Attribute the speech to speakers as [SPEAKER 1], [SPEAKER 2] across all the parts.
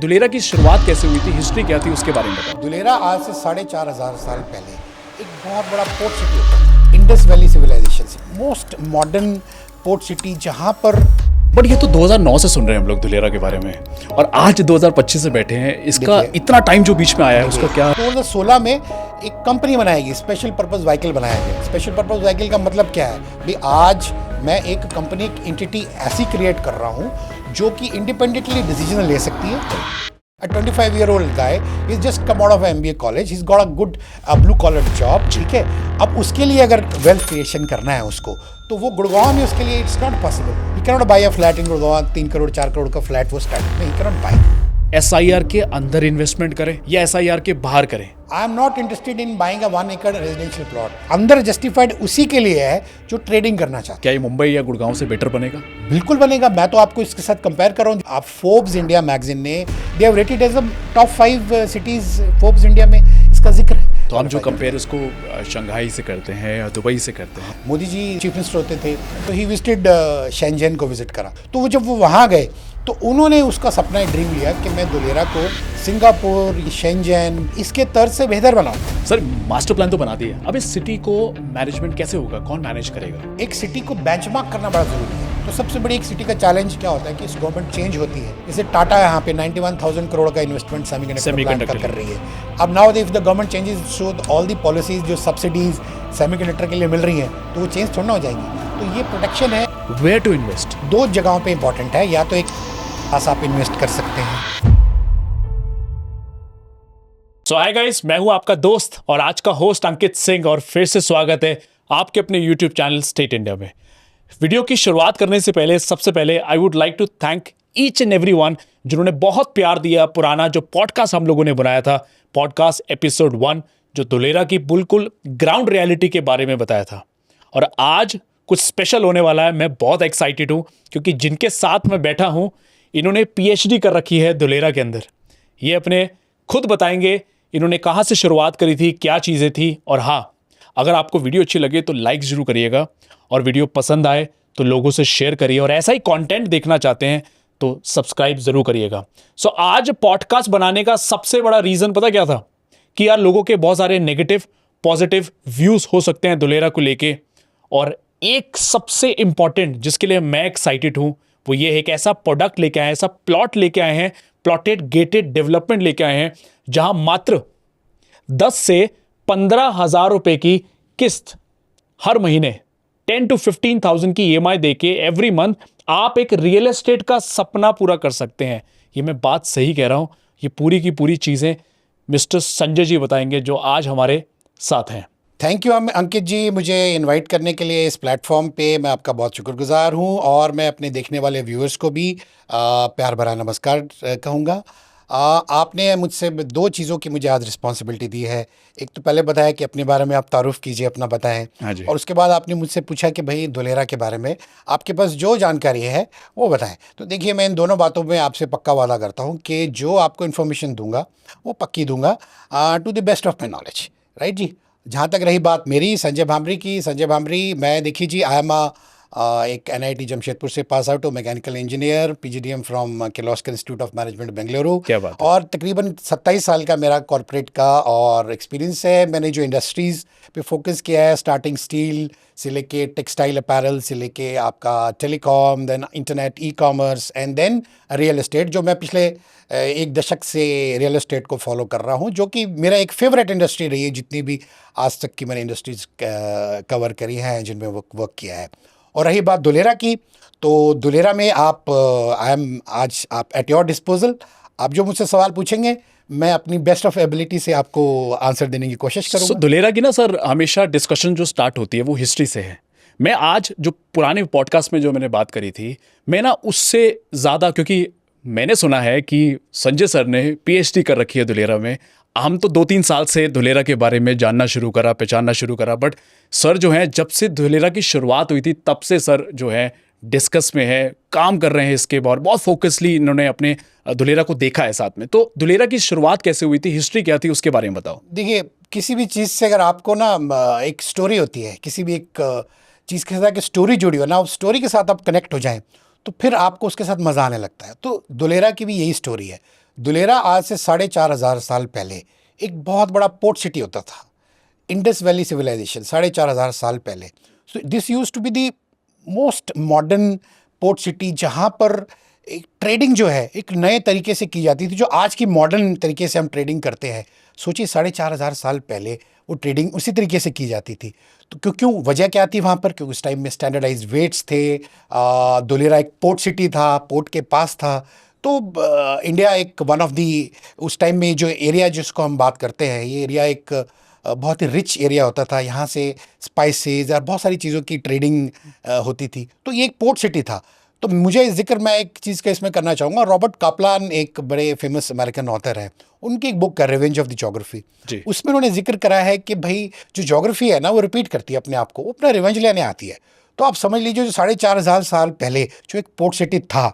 [SPEAKER 1] दुलेरा की शुरुआत कैसे हुई थी, हिस्ट्री क्या थी, उसके बारे में बताओ।
[SPEAKER 2] दुलेरा आज से 4,500 साल पहले एक बहुत बड़ा पोर्ट सिटी होता है। इंडस वैली सिविलाइजेशन से मोस्ट मॉडर्न पोर्ट सिटी, जहाँ पर
[SPEAKER 1] बट ये तो 2009 से सुन रहे हैं हम लोग दुलेरा के बारे में, और आज 2025 से बैठे हैं। इसका इतना टाइम जो बीच में आया है उसका क्या।
[SPEAKER 2] 2016 में एक कंपनी बनाएगी, स्पेशल पर्पस व्हीकल बनाया गया। स्पेशल पर्पस व्हीकल का मतलब क्या है भाई, आज मैं एक कंपनी, एक एंटिटी ऐसी क्रिएट कर रहा हूँ जो कि इंडिपेंडेंटली डिसीजन ले सकती है। A 25-year-old guy, he's just come out of an MBA college, he's got a good blue collar job, ठीक है। अब उसके लिए अगर वेल्थ क्रिएशन करना है उसको, तो वो गुड़गांव में उसके लिए it's not possible. He can not buy a flat in Gurgaon. 3 crore 4 crore का फ्लैट वो स्टार्टिंग में ही कैन नॉट बाय।
[SPEAKER 1] SIR के अंदर इन्वेस्टमेंट करें या SIR के बाहर करें।
[SPEAKER 2] I am not interested in buying a 1 एकड़ रेजिडेंशियल प्लॉट। अंदर जस्टिफाइड उसी के लिए है जो ट्रेडिंग करना चाहता है।
[SPEAKER 1] क्या ये मुंबई या गुड़गांव से बेटर बनेगा?
[SPEAKER 2] बिल्कुल बनेगा। मैं तो आपको इसके साथ कंपेयर कर रहा हूँ। आप फोर्ब्स इंडिया मैगजीन ने they have rated as a top 5 cities Forbes India में इसका जिक्र है।
[SPEAKER 1] तो हम जो कंपेयर इसको शंघाई से करते हैं या दुबई से करते हैं।
[SPEAKER 2] मोदी जी चीफ मिनिस्टर होते थे तो ही विजिटेड शेंजन को विजिट करा, तो वो जब वो वहाँ गए तो उन्होंने उसका सपना ड्रीम लिया कि मैं दुलेरा को सिंगापुर, शेंजन इसके तर्ज से बेहतर बनाऊं।
[SPEAKER 1] सर मास्टर प्लान तो बना दिया, अब इस सिटी को मैनेजमेंट कैसे होगा, कौन मैनेज करेगा?
[SPEAKER 2] एक सिटी को बेंचमार्क करना बड़ा जरूरी है। तो सबसे बड़ी एक सिटी का चैलेंज क्या होता है कि इस गवर्नमेंट चेंज होती है। जैसे टाटा यहाँ पे 91,000 करोड़ का इन्वेस्टमेंट सेमीकंडक्टर कर रही है। अब now if the government changes so all the policies जो सब्सिडीज सेमीकंडक्टर के लिए मिल रही हैं तो वो चेंज थोड़ा ना हो जाएंगी। तो ये प्रोटेक्शन है।
[SPEAKER 1] वेयर टू इन्वेस्ट
[SPEAKER 2] 2 जगहों पे इंपॉर्टेंट है, या तो एक पास आप इन्वेस्ट कर सकते हैं।
[SPEAKER 1] सो हाय गाइस, मैं हूं आपका दोस्त और आज का होस्ट अंकित सिंह, और फिर से स्वागत है आपके अपने यूट्यूब चैनल स्टेट इंडिया में। वीडियो की शुरुआत करने से पहले सबसे पहले I would like to thank each and everyone जिन्होंने बहुत प्यार दिया। पुराना जो पॉडकास्ट हम लोगों ने बनाया था, पॉडकास्ट एपिसोड 1, जो दुलेरा की बिल्कुल ग्राउंड रियलिटी के बारे में बताया था, और आज कुछ स्पेशल होने वाला है। मैं बहुत एक्साइटेड हूं क्योंकि जिनके साथ मैं बैठा हूं इन्होंने PhD कर रखी है दुलेरा के अंदर। ये अपने खुद बताएंगे इन्होंने कहाँ से शुरुआत करी थी, क्या चीज़ें थी। और हाँ, अगर आपको वीडियो अच्छी लगे तो लाइक ज़रूर करिएगा, और वीडियो पसंद आए तो लोगों से शेयर करिए, और ऐसा ही कंटेंट देखना चाहते हैं तो सब्सक्राइब ज़रूर करिएगा। सो आज पॉडकास्ट बनाने का सबसे बड़ा रीज़न पता क्या था कि यार लोगों के बहुत सारे नेगेटिव पॉजिटिव व्यूज़ हो सकते हैं दुलेरा को लेके, और एक सबसे इंपॉर्टेंट जिसके लिए मैं एक्साइटेड हूँ वो ये है कि ऐसा प्रोडक्ट लेके आए हैं, ऐसा प्लॉट लेके आए हैं, प्लॉटेड गेटेड डेवलपमेंट लेके आए हैं, जहां मात्र 10 से 15,000 रुपए की किस्त हर महीने 10 to 15,000 की EMI देके एवरी मंथ आप एक रियल एस्टेट का सपना पूरा कर सकते हैं। ये मैं बात सही कह रहा हूं। ये पूरी की पूरी चीजें मिस्टर संजय जी बताएंगे जो आज हमारे साथ हैं।
[SPEAKER 2] थैंक यू अंकित जी, मुझे इनवाइट करने के लिए इस प्लेटफॉर्म पे। मैं आपका बहुत शुक्रगुजार हूँ, और मैं अपने देखने वाले व्यूअर्स को भी प्यार भरा नमस्कार कहूँगा। आपने मुझसे 2 चीज़ों की मुझे आज रिस्पॉन्सिबिलिटी दी है। एक तो पहले बताया कि अपने बारे में आप तारुफ कीजिए, अपना बताएं।
[SPEAKER 1] हाँ जी।
[SPEAKER 2] और उसके बाद आपने मुझसे पूछा कि भाई दुलेरा के बारे में आपके पास जो जानकारी है वो बताएं। तो देखिए, मैं इन दोनों बातों में आपसे पक्का वादा करता हूँ कि जो आपको इन्फॉर्मेशन दूंगा वो पक्की दूंगा to the best of my knowledge. Right जी। जहाँ तक रही बात मेरी संजय भांबरी की, संजय भांबरी मैं देखिए जी, आई एम एक NIT जमशेदपुर से पास आउट हूँ, mechanical engineer, PGDM from Kirloskar institute of management Bengaluru.
[SPEAKER 1] क्या बात है।
[SPEAKER 2] और तकरीबन 27 साल का मेरा कॉर्पोरेट का और एक्सपीरियंस है। मैंने जो इंडस्ट्रीज़ पे फोकस किया है, स्टार्टिंग स्टील से लेके टेक्सटाइल अपैरल से लेके आपका telecom, then internet, e-commerce, and then real estate, जो मैं पिछले 1 दशक से रियल एस्टेट को फॉलो कर रहा हूँ, जो कि मेरा एक फेवरेट इंडस्ट्री रही है जितनी भी आज तक की मैंने इंडस्ट्रीज कवर करी हैं, जिनमें वर्क किया है। और रही बात दुलेरा की, तो दुलेरा में आप आई एम आज आप एट योर डिस्पोजल। आप जो मुझसे सवाल पूछेंगे मैं अपनी बेस्ट ऑफ एबिलिटी से आपको आंसर देने की कोशिश करूँगा।
[SPEAKER 1] दुलेरा की ना सर हमेशा डिस्कशन जो स्टार्ट होती है वो हिस्ट्री से है। मैं आज जो पुराने पॉडकास्ट में जो मैंने बात करी थी, मैं ना उससे ज़्यादा, क्योंकि मैंने सुना है कि संजय सर ने PhD कर रखी है दुलेरा में। हम तो 2-3 साल से दुलेरा के बारे में जानना शुरू करा, पहचानना शुरू करा, बट सर जो है जब से दुलेरा की शुरुआत हुई थी तब से सर जो है डिस्कस में है, काम कर रहे हैं इसके बारे, बहुत फोकसली इन्होंने अपने दुलेरा को देखा है साथ में। तो दुलेरा की शुरुआत कैसे हुई थी, हिस्ट्री क्या थी, उसके बारे में बताओ।
[SPEAKER 2] देखिए, किसी भी चीज़ से अगर आपको ना एक स्टोरी होती है, किसी भी एक चीज़ के साथ एक स्टोरी जुड़ी हो ना, उस स्टोरी के साथ आप कनेक्ट हो जाएं तो फिर आपको उसके साथ मज़ा आने लगता है। तो दुलेरा की भी यही स्टोरी है। दुलेरा आज से 4,500 साल पहले एक बहुत बड़ा पोर्ट सिटी होता था। इंडस वैली सिविलाइजेशन 4,500 साल पहले। So this used to be the most modern port city, जहाँ पर एक ट्रेडिंग जो है एक नए तरीके से की जाती थी, जो आज की मॉडर्न तरीके से हम ट्रेडिंग करते हैं। सोचिए 4,500 साल पहले वो ट्रेडिंग उसी तरीके से की जाती थी। तो क्यों वजह क्या थी वहाँ पर? क्योंकि उस टाइम में स्टैंडर्डाइज वेट्स थे। दुलेरा एक पोर्ट सिटी था, पोर्ट के पास था। तो इंडिया एक वन ऑफ दी उस टाइम में जो एरिया जिसको हम बात करते हैं, ये एरिया एक बहुत ही रिच एरिया होता था। यहाँ से स्पाइसेस और बहुत सारी चीज़ों की ट्रेडिंग होती थी। तो ये एक पोर्ट सिटी था। तो मुझे जिक्र मैं एक चीज़ का इसमें करना चाहूँगा। रॉबर्ट कापलान एक बड़े फेमस अमेरिकन ऑथर हैं, उनकी एक बुक है रिवेंज ऑफ द ज्योग्राफी। उसमें उन्होंने जिक्र करा है कि भाई जो ज्योग्राफी है ना वो रिपीट करती है अपने आप को, वो अपना रिवेंज लेने आती है। तो आप समझ लीजिए जो 4,500 साल पहले जो एक पोर्ट सिटी था,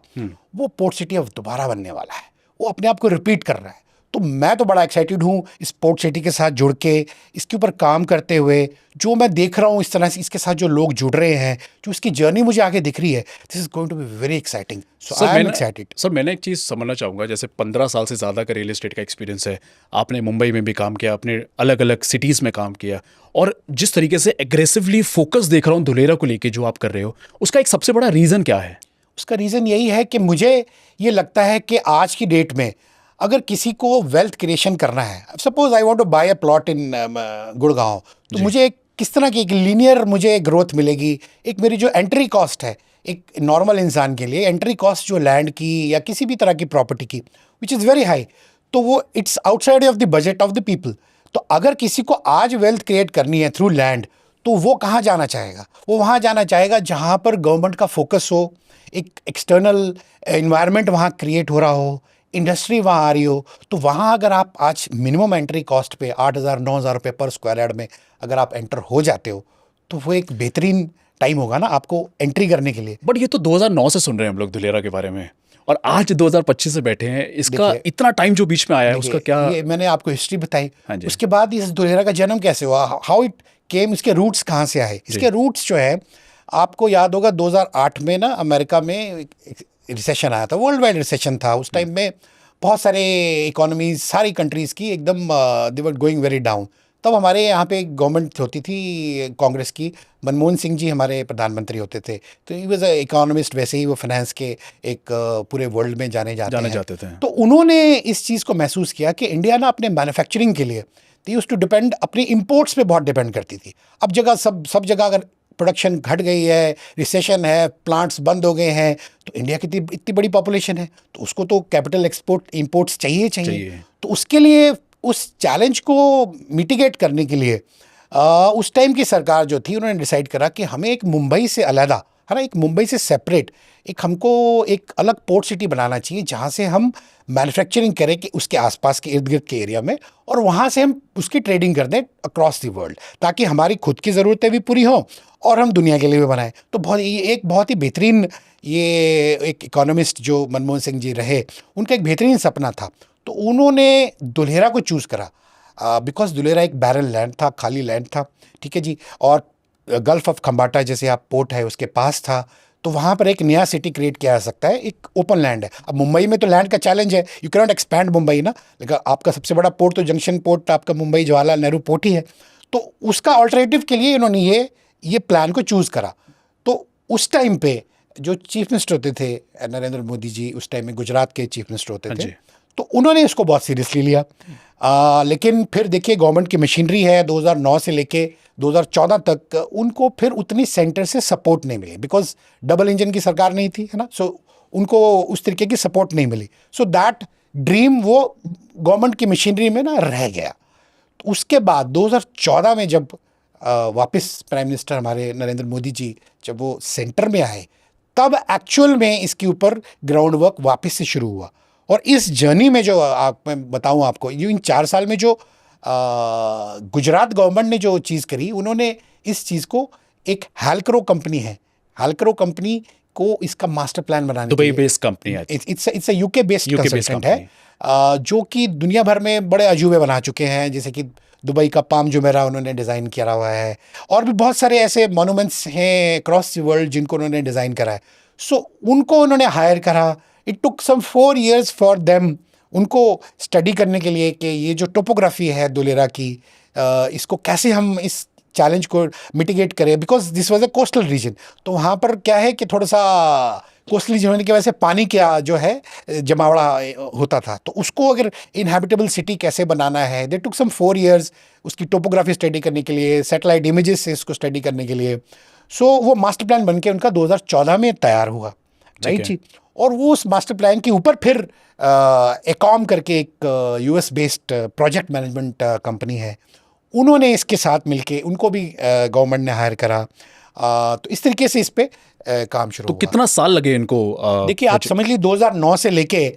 [SPEAKER 2] वो पोर्ट सिटी अब दोबारा बनने वाला है। वो अपने आप को रिपीट कर रहा है। तो मैं तो बड़ा एक्साइटेड हूँ इस पोर्ट सिटी के साथ जुड़ के, इसके ऊपर काम करते हुए। जो मैं देख रहा हूँ इस तरह से इसके साथ जो लोग जुड़ रहे हैं, जो इसकी जर्नी मुझे आगे दिख रही है, this is going to be very exciting. So I am excited.
[SPEAKER 1] Sir मैंने एक चीज़ समझना चाहूँगा, जैसे 15 साल से ज़्यादा का रियल एस्टेट का एक्सपीरियंस है, आपने मुंबई में भी काम किया, आपने अलग अलग सिटीज़ में काम किया, और जिस तरीके से एग्रेसिवली फोकस देख रहा हूँ दुलेरा को लेके जो आप कर रहे हो, उसका एक सबसे बड़ा रीज़न क्या है?
[SPEAKER 2] उसका रीज़न यही है कि मुझे ये लगता है कि आज की डेट में अगर किसी को वेल्थ क्रिएशन करना है, suppose I want to buy a plot in Gurgaon, तो मुझे किस तरह की एक लीनियर मुझे ग्रोथ मिलेगी। एक मेरी जो एंट्री कॉस्ट है एक नॉर्मल इंसान के लिए, एंट्री कॉस्ट जो लैंड की या किसी भी तरह की प्रॉपर्टी की, विच इज़ वेरी हाई, तो वो it's outside of the budget of the people. तो अगर किसी को आज वेल्थ क्रिएट करनी है थ्रू लैंड, तो वो कहाँ जाना चाहेगा? वो वहाँ जाना चाहेगा जहाँ पर गवर्नमेंट का फोकस हो, एक एक्सटर्नल एनवायरनमेंट वहाँ क्रिएट हो रहा हो, इंडस्ट्री वहाँ आ रही हो। तो वहाँ अगर आप आज मिनिमम एंट्री कॉस्ट पे 8,000-9,000 रुपये पर स्क्वायर यार्ड में अगर आप एंटर हो जाते हो, तो वो एक बेहतरीन टाइम होगा ना आपको एंट्री करने के लिए।
[SPEAKER 1] बट ये तो 2009 से सुन रहे हैं हम लोग दुलेरा के बारे में, और आज 2025 से बैठे हैं। इसका इतना टाइम जो बीच में आया है उसका क्या?
[SPEAKER 2] ये मैंने आपको हिस्ट्री बताई।
[SPEAKER 1] हाँ जी।
[SPEAKER 2] उसके बाद इस दुलेरा का जन्म कैसे हुआ, हाउ इट केम, इसके रूट्स कहाँ से आए? इसके रूट्स जो है, आपको याद होगा 2008 में ना अमेरिका में रिसेशन आया था, वर्ल्ड वाइड रिसेशन था। उस टाइम में बहुत सारे इकोनॉमीज सारी कंट्रीज़ की एकदम दे वर गोइंग वेरी डाउन। तब हमारे यहाँ पे गवर्नमेंट होती थी कांग्रेस की, मनमोहन सिंह जी हमारे प्रधानमंत्री होते थे। तो ही वॉज अ इकोनॉमिस्ट, वैसे ही वो फाइनेंस के एक पूरे वर्ल्ड में जाने जाते थे। तो उन्होंने इस चीज़ को महसूस किया कि इंडिया ना अपने मैन्युफैक्चरिंग के लिए यूज्ड टू डिपेंड, अपने इंपोर्ट्स पे बहुत डिपेंड करती थी। अब जगह सब जगह अगर प्रोडक्शन घट गई है, रिसेशन है, प्लांट्स बंद हो गए हैं, तो इंडिया की इतनी बड़ी पॉपुलेशन है, तो उसको तो कैपिटल एक्सपोर्ट इंपोर्ट्स चाहिए। तो उसके लिए उस चैलेंज को मिटिगेट करने के लिए उस टाइम की सरकार जो थी, उन्होंने डिसाइड करा कि हमें एक मुंबई से अलहदा, है ना, एक मुंबई से सेपरेट एक हमको एक अलग पोर्ट सिटी बनाना चाहिए, जहाँ से हम मैन्युफैक्चरिंग करें कि उसके आसपास के इर्द गिर्द के एरिया में, और वहाँ से हम उसकी ट्रेडिंग कर दें अक्रॉस द वर्ल्ड, ताकि हमारी खुद की ज़रूरतें भी पूरी हों और हम दुनिया के लिए भी बनाएं। तो बहुत ही बेहतरीन, ये एक इकोनॉमिस्ट जो मनमोहन सिंह जी रहे, उनका एक बेहतरीन सपना था। तो उन्होंने दुलेरा को चूज़ करा बिकॉज दुलेरा एक बैरन लैंड था, खाली लैंड था, ठीक है जी, और गल्फ ऑफ खम्बाटा जैसे आप पोर्ट है उसके पास था। तो वहाँ पर एक नया सिटी क्रिएट किया जा सकता है, एक ओपन लैंड है। अब मुंबई में तो लैंड का चैलेंज है, you can not expand Mumbai ना, लेकिन आपका सबसे बड़ा पोर्ट तो जंक्शन पोर्ट आपका मुंबई जवाहरलाल नेहरू पोर्ट ही है। तो उसका ऑल्टरनेटिव के लिए इन्होंने ये प्लान को चूज़ करा। तो उस टाइम पे जो चीफ मिनिस्टर होते थे नरेंद्र मोदी जी, उस टाइम में गुजरात के चीफ मिनिस्टर होते थे, तो उन्होंने इसको बहुत सीरियसली लिया। लेकिन फिर देखिए गवर्नमेंट की मशीनरी है, 2009 से लेके 2014 तक उनको फिर उतनी सेंटर से सपोर्ट नहीं मिली, बिकॉज डबल इंजन की सरकार नहीं थी, है ना। सो उनको उस तरीके की सपोर्ट नहीं मिली। सो दैट ड्रीम वो गवर्नमेंट की मशीनरी में ना रह गया। तो उसके बाद 2014 में जब वापस प्राइम मिनिस्टर हमारे नरेंद्र मोदी जी जब वो सेंटर में आए, तब एक्चुअल में इसके ऊपर ग्राउंड वर्क वापस से शुरू हुआ। और इस जर्नी में जो मैं बताऊं आपको, ये इन 4 साल में जो गुजरात गवर्नमेंट ने जो चीज़ करी, उन्होंने इस चीज़ को, एक हैलक्रो कंपनी है, हैलक्रो कंपनी को इसका मास्टर प्लान बनाने,
[SPEAKER 1] दुबई बेस्ड कंपनी है,
[SPEAKER 2] इट्स यूके बेस्ड कंसल्टेंट है, जो कि दुनिया भर में बड़े अजूबे बना चुके हैं, जैसे कि दुबई का पाम जुमेरा उन्होंने डिज़ाइन किया हुआ है, और भी बहुत सारे ऐसे मॉन्यूमेंट्स हैं अक्रॉस द वर्ल्ड जिनको उन्होंने डिज़ाइन करा है। सो उनको उन्होंने हायर करा। It took some 4 years for them उनको स्टडी करने के लिए कि ये जो टोपोग्राफी है धुलेरा की, इसको कैसे हम इस चैलेंज को मिटिगेट करें, because this was a coastal region. तो वहाँ पर क्या है कि थोड़ा सा कोस्टल रीजन होने की वजह से पानी क्या जो है जमावड़ा होता था, तो उसको अगर इनहैबिटेबल सिटी कैसे बनाना है, दे टुक सम 4 years उसकी टोपोग्राफी स्टडी करने के लिए, सैटेलाइट इमेजेस से इसको स्टडी करने के लिए। सो वो मास्टर प्लान बन के उनका 2014 में तैयार हुआ, राइट जी। और वो उस मास्टर प्लान के ऊपर फिर एकॉम करके एक US based project management company है, उन्होंने इसके साथ मिलके, उनको भी गवर्नमेंट ने हायर करा। तो इस तरीके से इस पे काम शुरू हुआ।
[SPEAKER 1] कितना साल लगे इनको?
[SPEAKER 2] देखिए आप समझ लीजिए 2009 से लेके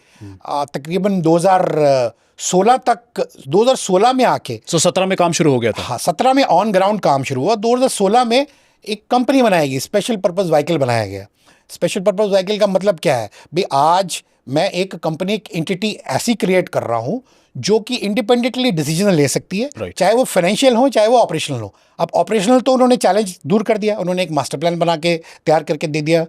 [SPEAKER 2] तकरीबन 2016 तक, 2016 में आके
[SPEAKER 1] 17 में काम शुरू हो गया था।
[SPEAKER 2] हाँ 17 में ऑन ग्राउंड काम शुरू हुआ। 2016 में एक कंपनी बनाई गई, स्पेशल पर्पस व्हीकल बनाया गया। स्पेशल पर्पस व्हीकल का मतलब क्या है भाई, आज मैं एक कंपनी, एक एंटिटी ऐसी क्रिएट कर रहा हूं जो कि इंडिपेंडेंटली डिसीजन ले सकती है,
[SPEAKER 1] Right.
[SPEAKER 2] चाहे वो फाइनेंशियल हो चाहे वो ऑपरेशनल हो। अब ऑपरेशनल तो उन्होंने चैलेंज दूर कर दिया, उन्होंने एक मास्टर प्लान बना के तैयार करके दे दिया,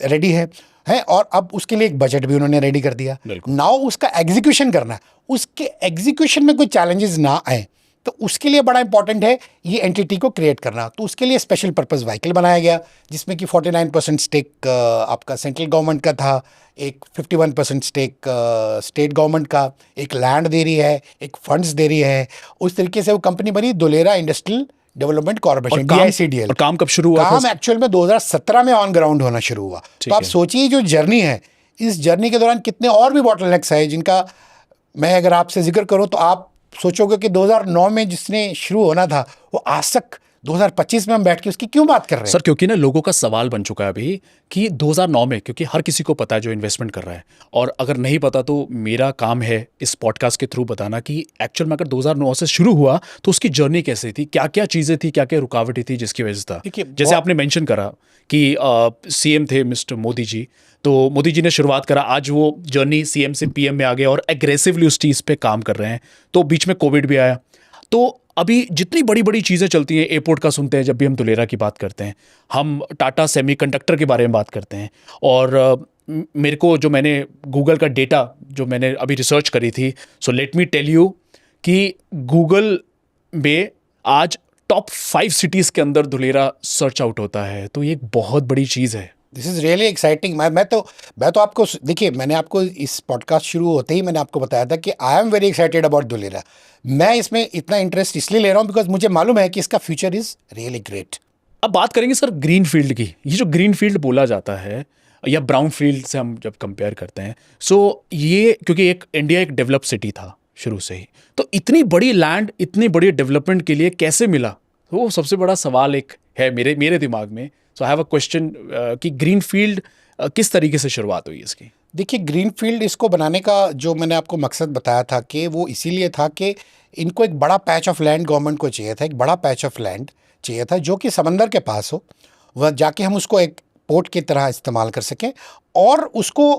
[SPEAKER 2] रेडी है और अब उसके लिए एक बजट भी उन्होंने रेडी कर दिया। नाउ उसका एग्जीक्यूशन करना है, उसके एग्जीक्यूशन में कोई चैलेंजेस ना आए, तो उसके लिए बड़ा इंपॉर्टेंट है ये एंटिटी को क्रिएट करना। तो उसके लिए स्पेशल पर्पस व्हीकल बनाया गया, जिसमें कि 49% स्टेक आपका सेंट्रल गवर्नमेंट का था, एक 51% स्टेक स्टेट गवर्नमेंट का, एक लैंड दे रही है, एक फंड्स दे रही है। उस तरीके से वो कंपनी बनी Dholera industrial development corporation, DICDL।
[SPEAKER 1] और काम कब शुरू हुआ?
[SPEAKER 2] काम एक्चुअल में 2017 में ऑन ग्राउंड होना शुरू हुआ। तो आप सोचिए जो जर्नी है, इस जर्नी के दौरान कितने और भी बॉटलनेक्स है, जिनका मैं अगर आपसे जिक्र करूं तो आप सोचोगे कि 2009 में जिसने शुरू होना था वो आज तक 2025 में हम बैठ के उसकी क्यों बात कर रहे हैं?
[SPEAKER 1] सर क्योंकि ना लोगों का सवाल बन चुका है अभी कि 2009 में, क्योंकि हर किसी को पता है जो इन्वेस्टमेंट कर रहा है, और अगर नहीं पता तो मेरा काम है इस पॉडकास्ट के थ्रू बताना कि एक्चुअल में अगर 2009 से शुरू हुआ तो उसकी जर्नी कैसे थी, क्या क्या चीज़ें थी, क्या क्या रुकावटें थी जिसकी वजह से था। जैसे आपने मेंशन करा कि CM थे मिस्टर मोदी जी, तो मोदी जी ने शुरुआत करा, आज वो जर्नी CM से PM में आ गए और एग्रेसिवली उस चीज़ पे काम कर रहे हैं। तो बीच में कोविड भी आया, तो अभी जितनी बड़ी बड़ी चीज़ें चलती हैं, एयरपोर्ट का सुनते हैं जब भी हम धुलेरा की बात करते हैं, हम टाटा सेमीकंडक्टर के बारे में बात करते हैं, और मेरे को जो मैंने गूगल का डेटा जो मैंने अभी रिसर्च करी थी, so let me tell you कि गूगल में आज टॉप 5 सिटीज़ के अंदर धुलेरा सर्च आउट होता है, तो ये एक बहुत बड़ी चीज़ है।
[SPEAKER 2] This is really exciting. मैं तो आपको, देखिए मैंने आपको इस पॉडकास्ट शुरू होते ही मैंने आपको बताया था कि आई am very excited about Dholera. मैं इसमें इतना इंटरेस्ट इसलिए ले रहा हूँ बिकॉज मुझे मालूम है कि इसका फ्यूचर इज़ रियली ग्रेट।
[SPEAKER 1] अब बात करेंगे सर ग्रीन फील्ड की। ये जो ग्रीन फील्ड बोला जाता है या ब्राउन फील्ड से हम जब कंपेयर करते हैं, सो ये क्योंकि इंडिया एक डेवलप सिटी था शुरू से ही, तो इतनी बड़ी लैंड इतनी बड़ी डेवलपमेंट के लिए कैसे मिला, तो वो सबसे बड़ा सवाल एक है मेरे दिमाग में। सो आई हैव अ क्वेश्चन कि ग्रीन फील्ड किस तरीके से शुरुआत हुई इसकी?
[SPEAKER 2] देखिए ग्रीन फील्ड इसको बनाने का जो मैंने आपको मकसद बताया था कि वो इसीलिए था कि इनको एक बड़ा पैच ऑफ लैंड गवर्नमेंट को चाहिए था, एक बड़ा पैच ऑफ लैंड चाहिए था जो कि समंदर के पास हो, वह जाके हम उसको एक पोर्ट की तरह इस्तेमाल कर सकें और उसको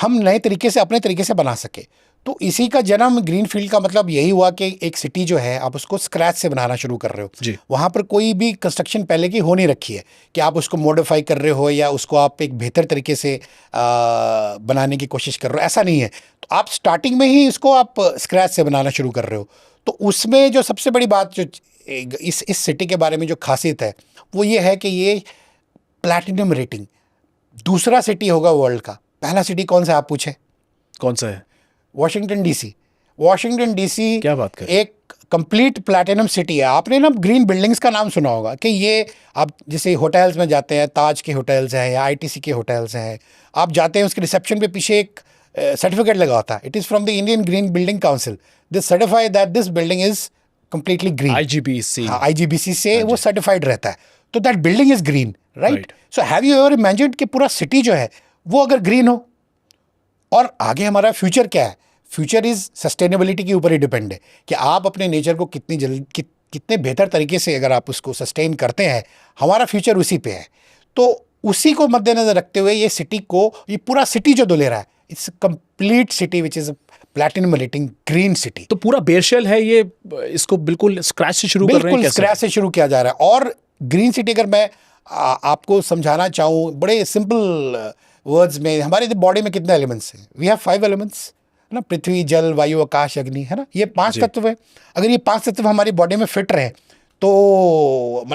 [SPEAKER 2] हम नए तरीके से, अपने तरीके से बना सके। तो इसी का जन्म ग्रीन फील्ड का मतलब यही हुआ कि एक सिटी जो है आप उसको स्क्रैच से बनाना शुरू कर रहे हो। वहाँ पर कोई भी कंस्ट्रक्शन पहले की हो नहीं रखी है कि आप उसको मॉडिफाई कर रहे हो या उसको आप एक बेहतर तरीके से बनाने की कोशिश कर रहे हो, ऐसा नहीं है। तो आप स्टार्टिंग में ही इसको आप स्क्रैच से बनाना शुरू कर रहे हो। तो उसमें जो सबसे बड़ी बात जो इस सिटी के बारे में जो खासियत है वो ये है कि ये प्लैटिनम रेटिंग, दूसरा सिटी होगा वर्ल्ड का। पहला सिटी कौन सा आप पूछे?
[SPEAKER 1] कौन सा है?
[SPEAKER 2] Washington DC. वॉशिंगटन डीसी
[SPEAKER 1] क्या बात करें,
[SPEAKER 2] एक कंप्लीट प्लैटिनम सिटी है। आपने ना ग्रीन बिल्डिंग्स का नाम सुना होगा कि ये आप जैसे होटल्स में जाते हैं, ताज के होटल्स हैं या ITC के होटल्स हैं, आप जाते हैं उसके रिसेप्शन पे पीछे एक सर्टिफिकेट लगा होता है, it is from the Indian green building council, this certified that this building is completely green. IGBC से वो सर्टिफाइड रहता है, तो that building is green, right? So have you ever imagined कि पूरा सिटी जो है वो अगर ग्रीन हो, और आगे हमारा फ्यूचर क्या है? फ्यूचर इज़ सस्टेनेबिलिटी के ऊपर ही डिपेंड है कि आप अपने नेचर को कितने बेहतर तरीके से अगर आप उसको सस्टेन करते हैं, हमारा फ्यूचर उसी पे है। तो उसी को मद्देनजर रखते हुए ये सिटी को, ये पूरा सिटी जो धुलेरा है, it's complete city which is platinum rating green city.
[SPEAKER 1] तो पूरा बेरशेल है ये, इसको बिल्कुल स्क्रैच से शुरू कर रहे हैं?
[SPEAKER 2] बिल्कुल स्क्रैच से शुरू किया जा रहा है। और ग्रीन सिटी अगर मैं आपको समझाना चाहूँ बड़े सिंपल वर्ड्स में, हमारे बॉडी में कितने एलिमेंट्स हैं? वी हैव 5 एलिमेंट्स, ना, पृथ्वी जल वायु आकाश अग्नि, है ना, ये 5 तत्व है। अगर ये 5 तत्व हमारी बॉडी में फिट रहे तो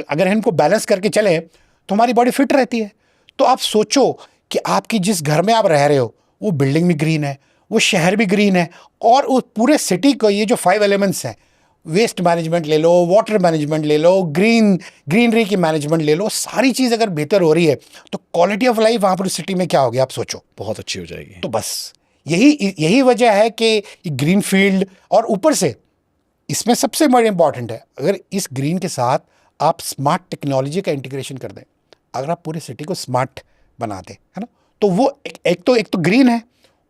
[SPEAKER 2] अगर इनको बैलेंस करके चले तो हमारी बॉडी फिट रहती है। तो आप सोचो कि आपकी जिस घर में आप रह रहे हो वो बिल्डिंग भी ग्रीन है, वो शहर भी ग्रीन है, और उस पूरे सिटी को ये जो 5 एलिमेंट्स हैं, वेस्ट मैनेजमेंट ले लो, वाटर मैनेजमेंट ले लो, ग्रीनरी की मैनेजमेंट ले लो, सारी चीज़ अगर बेहतर हो रही है तो क्वालिटी ऑफ लाइफ वहाँ पर सिटी में क्या होगी आप सोचो,
[SPEAKER 1] बहुत अच्छी हो जाएगी।
[SPEAKER 2] तो बस यही वजह है कि ग्रीन फील्ड, और ऊपर से इसमें सबसे बड़ा इंपॉर्टेंट है, अगर इस ग्रीन के साथ आप स्मार्ट टेक्नोलॉजी का इंटीग्रेशन कर दें, अगर आप पूरे सिटी को स्मार्ट बना दें, है ना, तो वो एक तो ग्रीन है,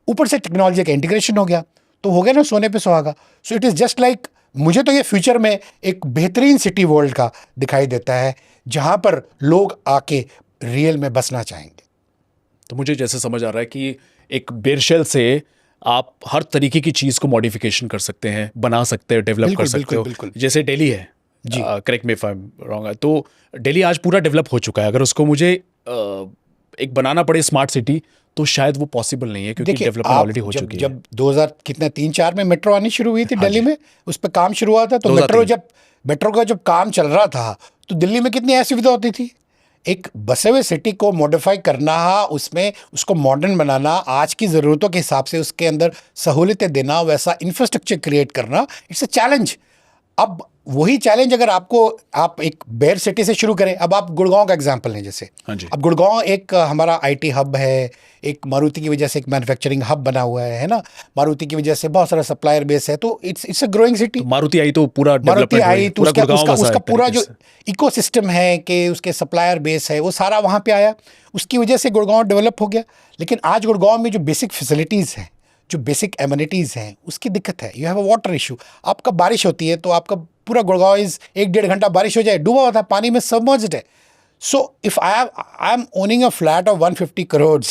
[SPEAKER 2] ऊपर से टेक्नोलॉजी का इंटीग्रेशन हो गया, तो हो गया ना सोने पे सुहागा। So it is just like, मुझे तो ये फ्यूचर में एक बेहतरीन सिटी वर्ल्ड का दिखाई देता है जहाँ पर लोग आके रियल में बसना चाहेंगे।
[SPEAKER 1] तो मुझे जैसे समझ आ रहा है कि एक बेरशेल से आप हर तरीके की चीज़ को मॉडिफिकेशन कर सकते हैं, बना सकते हैं, डेवलप कर सकते हो।
[SPEAKER 2] बिल्कुल।
[SPEAKER 1] जैसे दिल्ली है
[SPEAKER 2] जी।
[SPEAKER 1] Correct me if I am wrong है, तो दिल्ली आज पूरा डेवलप हो चुका है। अगर उसको मुझे एक बनाना पड़े स्मार्ट सिटी तो शायद वो पॉसिबल नहीं है, क्योंकि
[SPEAKER 2] देखिए,
[SPEAKER 1] डेवलपमेंट ऑलरेडी हो चुकी है।
[SPEAKER 2] जब 2000 कितने 3-4 में मेट्रो आनी शुरू हुई थी
[SPEAKER 1] हाँ
[SPEAKER 2] दिल्ली
[SPEAKER 1] जी।
[SPEAKER 2] में, उस पर काम शुरू हुआ था, तो
[SPEAKER 1] 2003
[SPEAKER 2] मेट्रो का जब काम चल रहा था तो दिल्ली में कितनी असुविधा होती थी। एक बसे हुए सिटी को मॉडिफाई करना, उसमें उसको मॉडर्न बनाना, आज की ज़रूरतों के हिसाब से उसके अंदर सहूलियतें देना, वैसा इंफ्रास्ट्रक्चर क्रिएट करना, इट्स अ चैलेंज। अब वही चैलेंज अगर आप एक बेयर सिटी से शुरू करें, अब आप गुड़गांव का एग्जांपल लें जैसे,
[SPEAKER 1] हाँ जी।
[SPEAKER 2] अब गुड़गांव एक हमारा आईटी हब है, एक मारुति की वजह से एक मैन्युफैक्चरिंग हब बना हुआ है ना, मारुति की वजह से बहुत सारा सप्लायर बेस है, तो इट्स अ ग्रोइंग सिटी।
[SPEAKER 1] तो मारुति आई तो पूरा
[SPEAKER 2] मारुति
[SPEAKER 1] डेवलपमेंट
[SPEAKER 2] आई तो उसका
[SPEAKER 1] उसका
[SPEAKER 2] पूरा जो इकोसिस्टम है कि उसके सप्लायर बेस है वो सारा वहाँ पे आया, उसकी वजह से गुड़गांव डेवलप हो गया। लेकिन आज गुड़गांव में जो बेसिक फैसिलिटीज़ हैं, जो बेसिक एमिनिटीज़ हैं, उसकी दिक्कत है। You have a water issue. आपका बारिश होती है तो आपका पूरा गुड़गांव इज 1-1.5 घंटा बारिश हो जाए डूबा हुआ था, पानी में सबमर्ज्ड है। So if I M owning a flat of 150 crore,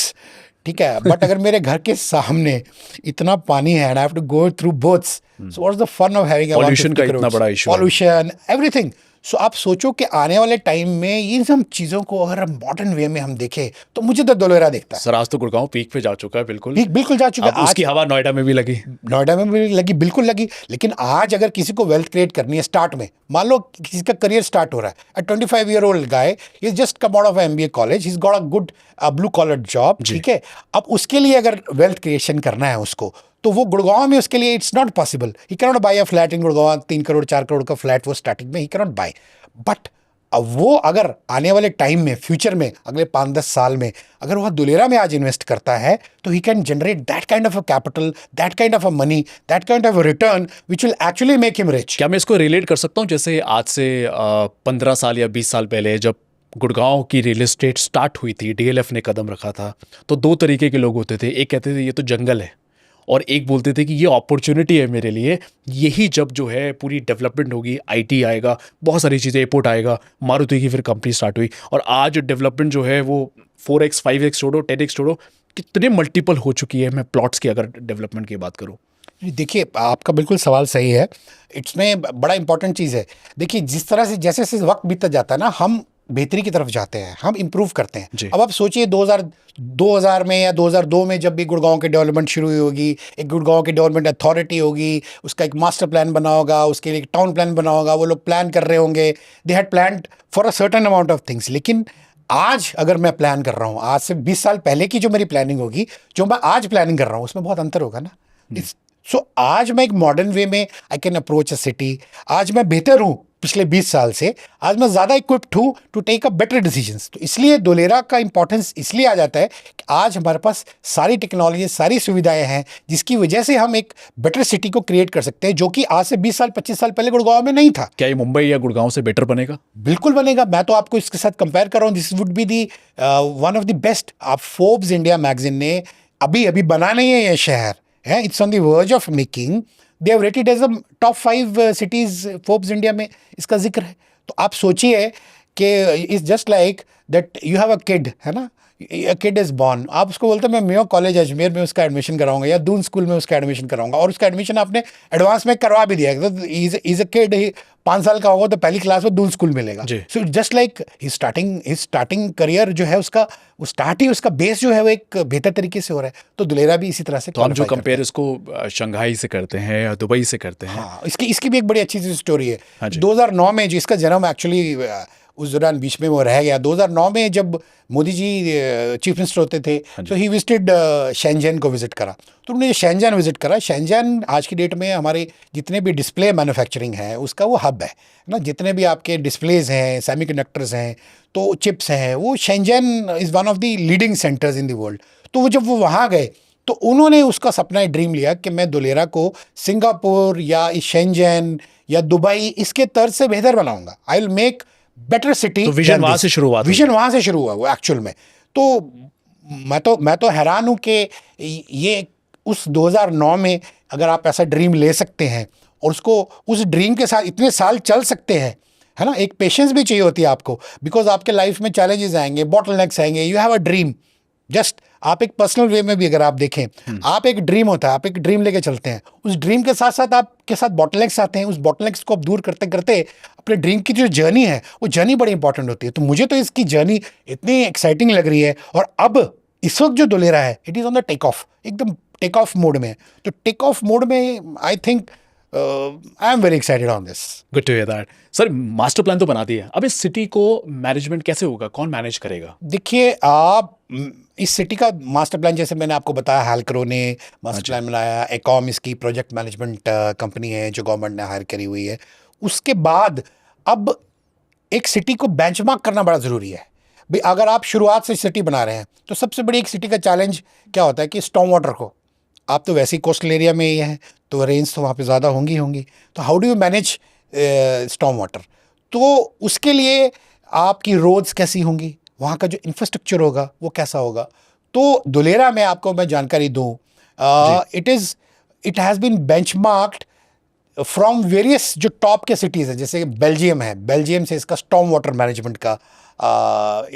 [SPEAKER 2] ठीक है, बट अगर मेरे घर के सामने इतना पानी है and I have to go through boats, so what's the fun of having a
[SPEAKER 1] pollution का इतना बड़ा इशू,
[SPEAKER 2] पॉल्यूशन, एवरीथिंग। सो आप सोचो कि आने वाले टाइम में ये सब चीज़ों को अगर हम मॉडर्न वे में हम देखें तो मुझे तो दोलेरा दिखता है।
[SPEAKER 1] सर आज तो गुड़गांव पीक पे जा चुका है, बिल्कुल
[SPEAKER 2] बिल्कुल जा चुका है।
[SPEAKER 1] अब उसकी हवा नोएडा में भी लगी,
[SPEAKER 2] नोएडा में भी लगी, बिल्कुल लगी। लेकिन आज अगर किसी को वेल्थ क्रिएट करनी है स्टार्ट में, मान लो किसी का करियर स्टार्ट हो रहा है, a 25-year-old guy is just come out of MBA college, he is got a good blue collar job, ठीक है। अब उसके लिए अगर वेल्थ क्रिएशन करना है उसको, तो वो गुड़गांव में उसके लिए it's not possible. He can not buy a flat in Gurgaon, 3 crore 4 crore का फ्लैट वो स्टार्टिंग में ही कैन नॉट बाय। बट अब वो अगर आने वाले टाइम में, फ्यूचर में, अगले 5-10 साल में अगर वह दुलेरा में आज इन्वेस्ट करता है तो he can generate that kind of a capital, that kind of a money, that kind of a return which will actually make him rich.
[SPEAKER 1] क्या मैं इसको रिलेट कर सकता हूँ जैसे आज से 15 साल या 20 साल पहले जब गुड़गांव की रियल एस्टेट स्टार्ट हुई थी, DLF ने कदम रखा था, तो 2 तरीके के लोग होते थे। एक कहते थे ये तो जंगल है, और एक बोलते थे कि ये अपॉर्चुनिटी है मेरे लिए। यही जब जो है पूरी डेवलपमेंट होगी, IT आएगा, बहुत सारी चीज़ें, एयरपोर्ट आएगा, मारुति की फिर कंपनी स्टार्ट हुई, और आज डेवलपमेंट जो है वो 4x 5x छोड़ो, 10x छोड़ो, कितने मल्टीपल हो चुकी है। मैं प्लॉट्स की अगर डेवलपमेंट की बात करूँ,
[SPEAKER 2] देखिए आपका बिल्कुल सवाल सही है। इसमें बड़ा इंपॉर्टेंट चीज़ है, देखिए जिस तरह से जैसे वक्त बीतता जाता है ना, हम बेहतरी की तरफ जाते हैं, हम इम्प्रूव करते हैं। अब आप सोचिए 2000 में या 2002 में जब भी गुड़गांव की डेवलपमेंट शुरू हुई होगी, एक गुड़गांव की डेवलपमेंट अथॉरिटी होगी, उसका एक मास्टर प्लान बना होगा, उसके लिए एक टाउन प्लान बना होगा, वो लोग प्लान कर रहे होंगे, they had planned for a certain amount of things. लेकिन आज अगर मैं प्लान कर रहा हूँ, आज से 20 साल पहले की जो मेरी प्लानिंग होगी, जो मैं आज प्लानिंग कर रहा हूँ, उसमें बहुत अंतर होगा ना। सो आज मैं एक मॉडर्न वे में I can approach a city. आज मैं बेहतर हूँ पिछले 20 साल से, आज मैं ज़्यादा इक्विप्ड हूँ to take a better decisions. तो इसलिए दोलेरा का इंपॉर्टेंस इसलिए आ जाता है कि आज हमारे पास सारी टेक्नोलॉजी, सारी सुविधाएं हैं, जिसकी वजह से हम एक बेटर सिटी को क्रिएट कर सकते हैं, जो कि आज से 20 साल 25 साल पहले गुड़गांव में नहीं था।
[SPEAKER 1] क्या ये मुंबई या गुड़गांव से बेटर बनेगा?
[SPEAKER 2] बिल्कुल बनेगा। मैं तो आपको इसके साथ कंपेयर कर रहा हूँ। This would be the one of the best. आप फोर्ब्स इंडिया मैगजीन ने अभी बना नहीं है ये शहर है, it's on the verge of making, they have rated as a top 5 cities Forbes India में इसका जिक्र है। तो आप सोचिए कि it's just like that you have a kid, है ना, किड इज बॉर्न, आप उसको बोलते हैं मैं मेयो कॉलेज अजमेर में उसका एडमिशन कराऊंगा या दून स्कूल में उसका एडमिशन कराऊंगा, और उसका एडमिशन आपने एडवांस में करवा भी दिया, तो इज अ किड, 5 साल का होगा तो पहली क्लास में दून स्कूल मिलेगा।
[SPEAKER 1] जी।
[SPEAKER 2] So just like starting career जो है उसका, वो स्टार्ट ही उसका बेस जो है वो एक बेहतर तरीके से हो रहा है। तो दुलेरा भी इसी तरह से
[SPEAKER 1] तो हम जो
[SPEAKER 2] qualify करता
[SPEAKER 1] कंपेयर इसको शंघाई से करते हैं या दुबई से करते
[SPEAKER 2] है।
[SPEAKER 1] हैं।
[SPEAKER 2] हाँ, इसकी भी एक बड़ी अच्छी सी स्टोरी है।
[SPEAKER 1] हाँ जी।
[SPEAKER 2] 2009 में जिसका जन्म एक्चुअली उस दौरान बीच में वो रह गया। 2009 में जब मोदी जी चीफ मिनिस्टर होते थे, तो ही विजिटेड शेंजन को विजिट करा। तो उन्होंने शेंजन विजिट करा। शेंजन आज की डेट में हमारे जितने भी डिस्प्ले मैन्युफैक्चरिंग है उसका वो हब है ना। जितने भी आपके डिस्प्लेज हैं, सेमीकंडक्टर्स हैं, तो चिप्स हैं, वो Shenzhen is one of the leading centres in the world. तो वो जब वो वहाँ गए तो उन्होंने उसका सपना ड्रीम लिया कि मैं दुलेरा को सिंगापुर या शेंजन या दुबई इसके तर्ज से बेहतर बनाऊंगा। I will make better city.
[SPEAKER 1] तो विजन वहाँ से शुरुआत हुई।
[SPEAKER 2] विजन वहाँ से शुरू हुआ वो एक्चुअल में। तो मैं तो हैरान हूँ कि ये उस 2009 में अगर आप ऐसा ड्रीम ले सकते हैं और उसको उस ड्रीम के साथ इतने साल चल सकते हैं, है ना। एक पेशेंस भी चाहिए होती है आपको, बिकॉज आपके लाइफ में चैलेंजेस आएंगे, बॉटलनेक्स आएंगे। You have a dream. Just आप एक पर्सनल वे में भी अगर आप देखें, आप एक ड्रीम होता है, आप एक ड्रीम लेके चलते हैं, उस ड्रीम के साथ साथ आपके साथ बॉटलनेक्स आते हैं। उस बॉटलनेक्स को आप दूर करते करते अपने ड्रीम की जो जर्नी है वो जर्नी बड़ी इंपॉर्टेंट होती है। तो मुझे तो इसकी जर्नी इतनी एक्साइटिंग लग रही है। और अब इस वक्त जो दुलेरा है, it is on the take off, एकदम टेक ऑफ मोड में। तो टेक ऑफ मोड में I think I am very excited on this.
[SPEAKER 1] Good to hear that. Sir, master plan तो बना दिया, अब इस सिटी को मैनेजमेंट कैसे होगा, कौन मैनेज करेगा?
[SPEAKER 2] देखिए, आप इस सिटी का मास्टर प्लान, जैसे मैंने आपको बताया, हैलक्रो ने मास्टर प्लान बनाया। एकॉम इसकी प्रोजेक्ट मैनेजमेंट कंपनी है जो गवर्नमेंट ने हायर करी हुई है। उसके बाद अब एक सिटी को बेंचमार्क करना बड़ा ज़रूरी है भाई। अगर आप शुरुआत से सिटी बना रहे हैं तो सबसे बड़ी एक सिटी का चैलेंज क्या होता है कि स्टॉर्म वाटर को, आप तो वैसे ही कोस्टल एरिया में ही हैं तो रेंज तो वहाँ पे ज़्यादा होंगी। तो how do you manage storm water? तो उसके लिए आपकी रोड्स कैसी होंगी, वहाँ का जो इंफ्रास्ट्रक्चर होगा वो कैसा होगा। तो दुलेरा में आपको मैं जानकारी दूँ, it has been benchmarked from various जो टॉप के सिटीज़ हैं, जैसे बेल्जियम है, बेल्जियम से इसका स्टॉर्म वाटर मैनेजमेंट का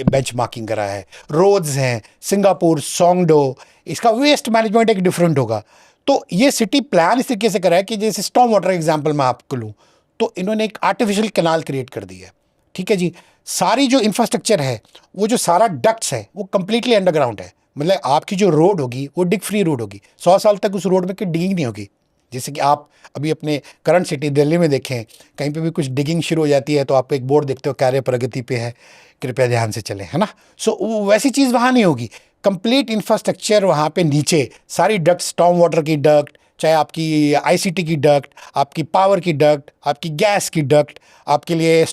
[SPEAKER 2] बेंचमार्किंग करा है। रोड्स हैं, सिंगापुर, सोंगडो, इसका वेस्ट मैनेजमेंट एक डिफरेंट होगा। तो ये सिटी प्लान इस तरीके से करा है कि जैसे स्टॉर्म वाटर एग्जाम्पल मैं आपको लूँ तो इन्होंने एक आर्टिफिशियल कैनाल क्रिएट कर दी है। ठीक है जी। सारी जो इंफ्रास्ट्रक्चर है, वो जो सारा डक्ट्स है, वो कंप्लीटली अंडरग्राउंड है। मतलब आपकी जो रोड होगी वो डिग फ्री रोड होगी। 100 साल तक उस रोड में कोई डिगिंग नहीं होगी। जैसे कि आप अभी अपने करंट सिटी दिल्ली में देखें, कहीं पे भी कुछ डिगिंग शुरू हो जाती है तो आप एक बोर्ड देखते हो, कार्य प्रगति पे है, कृपया ध्यान से चलें, है ना। सो वैसी चीज़ वहाँ नहीं होगी। कंप्लीट इंफ्रास्ट्रक्चर वहाँ पे नीचे, सारी डक्ट, स्टॉर्म वाटर की डक्ट, चाहे आपकी आईसीटी की डक्ट, आपकी पावर की डक्ट, आपकी गैस की डक्ट, आपके लिए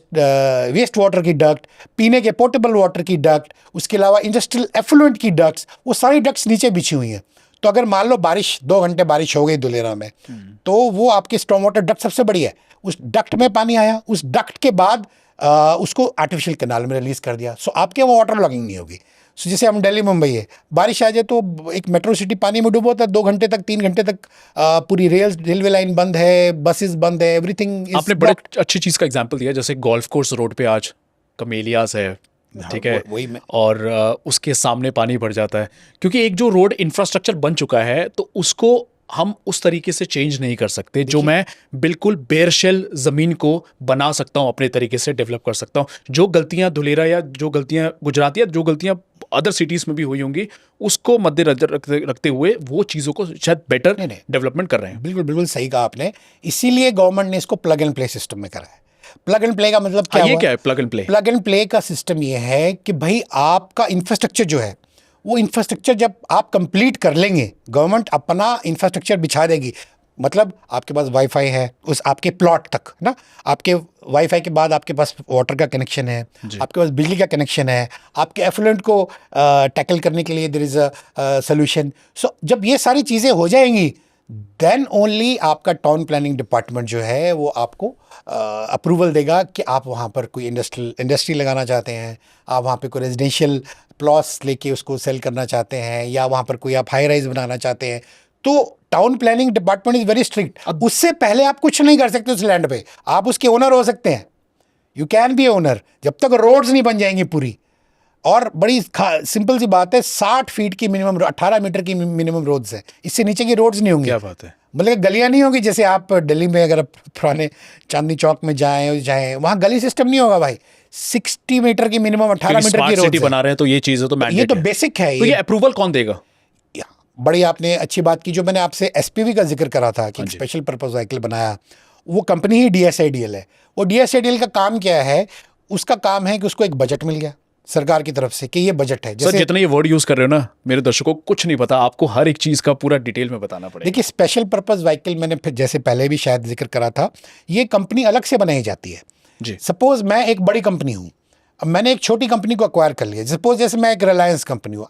[SPEAKER 2] वेस्ट वाटर की डक्ट, पीने के पोर्टेबल वाटर की डक्ट, उसके अलावा इंडस्ट्रियल एफ्लुएंट की डक्ट्स, वो सारी डक्ट्स नीचे बिछी हुई हैं। तो अगर मान लो बारिश 2 घंटे बारिश हो गई दुलेरा में, तो वो आपकी स्टॉर्म वाटर डक्ट सबसे बड़ी है। उस डक्ट में पानी आया, उस डक्ट के बाद उसको आर्टिफिशियल कैनाल में रिलीज कर दिया। सो आपके वहाँ वाटर लॉगिंग नहीं होगी। सो जैसे हम दिल्ली मुंबई है, बारिश आ जाए तो एक मेट्रो सिटी पानी में डूबो होता है, 2 घंटे तक 3 घंटे तक पूरी रेलवे लाइन बंद है, बसेस बंद है, एवरीथिंग।
[SPEAKER 1] आपने बड़े अच्छी चीज़ का एग्जाम्पल दिया, जैसे गोल्फ कोर्स रोड पे आज कमेलियास है, ठीक है,
[SPEAKER 2] वही में।
[SPEAKER 1] और उसके सामने पानी भर जाता है क्योंकि एक जो रोड इंफ्रास्ट्रक्चर बन चुका है, तो उसको हम उस तरीके से चेंज नहीं कर सकते जो मैं बिल्कुल बेयर शेल ज़मीन को बना सकता हूँ, अपने तरीके से डेवलप कर सकता हूँ। जो गलतियाँ दुलेरा या जो गलतियाँ गुजरात या जो गलतियाँ अदर सिटीज़ में भी हुई होंगी, उसको मद्देनजर रखते हुए वो चीज़ों को शायद बेटर डेवलपमेंट कर रहे हैं।
[SPEAKER 2] बिल्कुल सही कहा आपने। इसीलिए गवर्नमेंट ने इसको प्लग एंड प्ले सिस्टम में करा है। प्लग एंड प्ले का मतलब क्या
[SPEAKER 1] ये क्या है plug and play?
[SPEAKER 2] Plug and play का सिस्टम ये है कि भाई आपका इंफ्रास्ट्रक्चर जो है, वो इंफ्रास्ट्रक्चर जब आप कंप्लीट कर लेंगे, गवर्नमेंट अपना इंफ्रास्ट्रक्चर बिछा देगी। मतलब आपके पास वाईफाई है उस आपके प्लॉट तक ना, आपके वाईफाई के बाद आपके पास वाटर का कनेक्शन है, आपके पास बिजली का कनेक्शन है, आपके एफ्लुएंट को टैकल करने के लिए देयर इज़ अ सोल्यूशन। सो जब ये सारी चीज़ें हो जाएंगी, देन ओनली आपका टाउन प्लानिंग डिपार्टमेंट जो है वो आपको अप्रूवल देगा कि आप वहाँ पर कोई इंडस्ट्री लगाना चाहते हैं, आप वहाँ पे कोई रेजिडेंशियल प्लॉट्स लेके उसको सेल करना चाहते हैं, या वहाँ पर कोई आप हाई राइज बनाना चाहते हैं। तो town planning department is very strict. अब उससे पहले आप कुछ नहीं कर सकते उस लैंड पे। आप उसके ओनर हो सकते हैं, यू कैन बी ओनर, जब तक रोड्स नहीं बन जाएंगी पूरी। और बड़ी सिंपल सी बात है, 60 फीट की मिनिमम, 18 मीटर की मिनिमम रोड्स है, इससे नीचे की रोड्स नहीं होंगी।
[SPEAKER 1] क्या बात है।
[SPEAKER 2] मतलब गलियां नहीं होगी, जैसे आप दिल्ली में अगर आप पुराने चांदनी चौक में जाएं वहां गली सिस्टम नहीं होगा भाई। 60 मीटर की मिनिमम, 18 मीटर की
[SPEAKER 1] स्मार्ट
[SPEAKER 2] रोड
[SPEAKER 1] सिटी बना रहे हैं तो ये चीजें तो
[SPEAKER 2] ये
[SPEAKER 1] मैंडेट
[SPEAKER 2] तो
[SPEAKER 1] है।
[SPEAKER 2] बेसिक है।
[SPEAKER 1] तो ये अप्रूवल कौन देगा?
[SPEAKER 2] बड़ी आपने अच्छी बात की, जो मैंने आपसे एसपीवी का जिक्र करा था कि
[SPEAKER 1] हाँ जी।
[SPEAKER 2] स्पेशल पर्पस व्हीकल बनाया, वो कंपनी ही DSIDL है। वो DSIDL का काम क्या है? उसका काम है कि उसको एक बजट मिल गया सरकार की तरफ से कि ये बजट है।
[SPEAKER 1] सर
[SPEAKER 2] जैसे
[SPEAKER 1] जितना ये वर्ड यूज कर रहे हो ना, मेरे दर्शकों को कुछ नहीं पता, आपको हर एक चीज का पूरा डिटेल में बताना पड़ेगा।
[SPEAKER 2] देखिए, स्पेशल पर्पस व्हीकल मैंने फिर जैसे पहले भी शायद जिक्र करा था, ये कंपनी अलग से बनाई जाती है
[SPEAKER 1] जी।
[SPEAKER 2] सपोज मैं एक बड़ी कंपनी हूँ, अब मैंने एक छोटी कंपनी को अक्वायर कर लिया। सपोज जैसे मैं एक रिलायंस कंपनी हूँ,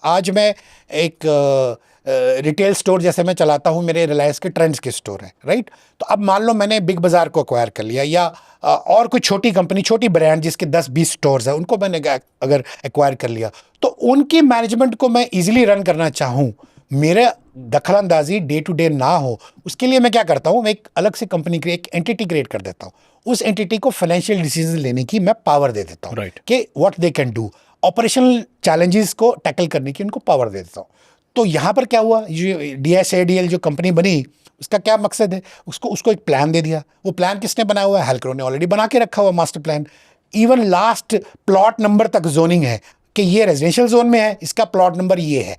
[SPEAKER 2] आज मैं एक रिटेल स्टोर जैसे मैं चलाता हूँ, मेरे रिलायंस के ट्रेंड्स के स्टोर है, राइट। तो अब मान लो मैंने बिग बाजार को अक्वायर कर लिया, या और कोई छोटी कंपनी, छोटी ब्रांड जिसके 10-20 स्टोर्स है, उनको मैंने अगर एक्वायर कर लिया, तो उनकी मैनेजमेंट को मैं इजीली रन करना चाहूँ, मेरे दखलंदाजी डे टू डे ना हो, उसके लिए मैं क्या करता हूँ, मैं एक अलग से कंपनी की एक एंटिटी क्रिएट कर देता हूँ। उस एंटिटी को फाइनेंशियल डिसीजन लेने की मैं पावर दे देता हूँ,
[SPEAKER 1] Right.
[SPEAKER 2] कि what they can do, operational challenges को टैकल करने की उनको पावर दे देता हूँ। तो यहाँ पर क्या हुआ, ये DSIDL जो कंपनी बनी, उसका क्या मकसद है? उसको एक प्लान दे दिया। वो प्लान किसने बनाया हुआ है? हेल्क्रो ने ऑलरेडी बना के रखा हुआ master plan. Even last plot number तक जोनिंग है कि ये रेजिडेंशियल जोन में है, इसका प्लॉट नंबर ये है।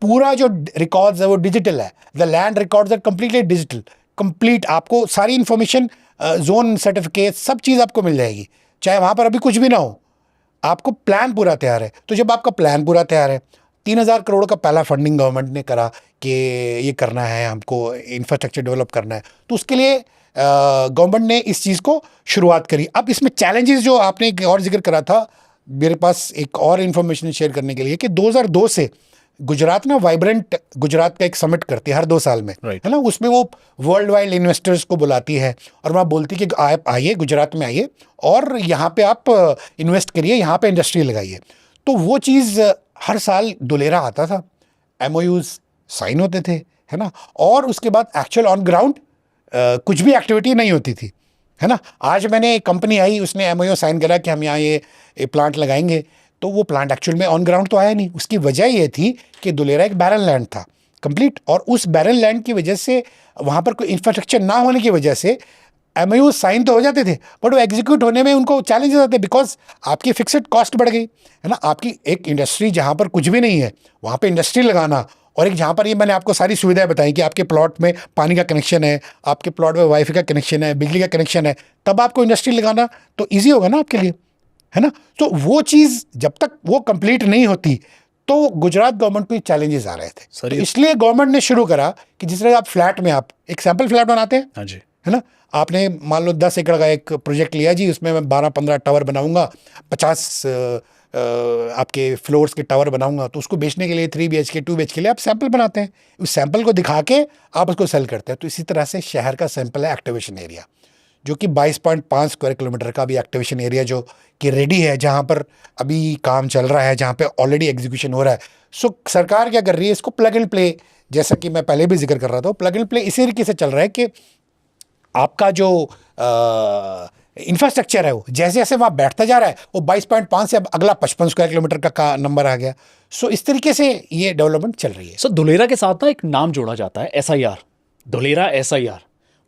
[SPEAKER 2] पूरा जो रिकॉर्ड्स है वो डिजिटल है। The land records are completely digital, complete. आपको सारी इंफॉर्मेशन, जोन सर्टिफिकेट, सब चीज़ आपको मिल जाएगी, चाहे वहाँ पर अभी कुछ भी ना हो, आपको प्लान पूरा तैयार है। तो जब आपका प्लान पूरा तैयार है, 3000 करोड़ का पहला फंडिंग गवर्नमेंट ने करा कि ये करना है, हमको इंफ्रास्ट्रक्चर डेवलप करना है, तो उसके लिए गवर्नमेंट ने इस चीज़ को शुरुआत करी। अब इसमें चैलेंजेस जो आपने एक और जिक्र करा था, मेरे पास एक और इन्फॉर्मेशन शेयर करने के लिए कि 2002 से गुजरात ना वाइब्रेंट गुजरात का एक समिट करती है हर 2 साल में,
[SPEAKER 1] Right.
[SPEAKER 2] है ना। उसमें वो वर्ल्ड वाइड इन्वेस्टर्स को बुलाती है और वहाँ बोलती है कि आप आइए, गुजरात में आइए और यहाँ पे आप इन्वेस्ट करिए, यहाँ पे इंडस्ट्री लगाइए। तो वो चीज़ हर साल दुलेरा आता था, MOUs साइन होते थे, है ना, और उसके बाद एक्चुअल ऑन ग्राउंड कुछ भी एक्टिविटी नहीं होती थी, है ना। आज मैंने एक कंपनी आई, उसने MOU साइन करा कि हम यहाँ ये प्लांट लगाएंगे, तो वो प्लांट एक्चुअल में ऑन ग्राउंड तो आया नहीं। उसकी वजह ये थी कि दुलेरा एक बैरन लैंड था कंप्लीट, और उस बैरन लैंड की वजह से, वहाँ पर कोई इंफ्रास्ट्रक्चर ना होने की वजह से MOU साइन तो हो जाते थे, बट वो एग्जीक्यूट होने में उनको चैलेंजेस आते, बिकॉज आपकी फिक्स्ड कॉस्ट बढ़ गई, है ना। आपकी एक इंडस्ट्री जहाँ पर कुछ भी नहीं है, वहाँ पे इंडस्ट्री लगाना, और एक जहाँ पर ये मैंने आपको सारी सुविधाएं बताई कि आपके प्लॉट में पानी का कनेक्शन है, आपके प्लॉट में वाईफाई का कनेक्शन है, बिजली का कनेक्शन है, तब आपको इंडस्ट्री लगाना तो ईजी होगा ना आपके लिए, है ना। तो वो चीज़ जब तक वो कंप्लीट नहीं होती, तो गुजरात गवर्नमेंट को चैलेंजेस आ रहे थे।
[SPEAKER 1] सर,
[SPEAKER 2] तो इसलिए गवर्नमेंट ने शुरू करा कि जिस तरह आप फ्लैट में, आप एक सैंपल फ्लैट बनाते हैं,
[SPEAKER 1] हाँ जी,
[SPEAKER 2] है ना। आपने मान लो 10 एकड़ का एक प्रोजेक्ट लिया जी, उसमें मैं 12-15 टावर बनाऊंगा, 50 आपके फ्लोर्स के टावर बनाऊंगा, तो उसको बेचने के लिए 3 BHK 2 BHK के लिए आप सैंपल बनाते हैं, उस सैंपल को दिखा के आप उसको सेल करते हैं। तो इसी तरह से शहर का सैंपल है एक्टिवेशन एरिया, जो कि 22.5 स्क्वायर किलोमीटर का भी एक्टिवेशन एरिया जो कि रेडी है, जहाँ पर अभी काम चल रहा है, जहाँ पे ऑलरेडी एग्जीक्यूशन हो रहा है। सो सरकार क्या कर रही है, इसको प्लग एंड प्ले, जैसा कि मैं पहले भी जिक्र कर रहा था, प्लग एंड प्ले इसी तरीके से चल रहा है कि आपका जो इंफ्रास्ट्रक्चर है वो जैसे जैसे वहाँ बैठता जा रहा है, वो 22.5 से अब अगला 55 स्क्वायर किलोमीटर का नंबर आ गया। सो इस तरीके से ये डेवलपमेंट चल रही है।
[SPEAKER 1] सर दुलेरा के साथ ना एक नाम जोड़ा जाता है, SIR, दुलेरा SIR,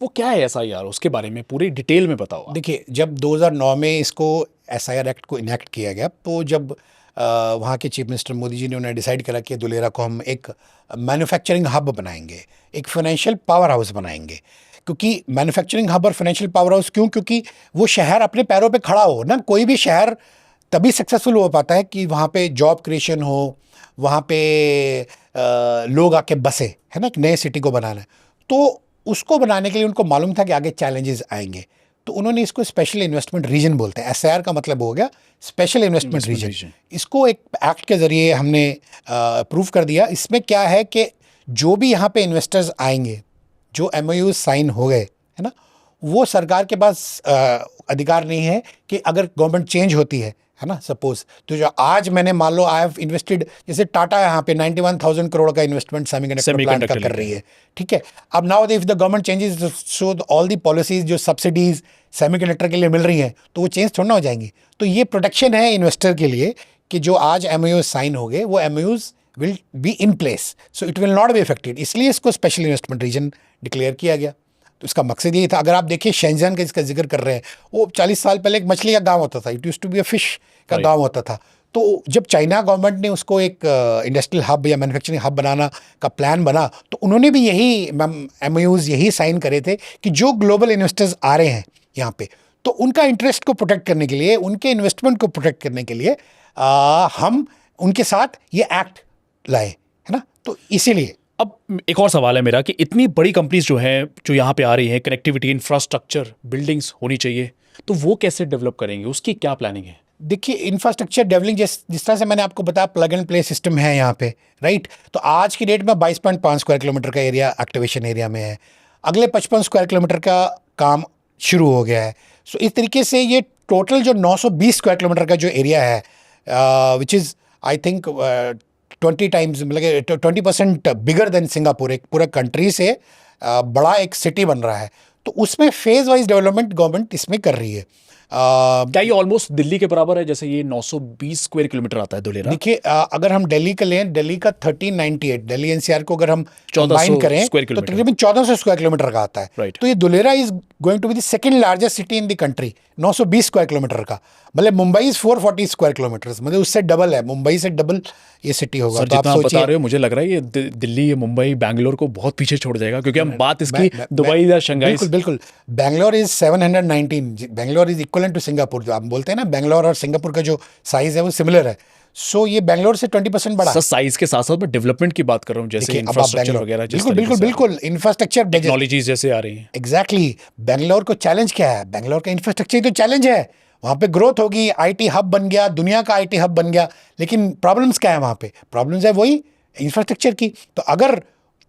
[SPEAKER 1] वो क्या है SIR? उसके बारे में पूरी डिटेल में बताओ आप।
[SPEAKER 2] देखिए, जब 2009 में इसको SIR एक्ट को इनेक्ट किया गया, तो जब वहाँ के चीफ मिनिस्टर मोदी जी ने उन्हें डिसाइड करा कि दुलेरा को हम एक मैन्युफैक्चरिंग हब बनाएंगे, एक फाइनेंशियल पावर हाउस बनाएंगे। क्योंकि मैन्युफैक्चरिंग हब और फाइनेंशियल पावर हाउस क्यों? क्योंकि वो शहर अपने पैरों पे खड़ा हो ना। कोई भी शहर तभी सक्सेसफुल हो पाता है कि वहाँ पे जॉब क्रिएशन हो, वहाँ पे लोग आके बसे, है ना। एक नए सिटी को बनाना है, तो उसको बनाने के लिए उनको मालूम था कि आगे चैलेंजेस आएंगे, तो उन्होंने इसको स्पेशल इन्वेस्टमेंट रीजन बोलते हैं। SIR का मतलब हो गया स्पेशल इन्वेस्टमेंट रीजन। इसको एक एक्ट के ज़रिए हमने अप्रूव कर दिया। इसमें क्या है कि जो भी यहाँ पे इन्वेस्टर्स आएंगे, जो MOU साइन हो गए, है ना, वो सरकार के पास अधिकार नहीं है कि अगर गवर्नमेंट चेंज होती है ना, सपोज, तो जो आज मैंने मान लो आई हैव इन्वेस्टेड, जैसे टाटा यहाँ पे 91,000 करोड़ का इन्वेस्टमेंट सेमीकंडक्टर प्लांट का कर रही है, ठीक है। अब now if the government changes, so all the policies जो सब्सिडीज सेमीकंडक्टर के लिए मिल रही हैं, तो वो चेंज थोड़ा ना हो जाएंगी। तो ये प्रोटेक्शन है इन्वेस्टर के लिए कि जो आज एमओयू साइन हो गए वो MoUs will be in place, so it will not be affected, इसलिए इसको स्पेशल इन्वेस्टमेंट रीजन डिक्लेयर किया गया। तो इसका मकसद यही था। अगर आप देखिए शेंजन का जिसका जिक्र कर रहे हैं, वो 40 साल पहले एक मछली का गांव होता था, it used to be a fish का
[SPEAKER 1] Right.
[SPEAKER 2] गांव होता था। तो जब चाइना गवर्नमेंट ने उसको एक इंडस्ट्रियल हब या मैन्युफैक्चरिंग हब बनाना का प्लान बना, तो उन्होंने भी यही एमओयूज यही साइन करे थे कि जो ग्लोबल इन्वेस्टर्स आ रहे हैं यहाँ पे, तो उनका इंटरेस्ट को प्रोटेक्ट करने के लिए, उनके इन्वेस्टमेंट को प्रोटेक्ट करने के लिए हम उनके साथ ये एक्ट लाए, है ना। तो इसीलिए
[SPEAKER 1] अब एक और सवाल है मेरा कि इतनी बड़ी कंपनीज जो हैं जो यहाँ पे आ रही हैं, कनेक्टिविटी, इंफ्रास्ट्रक्चर, बिल्डिंग्स होनी चाहिए, तो वो कैसे डेवलप करेंगे, उसकी क्या प्लानिंग है?
[SPEAKER 2] देखिए इंफ्रास्ट्रक्चर डेवलिंग जिस तरह से मैंने आपको बताया, प्लग एंड प्ले सिस्टम है यहाँ पे, राइट। तो आज की डेट में 22.5 स्क्वायर किलोमीटर का एरिया एक्टिवेशन एरिया में है, अगले 55 स्क्वायर किलोमीटर का काम शुरू हो गया है। सो इस तरीके से ये टोटल जो 920 स्क्वायर किलोमीटर का जो एरिया है, which is I think 20 times, मतलब 20% बिगर देन सिंगापुर, एक पूरा कंट्री से बड़ा एक सिटी बन रहा है। तो उसमें फेज वाइज डेवलपमेंट गवर्नमेंट इसमें कर रही है।
[SPEAKER 1] क्या ये ऑलमोस्ट दिल्ली के बराबर है? जैसे ये 920 स्क्वायर किलोमीटर आता है धुलेरा।
[SPEAKER 2] देखिए अगर हम दिल्ली का लें, दिल्ली का 1398, दिल्ली एनसीआर को अगर हम
[SPEAKER 1] 1400
[SPEAKER 2] कंबाइन करें
[SPEAKER 1] स्क्वायर
[SPEAKER 2] तो
[SPEAKER 1] किलोमीटर।
[SPEAKER 2] तकरीबन 1400 स्क्वायर किलोमीटर का आता है।
[SPEAKER 1] Right.
[SPEAKER 2] तो ये Dholera is going to be the second largest city in the country, 920 square kilometre का। मतलब मुंबई इज 440 स्क्वायर किलोमीटर, मतलब उससे डबल है, मुंबई से डबल ये सिटी होगा।
[SPEAKER 1] सर
[SPEAKER 2] तो आप
[SPEAKER 1] जितना आप बता
[SPEAKER 2] सोचिए,
[SPEAKER 1] रहे हो, मुझे लग रहा है ये दिल्ली, ये मुंबई, बैंगलोर को बहुत पीछे छोड़ जाएगा, क्योंकि हम बात इसकी दुबई या शंघाई।
[SPEAKER 2] बिल्कुल बिल्कुल, Bangalore is 719, Bangalore is equivalent to Singapore. जो आप बोलते हैं ना, बैंगलोर और सिंगापुर का जो साइज है वो सिमिलर है। सो ये बैंगलोर से 20% बड़ा
[SPEAKER 1] सर साइज के साथ साथ मैं डेवलपमेंट की बात कर रहा हूँ, जैसे
[SPEAKER 2] देखिए, अब आप
[SPEAKER 1] इंफ्रास्ट्रक्चर
[SPEAKER 2] बैंगलोर,
[SPEAKER 1] वगैरह,
[SPEAKER 2] बिल्कुल बिल्कुल बिल्कुल, इंफ्रास्ट्रक्चर बजट,
[SPEAKER 1] टेक्नोलॉजीज जैसे आ रही हैं।
[SPEAKER 2] एग्जैक्टली। बैंगलोर को चैलेंज क्या है? बैंगलोर का इंफ्रास्ट्रक्चर तो चैलेंज है। वहाँ पे ग्रोथ होगी, आईटी हब बन गया, दुनिया का आईटी हब बन गया, लेकिन प्रॉब्लम्स क्या है वहाँ पे? प्रॉब्लम्स है वही इंफ्रास्ट्रक्चर की। तो अगर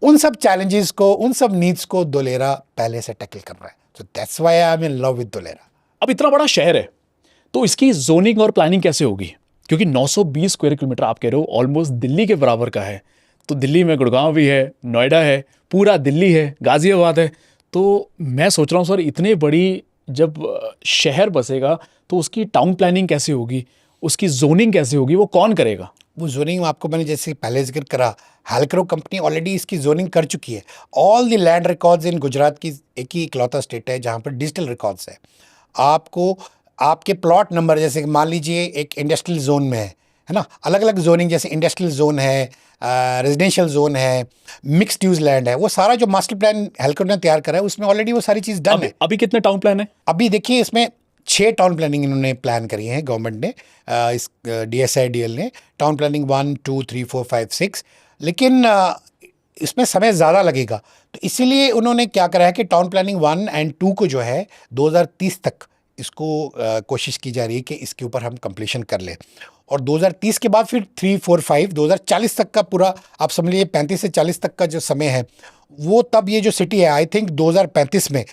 [SPEAKER 2] उन सब चैलेंजेस को, उन सब नीड्स को धुलेरा पहले से टैकल कर रहा है, तो that's why I am in love with Dholera.
[SPEAKER 1] अब इतना बड़ा शहर है, तो इसकी जोनिंग और प्लानिंग कैसे होगी? क्योंकि 920 स्क्वायर किलोमीटर आप कह रहे हो, ऑलमोस्ट दिल्ली के बराबर का है। तो दिल्ली में गुड़गांव भी है, नोएडा है, पूरा दिल्ली है, गाजियाबाद है। तो मैं सोच रहा हूँ सर, इतने बड़ी जब शहर बसेगा तो उसकी टाउन प्लानिंग कैसे होगी, उसकी जोनिंग कैसे होगी, वो कौन करेगा?
[SPEAKER 2] वो जोनिंग आपको मैंने जैसे पहले जिक्र करा, हैलक्रो कंपनी ऑलरेडी इसकी जोनिंग कर चुकी है। All the land records in Gujarat की एक ही इकलौता स्टेट है जहाँ पर डिजिटल रिकॉर्ड्स है। आपको आपके प्लॉट नंबर, जैसे मान लीजिए एक इंडस्ट्रियल जोन में है ना, अलग अलग जोनिंग, जैसे इंडस्ट्रियल जोन है, रेजिडेंशियल जोन है, मिक्स्ड यूज लैंड है, वो सारा जो मास्टर प्लान हेल्को ने तैयार करा है उसमें ऑलरेडी वो सारी चीज़ डन है।
[SPEAKER 1] अभी कितने टाउन प्लान है?
[SPEAKER 2] अभी देखिए इसमें 6 टाउन प्लानिंग इन्होंने प्लान करी है गवर्नमेंट ने, इस DSIDL ने, टाउन प्लानिंग 1, 2, 3, 4, 5, 6, लेकिन इसमें समय ज़्यादा लगेगा। तो इसीलिए उन्होंने क्या करा है कि टाउन प्लानिंग 1 और 2 को जो है 2030 तक इसको कोशिश की जा रही है कि इसके ऊपर हम कंप्लीशन कर लें, और 2030 के बाद फिर 3, 4, 5, 2040 तक का पूरा आप समझ लीजिए 35 से 40 तक का जो समय है, वो तब ये जो सिटी है, आई थिंक 2035 में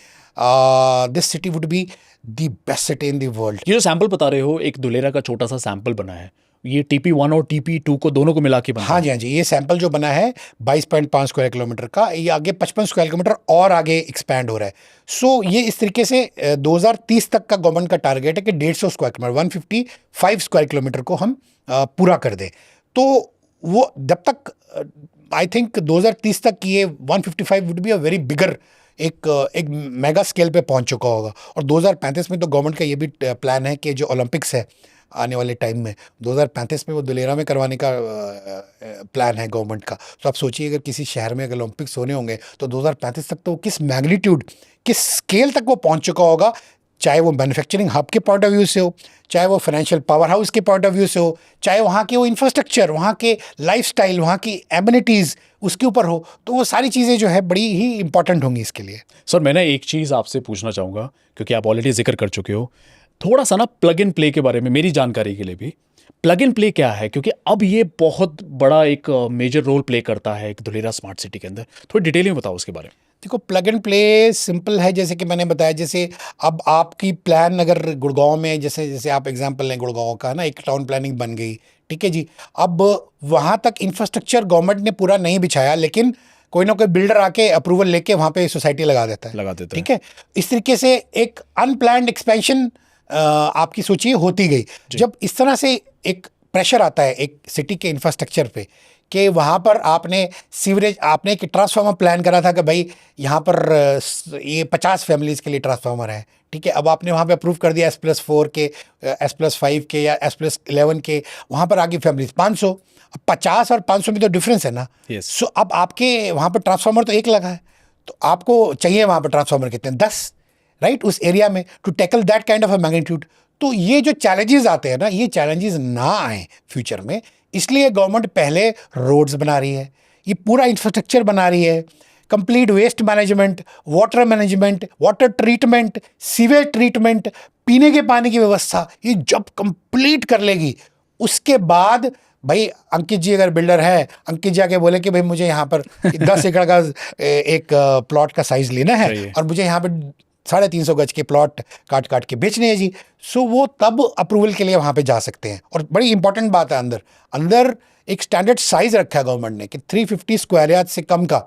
[SPEAKER 2] this city would be the best city in the world.
[SPEAKER 1] ये जो सैंपल बता रहे हो, एक धुलेरा का छोटा सा सैंपल बना है, ये TP1 और TP2 को दोनों को मिला के बना
[SPEAKER 2] हाँ जी, हाँ जी, ये सैंपल जो बना है 22.5 स्क्वायर किलोमीटर का, ये आगे 55 स्क्वायर किलोमीटर और आगे एक्सपैंड हो रहा है। सो ये इस तरीके से 2030 तक का गवर्नमेंट का टारगेट है कि 150 स्क्वायर किलोमीटर, 155 स्क्वायर किलोमीटर को हम पूरा कर दें। तो वो जब तक आई थिंक 2030 तक ये 155 वुड बी अ वेरी बिगर, एक मेगा स्केल पे पहुंच चुका होगा। और 2035 में तो गवर्नमेंट का ये भी प्लान है कि जो ओलंपिक्स है आने वाले टाइम में, 2035 में वो धुलेरा में करवाने का प्लान है गवर्नमेंट का। तो आप सोचिए अगर किसी शहर में अगर ओलंपिक्स होने होंगे तो 2035 तक तो किस मैग्नीट्यूड, किस स्केल तक वो पहुंच चुका होगा, चाहे वो मैन्युफैक्चरिंग हब के पॉइंट ऑफ व्यू से हो, चाहे वो फाइनेंशियल पावर हाउस के पॉइंट ऑफ व्यू से हो, चाहे वहाँ के वो इंफ्रास्ट्रक्चर, वहाँ के लाइफस्टाइल, वहाँ की एमिनिटीज़ उसके ऊपर हो, तो वो सारी चीज़ें जो है बड़ी ही इंपॉर्टेंट होंगी इसके लिए।
[SPEAKER 1] सर मैंने एक चीज़ आपसे पूछना चाहूँगा, क्योंकि आप ऑलरेडी जिक्र कर चुके हो, थोड़ा सा ना प्लग इन प्ले के बारे में, मेरी जानकारी के लिए भी। प्लग इन प्ले क्या है, क्योंकि अब ये बहुत बड़ा एक मेजर रोल प्ले करता है एक धुलेरा स्मार्ट सिटी के अंदर। थोड़ी डिटेल में बताओ उसके बारे में।
[SPEAKER 2] देखो प्लग एंड प्ले सिंपल है, जैसे कि मैंने बताया, जैसे अब आपकी प्लान अगर गुड़गांव में, जैसे आप एग्जांपल लें गुड़गांव का ना, एक टाउन प्लानिंग बन गई, ठीक है जी। अब वहाँ तक इंफ्रास्ट्रक्चर गवर्नमेंट ने पूरा नहीं बिछाया, लेकिन कोई ना कोई बिल्डर आके अप्रूवल लेके वहाँ पे सोसाइटी लगा देता है, ठीक है। इस तरीके से एक अनप्लान्ड एक्सपेंशन आपकी सोचिए होती गई। जब इस तरह से एक प्रेशर आता है एक सिटी के इंफ्रास्ट्रक्चर पे कि वहाँ पर आपने सीवरेज, आपने एक ट्रांसफार्मर प्लान करा था कि भाई यहाँ पर ये 50 फैमिलीज़ के लिए ट्रांसफार्मर है, ठीक है। अब आपने वहाँ पे अप्रूव कर दिया S+4 के, S+5 के या S+11 के, वहाँ पर आगे फैमिलीज 500। अब 50 और 500 में तो डिफरेंस है ना।
[SPEAKER 1] Yes.
[SPEAKER 2] सो अब आपके वहाँ पर ट्रांसफार्मर तो एक लगा है, तो आपको चाहिए वहाँ पर ट्रांसफार्मर कितने, 10, राइट, उस एरिया में to tackle that kind of a magnitude. तो ये जो चैलेंजेस आते हैं ना, ये चैलेंजेस ना आए फ्यूचर में, इसलिए गवर्नमेंट पहले रोड्स बना रही है, ये पूरा इंफ्रास्ट्रक्चर बना रही है, complete waste management, water treatment, sewage treatment, पीने के पानी की व्यवस्था, ये जब कंप्लीट कर लेगी उसके बाद भाई अंकित जी अगर बिल्डर है, अंकित जी आके बोले कि भाई मुझे यहाँ पर 10 एकड़ का एक प्लॉट का साइज लेना है और मुझे यहाँ पर 350 गज के प्लॉट काट काट के बेचने हैं जी, सो वो तब अप्रूवल के लिए वहाँ पे जा सकते हैं। और बड़ी इंपॉर्टेंट बात है, अंदर एक स्टैंडर्ड साइज रखा है गवर्नमेंट ने कि 350 स्क्वायर यार्ड से कम का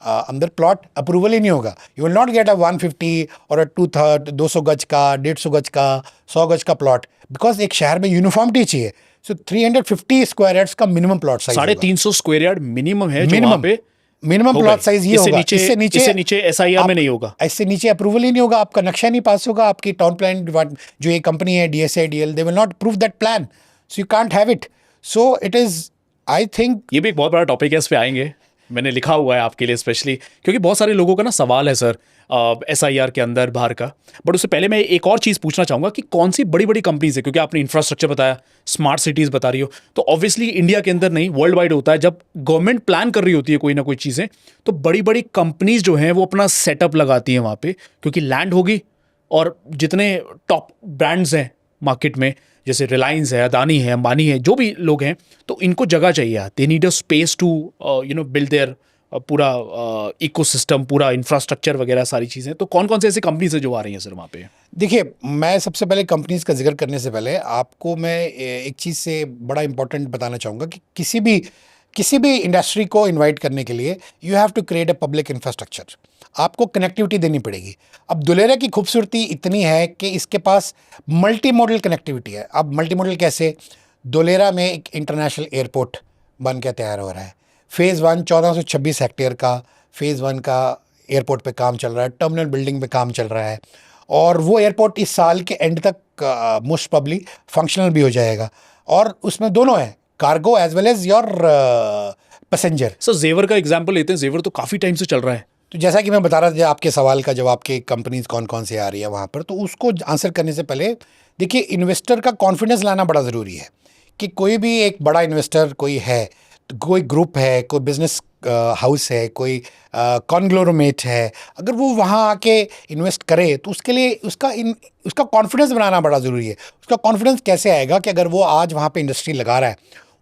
[SPEAKER 2] अंदर प्लॉट अप्रूवल ही नहीं होगा। You will not get a 150 और अ 200 गज का, 150 गज का, 100 गज का प्लॉट, बिकॉज एक शहर में यूनिफॉर्मिटी चाहिए। सो 350 स्क्वायर यार्ड्स का minimum plot size,
[SPEAKER 1] 350 square yard minimum है जो वहाँ पे
[SPEAKER 2] मिनिमम प्लॉट साइज ये होगा।
[SPEAKER 1] इससे नीचे SIR में नहीं होगा,
[SPEAKER 2] इससे नीचे अप्रूवल ही नहीं होगा, आपका नक्शा नहीं पास होगा, आपकी टाउन प्लान जो ये कंपनी है DSADL, they will not approve that plan, so you can't have it. So it is, I think
[SPEAKER 1] ये भी एक बहुत बड़ा टॉपिक है, इस पे आएंगे, मैंने लिखा हुआ है आपके लिए स्पेशली, क्योंकि बहुत सारे लोगों का ना सवाल है सर SIR के अंदर बाहर का। बट उससे पहले मैं एक और चीज़ पूछना चाहूँगा कि कौन सी बड़ी बड़ी कंपनीज है, क्योंकि आपने इंफ्रास्ट्रक्चर बताया, स्मार्ट सिटीज़ बता रही हो, तो ऑब्वियसली इंडिया के अंदर नहीं, वर्ल्ड वाइड होता है, जब गवर्नमेंट प्लान कर रही होती है कोई ना कोई चीज़ें, तो बड़ी बड़ी कंपनीज जो हैं वो अपना सेटअप लगाती हैं वहाँ पे, क्योंकि लैंड होगी और जितने टॉप ब्रांड्स हैं मार्केट में, जैसे रिलायंस है, अदानी है, अंबानी है, जो भी लोग हैं, तो इनको जगह चाहिए, they need a space to build their पूरा इकोसिस्टम, पूरा इंफ्रास्ट्रक्चर वगैरह सारी चीज़ें। तो कौन कौन से ऐसी कंपनीज है जो आ रही हैं सर वहाँ पे?
[SPEAKER 2] देखिए, मैं सबसे पहले कंपनीज का जिक्र करने से पहले आपको मैं एक चीज़ से बड़ा इंपॉर्टेंट बताना चाहूँगा कि किसी भी इंडस्ट्री को इनवाइट करने के लिए you have to create a public infrastructure, आपको कनेक्टिविटी देनी पड़ेगी। अब दुलेरा की खूबसूरती इतनी है कि इसके पास मल्टी मॉडल कनेक्टिविटी है। अब मल्टी मॉडल कैसे? दुलेरा में एक इंटरनेशनल एयरपोर्ट बन के तैयार हो रहा है, फेज़ 1 1426 हेक्टेयर का फेज़ 1 का एयरपोर्ट पे काम चल रहा है, टर्मिनल बिल्डिंग पे काम चल रहा है, और वो एयरपोर्ट इस साल के एंड तक मोस्ट प्रॉब्ली फंक्शनल भी हो जाएगा, और उसमें दोनों है, cargo as well as your passenger.
[SPEAKER 1] Sir Jewar का एग्जांपल लेते हैं, जेवर तो काफ़ी टाइम से चल रहा है।
[SPEAKER 2] तो जैसा कि मैं बता रहा था, आपके सवाल का जवाब कि कंपनीज कौन कौन से आ रही है वहाँ पर, तो उसको आंसर करने से पहले देखिए, इन्वेस्टर का कॉन्फिडेंस लाना बड़ा ज़रूरी है कि कोई भी एक बड़ा इन्वेस्टर कोई है, कोई ग्रुप है, कोई बिजनेस हाउस है, कोई कॉन्ग्लोमेरेट है, अगर वो वहाँ आके इन्वेस्ट करे तो उसके लिए उसका कॉन्फिडेंस बनाना बड़ा ज़रूरी है। उसका कॉन्फिडेंस कैसे आएगा कि अगर वो आज वहाँ पे इंडस्ट्री लगा रहा है,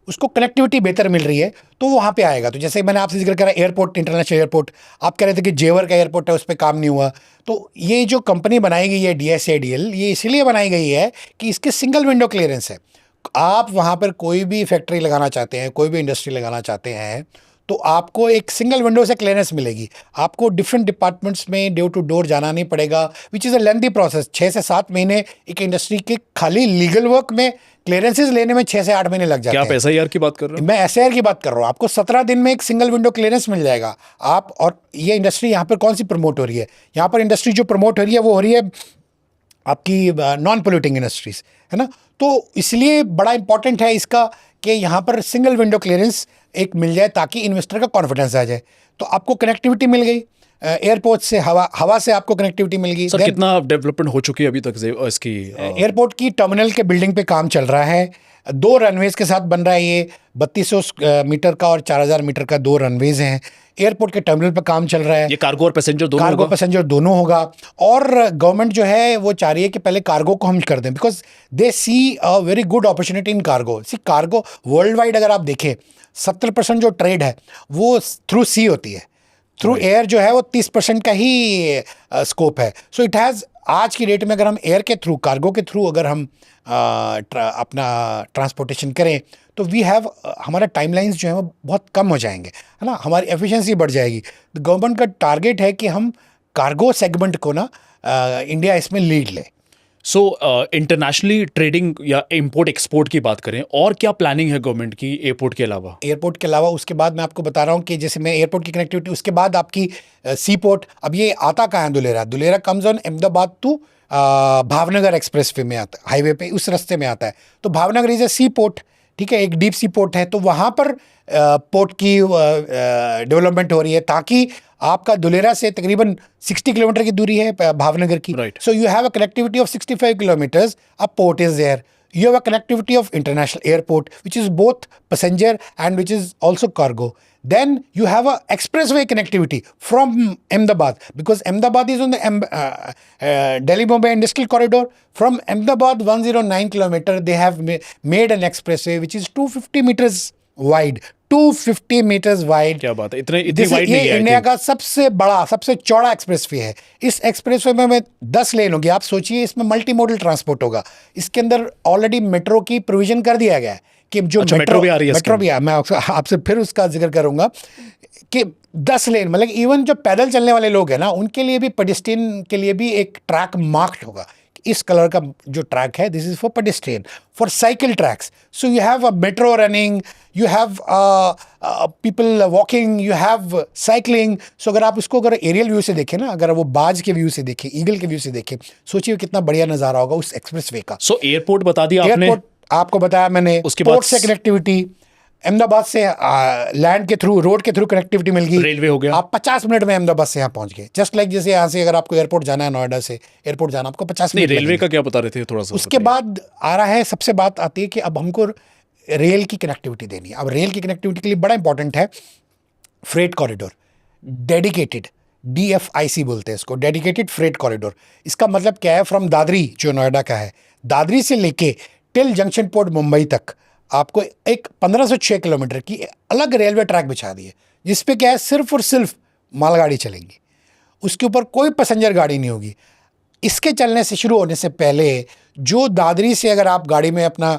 [SPEAKER 2] उसको कनेक्टिविटी बेहतर मिल रही है, तो वो वहाँ पे आएगा। तो जैसे मैंने आपसे जिक्र करा एयरपोर्ट, इंटरनेशनल एयरपोर्ट, आप कह रहे थे कि जेवर का एयरपोर्ट है, उस पर काम नहीं हुआ, तो ये जो कंपनी बनाई गई है DSADL, ये इसलिए बनाई गई है कि इसके सिंगल विंडो क्लियरेंस है। आप वहाँ पर कोई भी फैक्ट्री लगाना चाहते हैं, कोई भी इंडस्ट्री लगाना चाहते हैं, तो आपको एक सिंगल विंडो से क्लियरेंस मिलेगी। आपको डिफरेंट डिपार्टमेंट्स में डोर टू डोर जाना नहीं पड़ेगा, which is a lengthy process. 6 से 7 महीने एक इंडस्ट्री के खाली लीगल वर्क में, क्लियरेंसेज लेने में 6 से 8 महीने लग जाते हैं।
[SPEAKER 1] क्या आप SIR की बात कर रहे हो?
[SPEAKER 2] मैं SIR की बात कर रहा हूँ। आपको 17 दिन में एक सिंगल विंडो क्लियरेंस मिल जाएगा। आप, और ये इंडस्ट्री यहाँ पर कौन सी प्रमोट हो रही है? यहाँ पर इंडस्ट्री जो प्रमोट हो रही है वो हो रही है आपकी नॉन पोल्यूटिंग इंडस्ट्रीज, है ना। तो इसलिए बड़ा इंपॉर्टेंट है इसका कि यहाँ पर सिंगल विंडो क्लियरेंस एक मिल जाए ताकि इन्वेस्टर का कॉन्फिडेंस आ जाए। तो आपको कनेक्टिविटी मिल गई, एयरपोर्ट से हवा से आपको कनेक्टिविटी मिल गई।
[SPEAKER 1] सर कितना डेवलपमेंट हो चुकी है अभी तक इसकी?
[SPEAKER 2] एयरपोर्ट की टर्मिनल के बिल्डिंग पे काम चल रहा है, 2 रनवेज के साथ बन रहा है ये, 3200 मीटर का और 4000 मीटर का 2 रनवेज हैं। एयरपोर्ट के टर्मिनल पे काम चल रहा है।
[SPEAKER 1] ये कार्गो और पैसेंजर दोनों
[SPEAKER 2] होगा। और गवर्नमेंट जो है वो चाह रही है कि पहले कार्गो को हम कर दें, because they see a very good opportunity in cargo. Sea cargo worldwide अगर आप देखें 70% जो ट्रेड है वो थ्रू सी होती है, थ्रू एयर जो है वो 30% का ही स्कोप है। सो इट हैज़, आज की डेट में अगर हम एयर के थ्रू, कार्गो के थ्रू अगर हम अपना ट्रांसपोर्टेशन करें तो वी हैव, हमारा टाइमलाइंस जो है वो बहुत कम हो जाएंगे, है ना, हमारी एफिशिएंसी बढ़ जाएगी। गवर्नमेंट का टारगेट है कि हम कार्गो सेगमेंट को ना इंडिया इसमें लीड ले।
[SPEAKER 1] सो इंटरनेशनली ट्रेडिंग या इंपोर्ट एक्सपोर्ट की बात करें, और क्या प्लानिंग है गवर्नमेंट की एयरपोर्ट के अलावा?
[SPEAKER 2] एयरपोर्ट के अलावा उसके बाद मैं आपको बता रहा हूँ कि जैसे मैं एयरपोर्ट की कनेक्टिविटी, उसके बाद आपकी सी पोर्ट। अब ये आता कहाँ है? Dholera comes on Ahmedabad to Bhavnagar expressway में आता है, हाईवे पे उस रास्ते में आता है। तो Bhavnagar is a sea port, ठीक है, एक डीप सी पोर्ट है। तो वहाँ पर पोर्ट की डेवलपमेंट हो रही है, ताकि आपका दुलेरा से तकरीबन 60 किलोमीटर की दूरी है भावनगर की।
[SPEAKER 1] Right.
[SPEAKER 2] So you have a connectivity of 65 kilometers. A port is there. You have a connectivity of international airport, which is both passenger and which is also cargo. Then you have a expressway connectivity from Ahmedabad, because Ahmedabad is on the Delhi-Mumbai Industrial Corridor. From Ahmedabad, 109 kilometer, they have made an expressway which is 250 meters wide. 250 meters wide.
[SPEAKER 1] क्या बात है, इतनी wide नहीं है।
[SPEAKER 2] ये India का सबसे बड़ा, सबसे चौड़ा एक्सप्रेसवे है। इस एक्सप्रेसवे में 10 लेन होगी। आप सोचिए, इसमें मल्टी मॉडल ट्रांसपोर्ट होगा। इसके अंदर ऑलरेडी मेट्रो की प्रोविजन कर दिया गया है कि जो
[SPEAKER 1] अच्छा, मेट्रो भी आ रही है।
[SPEAKER 2] मेट्रो भी मैं आपसे फिर उसका जिक्र करूंगा कि 10 लेन, मतलब इवन जो पैदल चलने वाले लोग हैं ना, उनके लिए भी, पेडेस्ट्रियन के लिए भी एक ट्रैक मार्क्ड होगा। इस कलर का जो ट्रैक है, this is for pedestrian. For cycle tracks, so you have a metro running, you have people walking, you have cycling. So अगर आप उसको अगर एरियल व्यू से देखें ना, अगर वो बाज के व्यू से देखें, ईगल के व्यू से देखें, सोचिए कितना बढ़िया नज़ारा होगा उस एक्सप्रेसवे का।
[SPEAKER 1] सो एयरपोर्ट बता दिया आपने,
[SPEAKER 2] एयरपोर्ट आपको बताया मैंने।
[SPEAKER 1] उसके
[SPEAKER 2] पोर्ट
[SPEAKER 1] बाद
[SPEAKER 2] से कनेक्टिविटी, अहमदाबाद से लैंड के थ्रू, रोड के थ्रू कनेक्टिविटी मिल गई।
[SPEAKER 1] रेलवे हो गया।
[SPEAKER 2] आप 50 मिनट में अहमदाबाद से यहाँ पहुंच गए। जस्ट लाइक जैसे यहाँ से अगर आपको एयरपोर्ट जाना है, नोएडा से एयरपोर्ट जाना, आपको 50
[SPEAKER 1] नहीं,
[SPEAKER 2] मिनट
[SPEAKER 1] रेलवे
[SPEAKER 2] लगेंगे।
[SPEAKER 1] का क्या बता रहे थे, थोड़ा सा
[SPEAKER 2] उसके बाद आ रहा है, सबसे बात आती है कि अब हमको रेल की कनेक्टिविटी देनी है। अब रेल की कनेक्टिविटी के लिए बड़ा इंपॉर्टेंट है फ्रेट कॉरिडोर, डेडिकेटेड, DFIC बोलते हैं इसको, डेडिकेटेड फ्रेट कॉरिडोर। इसका मतलब क्या है? फ्रॉम दादरी, जो नोएडा का है, दादरी से लेके टिल जंक्शन पोर्ट मुंबई तक आपको एक 1506 किलोमीटर की अलग रेलवे ट्रैक बिछा दी है, जिसपे क्या है, सिर्फ और सिर्फ मालगाड़ी चलेंगी। उसके ऊपर कोई पैसेंजर गाड़ी नहीं होगी। इसके चलने से, शुरू होने से पहले, जो दादरी से अगर आप गाड़ी में अपना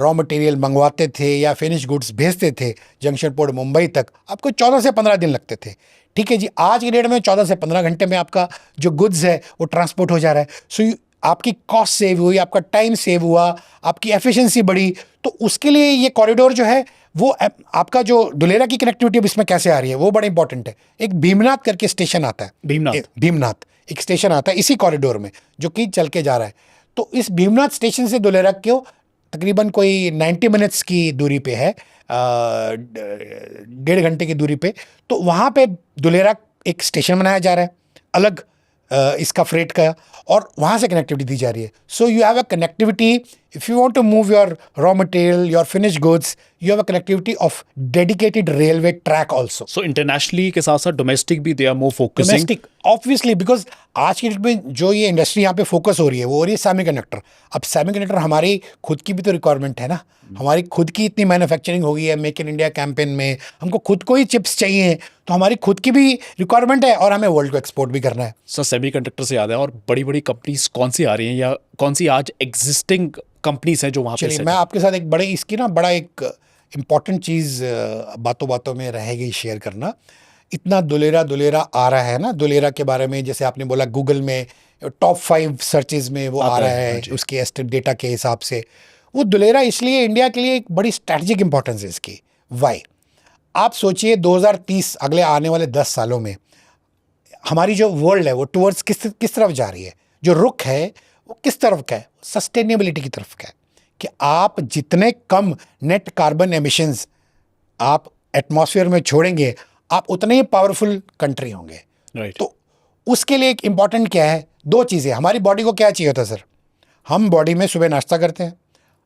[SPEAKER 2] रॉ मटेरियल मंगवाते थे या फिनिश गुड्स भेजते थे जंक्शन पोर्ट मुंबई तक, आपको 14 से 15 दिन लगते थे। ठीक है जी, आज की डेट में 14 से 15 घंटे में आपका जो गुड्स है वो ट्रांसपोर्ट हो जा रहा है। सो आपकी कॉस्ट सेव हुई, आपका टाइम सेव हुआ, आपकी एफिशिएंसी बढ़ी। तो उसके लिए ये कॉरिडोर जो है, वो आपका जो दुलेरा की कनेक्टिविटी अब इसमें कैसे आ रही है, वो बड़ा इंपॉर्टेंट है। एक भीमनाथ करके स्टेशन आता है, भीमनाथ एक स्टेशन आता है इसी कॉरिडोर में, जो कि चल के जा रहा है। तो इस भीमनाथ स्टेशन से दुलेरा को तकरीबन कोई 90 मिनट्स की दूरी पे है, 1.5 घंटे की दूरी पे। तो वहाँ पे दुलेरा एक स्टेशन बनाया जा रहा है अलग इसका फ्रेट का, और वहाँ से कनेक्टिविटी दी जा रही है। So you have a connectivity, if you want to move your raw material, your finish goods, you have a connectivity of dedicated railway track also.
[SPEAKER 1] So internationally के साथ साथ डोमेस्टिक भी they are more focusing.
[SPEAKER 2] Domestic obviously, because आज की date में जो ये industry यहाँ पे फोकस हो रही है, वो हो रही है सेमीकंडक्टर। अब सेमीकंडक्टर हमारी खुद की भी तो रिक्वायरमेंट है ना, हमारी खुद की इतनी मैन्युफैक्चरिंग हो गई है मेक इन इंडिया कैंपेन में, हमको खुद को ही चिप्स चाहिए, तो हमारी खुद की भी रिक्वायरमेंट है और हमें वर्ल्ड को एक्सपोर्ट भी करना है।
[SPEAKER 1] सर, सेमीकंडक्टर से याद है, और बड़ी बड़ी कंपनीज कौन सी आ रही हैं, या कौन सी आज एग्जिस्टिंग कंपनीज हैं जो वहाँ पे
[SPEAKER 2] चलिए,
[SPEAKER 1] set
[SPEAKER 2] मैं
[SPEAKER 1] है?
[SPEAKER 2] आपके साथ एक बड़े इसकी ना बड़ा एक इम्पॉर्टेंट चीज़ बातों बातों में रहेगी शेयर करना। इतना दुलेरा आ रहा है ना, दुलेरा के बारे में जैसे आपने बोला, गूगल में टॉप 5 सर्चेज में वो आ रहा है उसके एस्टेट डेटा के हिसाब से। वो दुलेरा इसलिए इंडिया के लिए एक बड़ी स्ट्रैटेजिक इंपॉर्टेंस है इसकी। वाई? आप सोचिए 2030, अगले आने वाले 10 सालों में हमारी जो वर्ल्ड है वो टुवर्ड्स किस तरफ जा रही है, जो रुख है वो किस तरफ का है? सस्टेनेबिलिटी की तरफ का है, कि आप जितने कम नेट कार्बन एमिशंस आप एटमॉस्फेयर में छोड़ेंगे, आप उतने ही पावरफुल कंट्री होंगे।
[SPEAKER 1] Right.
[SPEAKER 2] तो उसके लिए एक इम्पॉर्टेंट क्या है, 2 चीज़ें। हमारी बॉडी को क्या चाहिए होता है सर? हम बॉडी में सुबह नाश्ता करते हैं,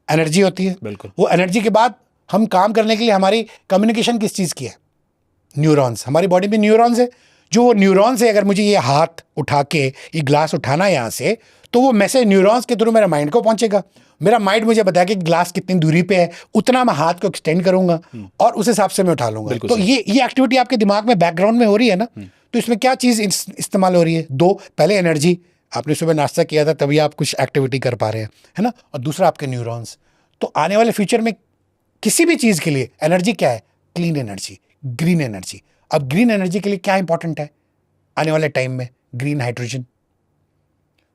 [SPEAKER 2] एनर्जी होती है।
[SPEAKER 1] बिल्कुल।
[SPEAKER 2] वो एनर्जी के बाद हम काम करने के लिए हमारी कम्युनिकेशन किस चीज़ की है? न्यूरॉन्स। हमारी बॉडी में न्यूरॉन्स है। जो वो न्यूरॉन्स है, अगर मुझे ये हाथ उठा के ये ग्लास उठाना है यहाँ से, तो वो मैसेज न्यूरॉन्स के थ्रू मेरे माइंड को पहुंचेगा। मेरा माइंड मुझे बताया कि ग्लास कितनी दूरी पे है, उतना मैं हाथ को एक्सटेंड करूंगा और उस हिसाब से मैं उठा लूंगा। तो ये एक्टिविटी आपके दिमाग में बैकग्राउंड में हो रही है ना। तो इसमें क्या चीज़ इस्तेमाल हो रही है? 2, पहले एनर्जी, आपने सुबह नाश्ता किया था तभी आप कुछ एक्टिविटी कर पा रहे हैं, है ना। और दूसरा आपके न्यूरॉन्स। तो आने वाले फ्यूचर में किसी भी चीज़ के लिए एनर्जी क्या है? Clean energy, green energy. अब ग्रीन एनर्जी के लिए क्या इंपॉर्टेंट है आने वाले टाइम में? Green hydrogen,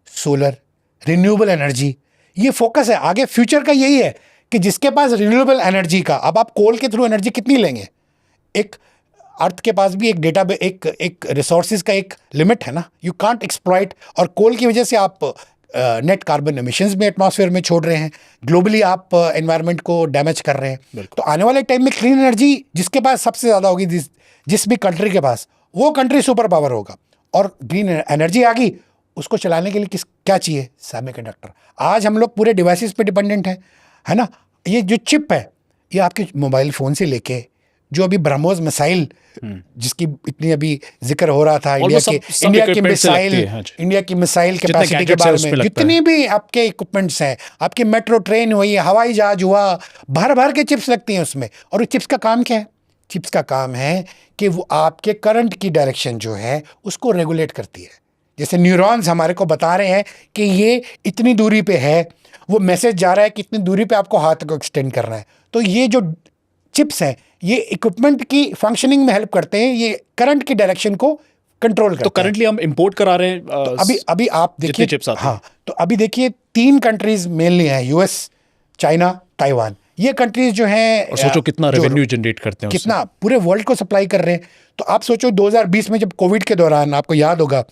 [SPEAKER 2] solar, renewable energy, ये फोकस है आगे। फ्यूचर का यही है कि जिसके पास रिन्यूएबल एनर्जी का, अब आप कोल के थ्रू एनर्जी कितनी लेंगे, एक अर्थ के पास भी एक डेटा, एक रिसोर्सेज का एक लिमिट है ना, यू कांट एक्सप्लॉइट। और कोल की वजह से आप नेट कार्बन एमिशंस में एटमॉस्फेयर में छोड़ रहे हैं, ग्लोबली आप एनवायरनमेंट को डैमेज कर रहे हैं। तो आने वाले टाइम में क्लीन एनर्जी जिसके पास सबसे ज़्यादा होगी, जिस भी कंट्री के पास, वो कंट्री सुपर पावर होगा। और ग्रीन एनर्जी आ गई, उसको चलाने के लिए क्या चाहिए? सेमीकंडक्टर। आज हम लोग पूरे डिवाइसेस पे डिपेंडेंट हैं, है ना। ये जो चिप है, ये आपके मोबाइल फ़ोन से लेके जो अभी ब्रह्मोस मिसाइल जिसकी इतनी अभी जिक्र हो रहा था, इंडिया की मिसाइल कैपेसिटी के बारे में, जितनी भी आपके इक्विपमेंट्स हैं, आपकी मेट्रो ट्रेन हुई, हवाई जहाज हुआ, भर भर के चिप्स लगती हैं उसमें। और वो चिप्स का काम क्या है? चिप्स का काम है कि वो आपके करंट की डायरेक्शन जो है उसको रेगुलेट करती है। जैसे न्यूरॉन्स हमारे को बता रहे हैं कि ये इतनी दूरी पे है, वो मैसेज जा रहा है कि इतनी दूरी पे आपको हाथ को एक्सटेंड करना है। तो ये जो चिप्स हैं, ये इक्विपमेंट की फंक्शनिंग में हेल्प करते हैं, ये करंट की डायरेक्शन को कंट्रोल करते हैं।
[SPEAKER 1] तो करंटली हम इंपोर्ट करा रहे हैं
[SPEAKER 2] तो अभी आप देखिए
[SPEAKER 1] चिप्स आते हैं।
[SPEAKER 2] हाँ, तो अभी देखिए 3 कंट्रीज मेनली हैं, यूएस, चाइना, ताइवान। ये कंट्रीज जो हैं,
[SPEAKER 1] और सोचो कितना रेवेन्यू जनरेट करते हैं,
[SPEAKER 2] कितना पूरे वर्ल्ड को सप्लाई कर रहे हैं। तो आप सोचो 2020 में जब कोविड के दौरान, आपको याद होगा,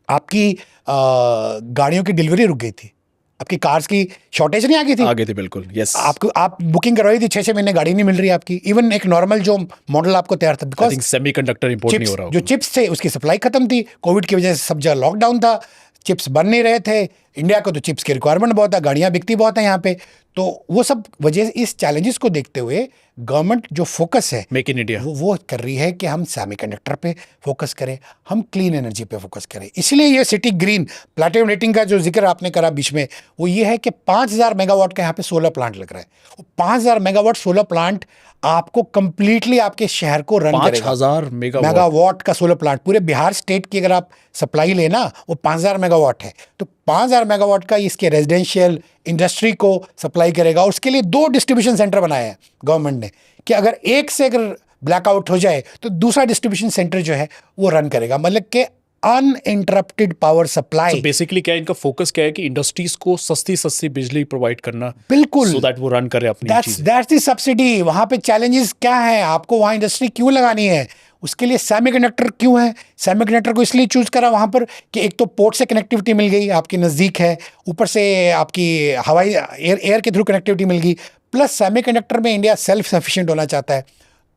[SPEAKER 2] आपकी गाड़ियों की डिलीवरी रुक गई थी, आपकी कार्स की शॉर्टेज नहीं आ गई थी?
[SPEAKER 1] आ गई थी, बिल्कुल, यस।
[SPEAKER 2] आप बुकिंग करवाई थी, 6 महीने गाड़ी नहीं मिल रही आपकी। इवन एक नॉर्मल जो मॉडल आपको तैयार था, बिकॉज
[SPEAKER 1] सेमीकंडक्टर इंपोर्ट नहीं हो रहा,
[SPEAKER 2] जो चिप्स थे उसकी सप्लाई खत्म थी, कोविड की वजह से सब जगह लॉकडाउन था, चिप्स बन नहीं रहे थे। इंडिया को तो चिप्स की रिक्वायरमेंट बहुत है, गाड़ियाँ बिकती बहुत है यहाँ पे। तो वो सब वजह, इस चैलेंजेस को देखते हुए गवर्नमेंट जो फोकस है
[SPEAKER 1] मेक इन इंडिया,
[SPEAKER 2] वो कर रही है कि हम सेमीकंडक्टर पे फोकस करें, हम क्लीन एनर्जी पे फोकस करें। इसलिए ये सिटी ग्रीन प्लैटिनम रेटिंग का जो जिक्र आपने करा बीच में, वो ये है कि 5000 मेगावाट का यहाँ पे सोलर प्लांट लग रहा है। वो 5000 मेगावाट सोलर प्लांट आपको कंप्लीटली आपके शहर को रन करेगा।
[SPEAKER 1] 5000
[SPEAKER 2] मेगावाट का सोलर प्लांट पूरे बिहार स्टेट की अगर आप सप्लाई लेना, वो 5000 मेगावाट है। तो 5000 मेगावाट का इसके रेजिडेंशियल इंडस्ट्री को सप्लाई करेगा। उसके लिए 2 डिस्ट्रीब्यूशन सेंटर बनाए हैं गवर्नमेंट ने, कि अगर एक से अगर ब्लैकआउट हो जाए तो दूसरा डिस्ट्रीब्यूशन सेंटर जो है वो रन करेगा। मतलब कि अनइंटरप्टेड पावर सप्लाई।
[SPEAKER 1] बेसिकली क्या है इनका फोकस, क्या है कि इंडस्ट्रीज को सस्ती बिजली प्रोवाइड करना,
[SPEAKER 2] बिल्कुल,
[SPEAKER 1] सो दैट वो रन करे अपनी चीजें।
[SPEAKER 2] That's the subsidy. वहां पे चैलेंजेस क्या है, आपको वहां इंडस्ट्री क्यों लगानी है, उसके लिए सेमीकंडक्टर क्यों है। सेमीकंडक्टर को इसलिए चूज करा वहां पर कि एक तो पोर्ट से कनेक्टिविटी मिल गई, आपके नज़दीक है, ऊपर से आपकी हवाई एयर के थ्रू कनेक्टिविटी मिल गई, प्लस सेमीकंडक्टर में इंडिया सेल्फ सफिशिएंट होना चाहता है।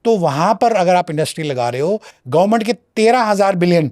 [SPEAKER 2] तो वहां पर अगर आप इंडस्ट्री लगा रहे हो, गवर्नमेंट के 13,000 बिलियन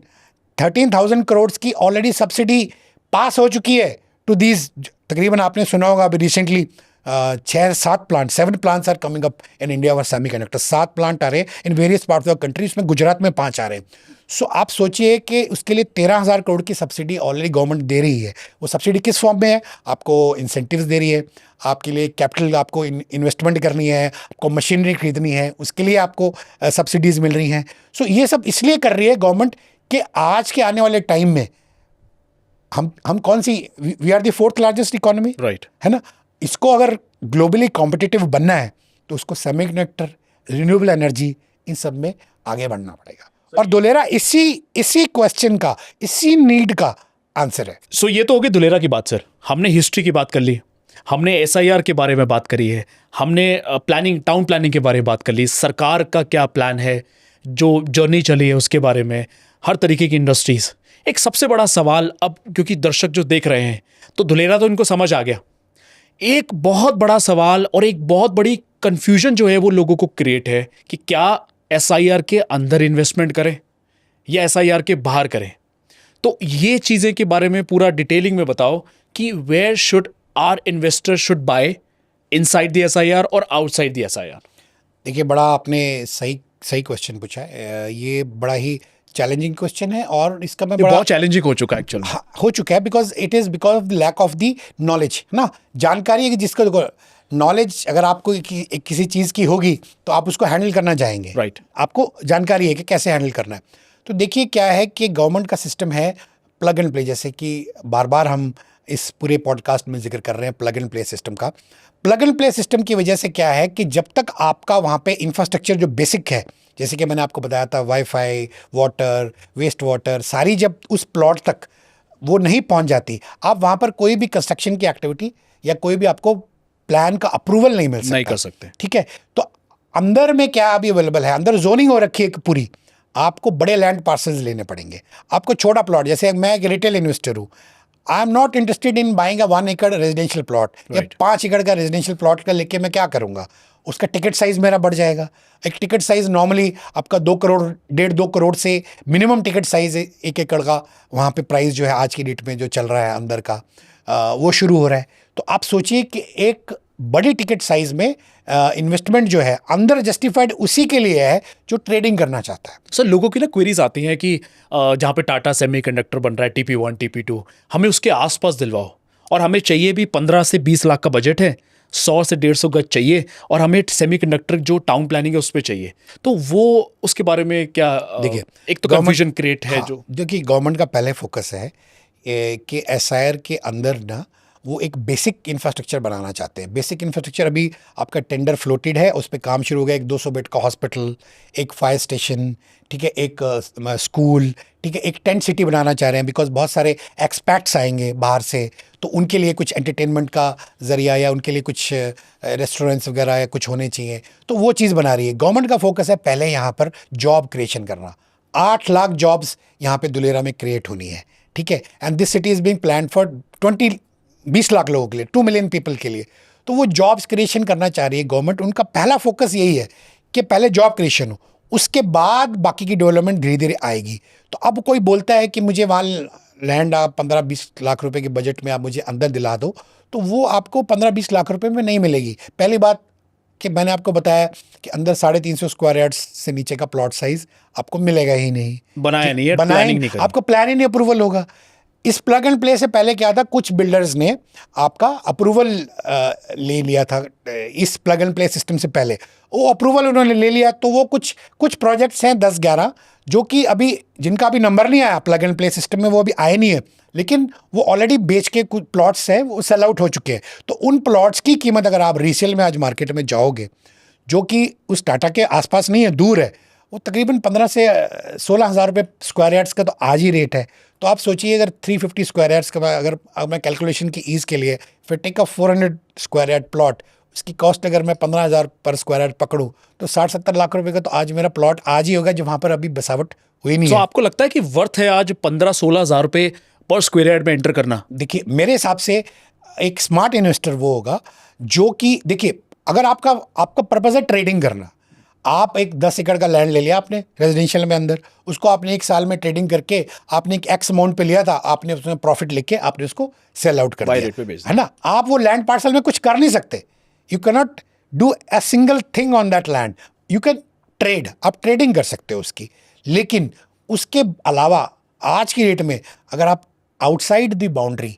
[SPEAKER 2] 13,000 करोड़ की ऑलरेडी सब्सिडी पास हो चुकी है टू दीज। तकरीबन आपने सुना होगा अभी recently 6-7 plant, 7 plants are coming up in India for semiconductor. 7 plant आ रहे हैं in various parts of the country, उसमें गुजरात में 5 आ रहे हैं। सो आप सोचिए कि उसके लिए 13,000 करोड़ की सब्सिडी ऑलरेडी गवर्नमेंट दे रही है। वो सब्सिडी किस फॉर्म में है? आपको इंसेंटिव्स दे रही है, आपके लिए कैपिटल, आपको इन्वेस्टमेंट करनी है, आपको मशीनरी खरीदनी है, उसके लिए आपको सब्सिडीज़ मिल रही हैं। सो ये सब इसलिए कर रही है गवर्नमेंट कि आज के आने वाले टाइम में हम कौन सी, we are the 4th largest economy,
[SPEAKER 1] right,
[SPEAKER 2] है ना। इसको अगर ग्लोबली कॉम्पिटिटिव बनना है तो उसको सेमीकंडक्टर, रिन्यूएबल एनर्जी, इन सब में आगे बढ़ना पड़ेगा। और धुलेरा इसी क्वेश्चन का, इसी नीड का आंसर है।
[SPEAKER 1] सो ये तो हो गई धुलेरा की बात। सर, हमने हिस्ट्री की बात कर ली, हमने SIR के बारे में बात करी है, हमने प्लानिंग, टाउन प्लानिंग के बारे में बात कर ली, सरकार का क्या प्लान है, जो जर्नी चली है उसके बारे में, हर तरीके की इंडस्ट्रीज। एक सबसे बड़ा सवाल अब, क्योंकि दर्शक जो देख रहे हैं, तो धुलेरा तो इनको समझ आ गया, एक बहुत बड़ा सवाल और एक बहुत बड़ी कंफ्यूजन जो है वो लोगों को क्रिएट है कि क्या SIR के अंदर इन्वेस्टमेंट करें या SIR के बाहर करें। तो ये चीज़ें के बारे में पूरा डिटेलिंग में बताओ कि where should are investor should buy, inside the SIR और आउटसाइड द SIR।
[SPEAKER 2] देखिए, बड़ा आपने सही क्वेश्चन पूछा है। ये बड़ा ही चैलेंजिंग क्वेश्चन है और इसका मैं
[SPEAKER 1] बहुत चैलेंजिंग हो चुका है एक्चुअली।
[SPEAKER 2] हो चुका है because of the lack of the knowledge ना। जानकारी है कि जिसको देखो, नॉलेज अगर आपको किसी चीज़ की होगी तो आप उसको हैंडल करना चाहेंगे,
[SPEAKER 1] राइट।
[SPEAKER 2] आपको जानकारी है कि कैसे हैंडल करना है। तो देखिए क्या है कि गवर्नमेंट का सिस्टम है प्लग एंड प्ले, जैसे कि बार बार हम इस पूरे पॉडकास्ट में जिक्र कर रहे हैं प्लग एंड प्ले सिस्टम का। प्लग एंड प्ले सिस्टम की वजह से क्या है कि जब तक आपका वहाँ पे इंफ्रास्ट्रक्चर जो बेसिक है, जैसे कि मैंने आपको बताया था, वाईफाई, वाटर, वेस्ट वाटर, सारी जब उस प्लॉट तक वो नहीं पहुंच जाती, आप वहां पर कोई भी कंस्ट्रक्शन की एक्टिविटी या कोई भी आपको प्लान का अप्रूवल नहीं मिल सकता,
[SPEAKER 1] नहीं कर सकते।
[SPEAKER 2] ठीक है। तो अंदर में क्या अभी अवेलेबल है, अंदर जोनिंग हो रखी है एक पूरी, आपको बड़े लैंड पार्सल्स लेने पड़ेंगे, आपको छोटा प्लॉट, जैसे मैं एक रिटेल इन्वेस्टर हूँ, I am not interested in buying a 1 एकड़ रेजिडेंशियल प्लॉट या
[SPEAKER 1] Right.
[SPEAKER 2] 5 एकड़ का रेजिडेंशियल प्लॉट का लेके मैं क्या करूंगा, उसका टिकट साइज मेरा बढ़ जाएगा। एक टिकट साइज नॉर्मली आपका 2 करोड़ 1.5-2 करोड़ से मिनिमम टिकट साइज 1 एकड़ का वहाँ पे प्राइस जो है आज की डेट में जो चल रहा है अंदर का, वो शुरू हो रहा है। तो आप सोचिए कि एक बड़ी टिकट साइज में इन्वेस्टमेंट जो है अंदर जस्टिफाइड उसी के लिए है जो ट्रेडिंग करना चाहता है।
[SPEAKER 1] सर लोगों की ना क्वेरीज आती हैं कि जहाँ पे टाटा सेमीकंडक्टर बन रहा है TP1 TP2, हमें उसके आसपास दिलवाओ, और हमें चाहिए भी 15 से 20 लाख का बजट है, 100 से 150 गज चाहिए, और हमें सेमीकंडक्टर जो टाउन प्लानिंग है उस पर चाहिए। तो वो उसके बारे में क्या
[SPEAKER 2] देखिए,
[SPEAKER 1] एक तो
[SPEAKER 2] government-
[SPEAKER 1] कंफ्यूजन क्रिएट है
[SPEAKER 2] हाँ,
[SPEAKER 1] जो
[SPEAKER 2] देखिए गवर्नमेंट का पहले फोकस है कि SIR के अंदर ना वो एक बेसिक इंफ्रास्ट्रक्चर बनाना चाहते हैं। बेसिक इंफ्रास्ट्रक्चर अभी आपका टेंडर फ्लोटेड है, उस पर काम शुरू हो गया। एक 200 बेड का हॉस्पिटल, एक फायर स्टेशन, ठीक है, एक स्कूल, ठीक है, एक टेंट सिटी बनाना चाह रहे हैं, बिकॉज बहुत सारे एक्सपैट्स आएंगे बाहर से, तो उनके लिए कुछ एंटरटेनमेंट का जरिया या उनके लिए कुछ रेस्टोरेंट्स वगैरह या कुछ होने चाहिए, तो वो चीज़ बना रही है। गवर्नमेंट का फोकस है पहले यहाँ पर जॉब क्रिएशन करना। 8 लाख जॉब्स यहाँ पे दुलेरा में क्रिएट होनी है, ठीक है, and this city is being plan for 20 lakh लोगों के लिए, 2 मिलियन पीपल के लिए। तो वो जॉब्स क्रिएशन करना चाह रही है गवर्नमेंट। उनका पहला फोकस यही है कि पहले जॉब क्रिएशन हो, उसके बाद बाकी की डेवलपमेंट धीरे धीरे आएगी। तो अब कोई बोलता है कि मुझे वहाँ लैंड आप 15-20 लाख रुपए के बजट में आप मुझे अंदर दिला दो, तो वो आपको 15-20 लाख रुपए में नहीं मिलेगी। पहली बात कि मैंने आपको बताया कि अंदर 350 स्क्वायर यार्ड्स से नीचे का प्लॉट साइज आपको मिलेगा ही नहीं,
[SPEAKER 1] बनाया नहीं है,
[SPEAKER 2] बनाए
[SPEAKER 1] प्लानिंग नहीं करी।
[SPEAKER 2] आपको प्लान ही नहीं अप्रूवल होगा। इस प्लग एंड प्ले से पहले क्या था, कुछ बिल्डर्स ने आपका अप्रूवल ले लिया था। इस प्लग एंड प्ले सिस्टम से पहले वो अप्रूवल उन्होंने ले लिया, तो वो कुछ प्रोजेक्ट्स हैं 10-11 जो कि अभी जिनका अभी नंबर नहीं आया प्लग एंड प्ले सिस्टम में, वो अभी आए नहीं है, लेकिन वो ऑलरेडी बेच के कुछ प्लॉट्स हैं वो सेल आउट हो चुके हैं। तो उन प्लॉट्स की कीमत अगर आप रीसेल में आज मार्केट में जाओगे, जो कि उस टाटा के आसपास नहीं है, दूर है, वो तकरीबन 15 से 16 हज़ार रुपये स्क्वायर यार्ड्स का तो आज ही रेट है। तो आप सोचिए अगर 350 स्क्वायर यार्ड्स का अगर मैं कैलकुलेशन की ईज़ के लिए फिर take a 400 square yard plot, उसकी कॉस्ट अगर मैं 15,000 पर स्क्वायर यार्ड पकड़ूँ तो 60-70 लाख रुपए का तो आज मेरा प्लॉट आज ही होगा, जो वहाँ पर अभी बसावट हुई नहीं
[SPEAKER 1] तो
[SPEAKER 2] है।
[SPEAKER 1] आपको लगता है कि वर्थ है आज 15-16 हज़ार रुपए पर स्क्वायर यार्ड में एंटर करना?
[SPEAKER 2] देखिए मेरे हिसाब से एक स्मार्ट इन्वेस्टर वो होगा जो कि, देखिए अगर आपका पर्पज़ है ट्रेडिंग करना, आप एक 10 एकड़ का लैंड ले लिया आपने रेजिडेंशियल में अंदर, उसको आपने 1 साल में ट्रेडिंग करके आपने एक एक्स अमाउंट पे लिया था, आपने उसमें प्रॉफिट लेके आपने उसको सेल आउट कर
[SPEAKER 1] Buy
[SPEAKER 2] दिया,
[SPEAKER 1] rate पे बेच
[SPEAKER 2] है ना। आप वो लैंड पार्सल में कुछ कर नहीं सकते, you can not do a single thing on that land. You can trade, आप ट्रेडिंग कर सकते हो उसकी, लेकिन उसके अलावा आज की डेट में अगर आप आउटसाइड द बाउंड्री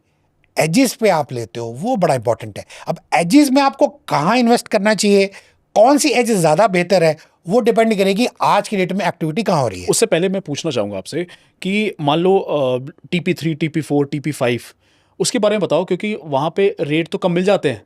[SPEAKER 2] एजेस पे आप लेते हो, वो बड़ा इंपॉर्टेंट है। अब एजेस में आपको कहाँ इन्वेस्ट करना चाहिए, कौन सी एज ज़्यादा बेहतर है, वो डिपेंड करेगी आज की डेट में एक्टिविटी कहाँ हो रही है।
[SPEAKER 1] उससे पहले मैं पूछना चाहूँगा आपसे कि मान लो TP3 TP4 TP5 उसके बारे में बताओ, क्योंकि वहाँ पे रेट तो कम मिल जाते हैं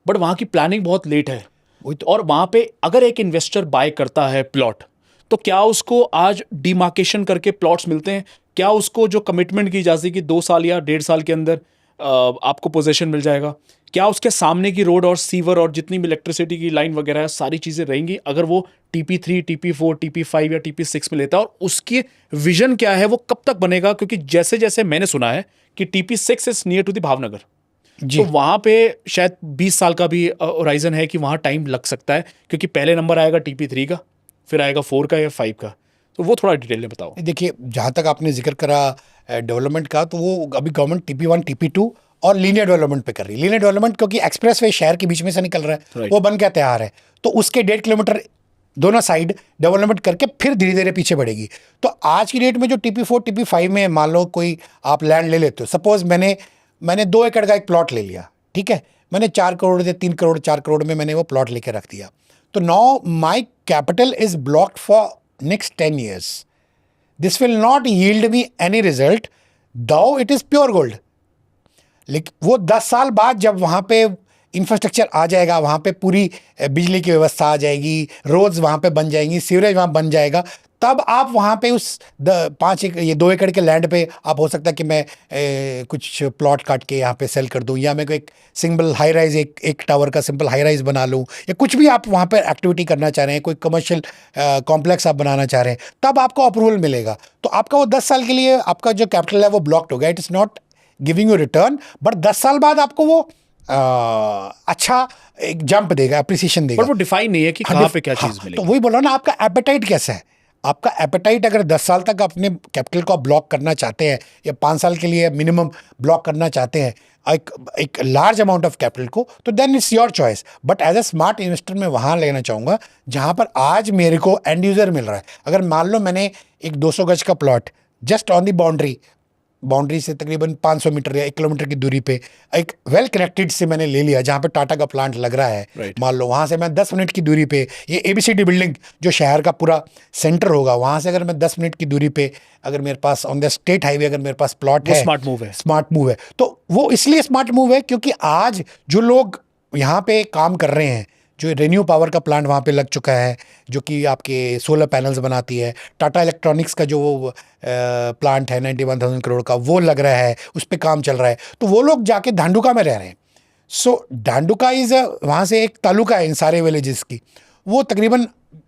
[SPEAKER 1] बट वहाँ की प्लानिंग बहुत लेट है।
[SPEAKER 2] वही तो।
[SPEAKER 1] और वहाँ पे अगर एक इन्वेस्टर बाय करता है प्लॉट, तो क्या उसको आज डिमार्केशन करके प्लॉट्स मिलते हैं? क्या उसको जो कमिटमेंट की जाती है कि 2 साल या 1.5 साल के अंदर आपको पोजीशन मिल जाएगा, क्या उसके सामने की रोड और सीवर और जितनी भी इलेक्ट्रिसिटी की लाइन वगैरह है सारी चीज़ें रहेंगी अगर वो TP3 TP4 TP5 या TP6 में लेता है? और उसकी विजन क्या है, वो कब तक बनेगा? क्योंकि जैसे जैसे मैंने सुना है कि TP6 is near to the Bhavnagar,
[SPEAKER 2] जी,
[SPEAKER 1] तो वहाँ पे शायद 20 साल का भी होराइजन है कि वहाँ टाइम लग सकता है, क्योंकि पहले नंबर आएगा TP3 का, फिर आएगा 4 का या 5 का। तो वो थोड़ा डिटेल में बताओ।
[SPEAKER 2] देखिए जहाँ तक आपने जिक्र करा डेवलपमेंट का, तो वो अभी गवर्नमेंट TP1 TP2 और लीनियर डेवलपमेंट पे कर रही है। लीनियर डेवलपमेंट क्योंकि एक्सप्रेस वे शहर के बीच में से निकल रहा है,
[SPEAKER 1] Right.
[SPEAKER 2] वो बन के तैयार है, तो उसके 1.5 किलोमीटर दोनों साइड डेवलपमेंट करके फिर धीरे धीरे पीछे बढ़ेगी। तो आज की डेट में जो TP4 TP5 में मान लो कोई आप लैंड ले लेते हो, सपोज मैंने 2 एकड़ का एक प्लॉट ले लिया, ठीक है, मैंने 4 करोड़ या 3 करोड़ 4 करोड़ में मैंने वो प्लॉट लेके रख दिया, तो now my capital is blocked for next 10 years. This will not yield me any result, दो इट इज प्योर गोल्ड। लेकिन वो 10 साल बाद जब वहाँ पे इंफ्रास्ट्रक्चर आ जाएगा, वहाँ पे पूरी बिजली की व्यवस्था आ जाएगी, रोड्स वहाँ पे बन जाएंगी, सीवरेज वहाँ बन जाएगा, तब आप वहाँ पे उस 2 एकड़ के लैंड पे आप हो सकता है कि मैं कुछ प्लॉट काट के यहाँ पे सेल कर दूँ, या मैं कोई एक सिंगल हाई राइज, एक टावर का सिंपल हाई राइज बना लूँ, या कुछ भी आप वहाँ पे एक्टिविटी करना चाह रहे हैं, कोई कमर्शियल कॉम्प्लेक्स आप बनाना चाह रहे हैं, तब आपको अप्रूवल मिलेगा। तो आपका वो 10 साल के लिए आपका जो कैपिटल है वो ब्लॉक्ड हो गया, it is not giving you return, but 10 साल बाद आपको वो अच्छा एक जंप देगा, अप्रिसिएशन देगा।
[SPEAKER 1] पर वो डिफाइन नहीं है कि कहाँ पे क्या चीज़
[SPEAKER 2] तो
[SPEAKER 1] मिलेगी।
[SPEAKER 2] वही बोला ना, आपका एपेटाइट कैसा है। आपका एपेटाइट अगर 10 साल तक अपने कैपिटल को ब्लॉक करना चाहते हैं, या 5 साल के लिए मिनिमम ब्लॉक करना चाहते हैं एक लार्ज अमाउंट ऑफ कैपिटल को, तो then it's your choice. But as a smart investor मैं वहाँ लेना चाहूँगा जहाँ पर आज मेरे को एंड यूज़र मिल रहा है। अगर मान लो मैंने एक 200 गज का plot just on the boundary से तकरीबन 500 मीटर या 1 किलोमीटर की दूरी पे एक वेल कनेक्टेड से मैंने ले लिया, जहाँ पे टाटा का प्लांट लग रहा है,
[SPEAKER 1] Right.
[SPEAKER 2] मान लो वहाँ से मैं 10 मिनट की दूरी पे ये ABCD बिल्डिंग जो शहर का पूरा सेंटर होगा, वहाँ से अगर मैं 10 मिनट की दूरी पे अगर मेरे pass on the state highway अगर मेरे पास प्लॉट
[SPEAKER 1] वो
[SPEAKER 2] है,
[SPEAKER 1] स्मार्ट मूव है।
[SPEAKER 2] स्मार्ट मूव है। तो वो इसलिए स्मार्ट मूव है क्योंकि आज जो लोग यहाँ पे काम कर रहे हैं, जो रेन्यू पावर का प्लांट वहाँ पे लग चुका है, जो कि आपके सोलर पैनल्स बनाती है, टाटा इलेक्ट्रॉनिक्स का जो वो प्लांट है 91,000 करोड़ का, वो लग रहा है, उस पर काम चल रहा है, तो वो लोग जाके धांडुका में रह रहे हैं। सो धांडुका इज़ वहाँ से एक तालुका है इन सारे विलेजेस की, वो तकरीबन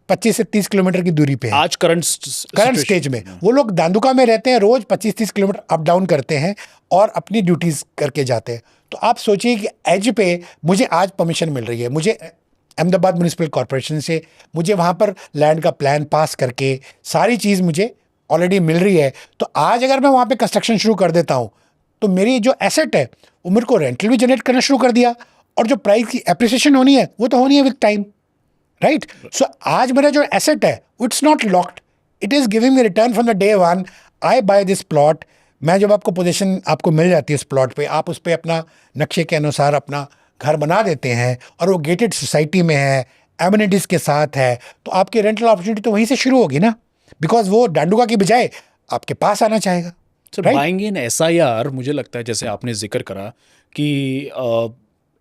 [SPEAKER 2] 25 से 30 किलोमीटर की दूरी पे है
[SPEAKER 1] आज करंट
[SPEAKER 2] स्टेज में। वो लोग धांधुका में रहते हैं, रोज 25-30 किलोमीटर अप डाउन करते हैं और अपनी ड्यूटीज करके जाते हैं। तो आप सोचिए कि एज पे मुझे आज परमिशन मिल रही है, मुझे अहमदाबाद म्यूनिसिपल कॉरपोरेशन से मुझे वहाँ पर लैंड का प्लान पास करके सारी चीज़ मुझे ऑलरेडी मिल रही है। तो आज अगर मैं वहाँ पे कंस्ट्रक्शन शुरू कर देता हूँ, तो मेरी जो एसेट है वो मेरे को रेंटल भी जनरेट करना शुरू कर दिया, और जो प्राइस की एप्रिसिएशन होनी है वो तो होनी है विद टाइम, राइट। सो आज मेरा जो एसेट है it's not locked, it is giving me return from the day one I buy this plot. मैं जब आपको पोजीशन आपको मिल जाती है उस प्लॉट पे, आप उस पर अपना नक्शे के अनुसार अपना घर बना देते हैं, और वो गेटेड सोसाइटी में है, एमिनिटीज़ के साथ है, तो आपकी रेंटल अपॉर्चुनिटी तो वहीं से शुरू होगी ना, बिकॉज वो डांडुका की बजाय आपके पास आना चाहेगा।
[SPEAKER 1] सर बाइंग इन SIR, मुझे लगता है जैसे आपने जिक्र करा कि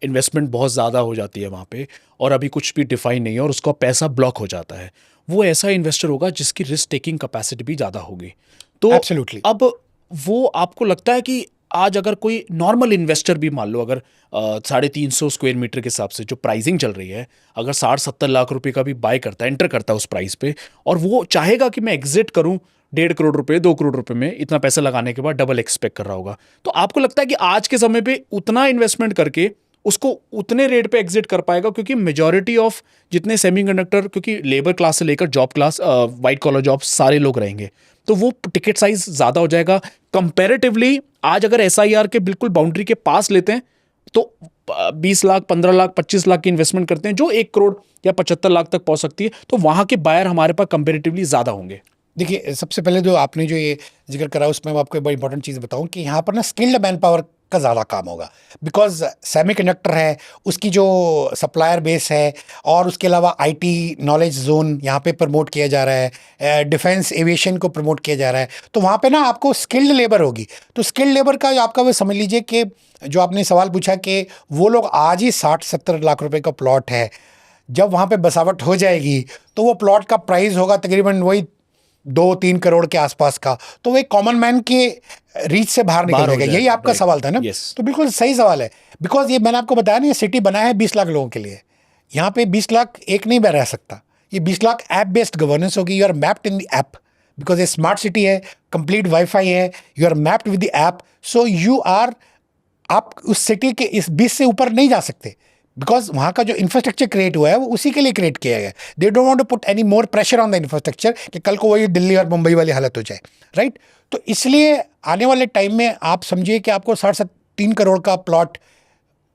[SPEAKER 1] इन्वेस्टमेंट बहुत ज़्यादा हो जाती है वहाँ पे, और अभी कुछ भी डिफाइन नहीं है और उसका पैसा ब्लॉक हो जाता है, वो ऐसा इन्वेस्टर होगा जिसकी रिस्क टेकिंग कैपेसिटी भी ज़्यादा होगी। तो
[SPEAKER 2] Absolutely.
[SPEAKER 1] अब वो आपको लगता है कि आज अगर कोई नॉर्मल इन्वेस्टर भी मान लो अगर 350 स्क्वायर मीटर के हिसाब से जो प्राइसिंग चल रही है, अगर 60-70 लाख रुपए का भी बाय करता है, एंटर करता है उस प्राइस पे, और वो चाहेगा कि मैं एग्जिट करूं 1.5 करोड़ रुपए 2 करोड़ रुपए में, इतना पैसा लगाने के बाद डबल एक्सपेक्ट कर रहा होगा, तो आपको लगता है कि आज के समय पे उतना इन्वेस्टमेंट करके उसको उतने रेट पे एग्जिट कर पाएगा? क्योंकि मेजॉरिटी ऑफ जितने सेमीकंडक्टर, क्योंकि लेबर क्लास से लेकर job class, white collar job सारे लोग रहेंगे, तो वो टिकट साइज ज़्यादा हो जाएगा कंपैरेटिवली। आज अगर SIR के बिल्कुल बाउंड्री के पास लेते हैं तो 20 लाख 15 लाख 25 लाख की इन्वेस्टमेंट करते हैं जो 1 करोड़ या 75 लाख तक पहुंच सकती है, तो वहाँ के बायर हमारे पास कंपैरेटिवली ज़्यादा होंगे।
[SPEAKER 2] देखिए, सबसे पहले जो आपने जो ये जिक्र करा उसमें मैं आपको एक बड़ी इंपॉर्टेंट चीज़ बताऊं कि यहाँ पर ना स्किल्ड मैन पावर का ज़्यादा काम होगा, बिकॉज सेमीकंडक्टर है, उसकी जो सप्लायर बेस है, और उसके अलावा IT नॉलेज जोन यहाँ पे प्रमोट किया जा रहा है, डिफेंस एविएशन को प्रमोट किया जा रहा है, तो वहाँ पे ना आपको स्किल्ड लेबर होगी। तो स्किल्ड लेबर का आपका वो समझ लीजिए कि जो आपने सवाल पूछा कि वो लोग आज ही 60-70 लाख रुपए का प्लॉट है, जब वहाँ पे बसावट हो जाएगी तो वो प्लॉट का प्राइस होगा तकरीबन वही 2-3 करोड़ के आसपास का, तो वो एक कॉमन मैन के रीच से बाहर निकल जाएगा। यही आपका सवाल था ना? तो बिल्कुल सही सवाल है, बिकॉज ये मैंने आपको बताया ना, ये सिटी बना है 20 लाख लोगों के लिए, यहाँ पे 20 लाख एक नहीं रह सकता, ये 20 लाख ऐप बेस्ड गवर्नेंस होगी। You are mapped in the app, because ये स्मार्ट सिटी है, कंप्लीट वाईफाई है, you are mapped with the app, so you are, आप उस सिटी के इस 20 से ऊपर नहीं जा सकते, बिकॉज वहाँ का जो इंफ्रास्ट्रक्चर क्रिएट हुआ है वो उसी के लिए क्रिएट किया गया है। They don't want to put any more pressure on the infrastructure कि कल को वही दिल्ली और मुंबई वाली हालत हो जाए, राइट। तो इसलिए आने वाले टाइम में आप समझिए कि आपको 3 करोड़ का प्लॉट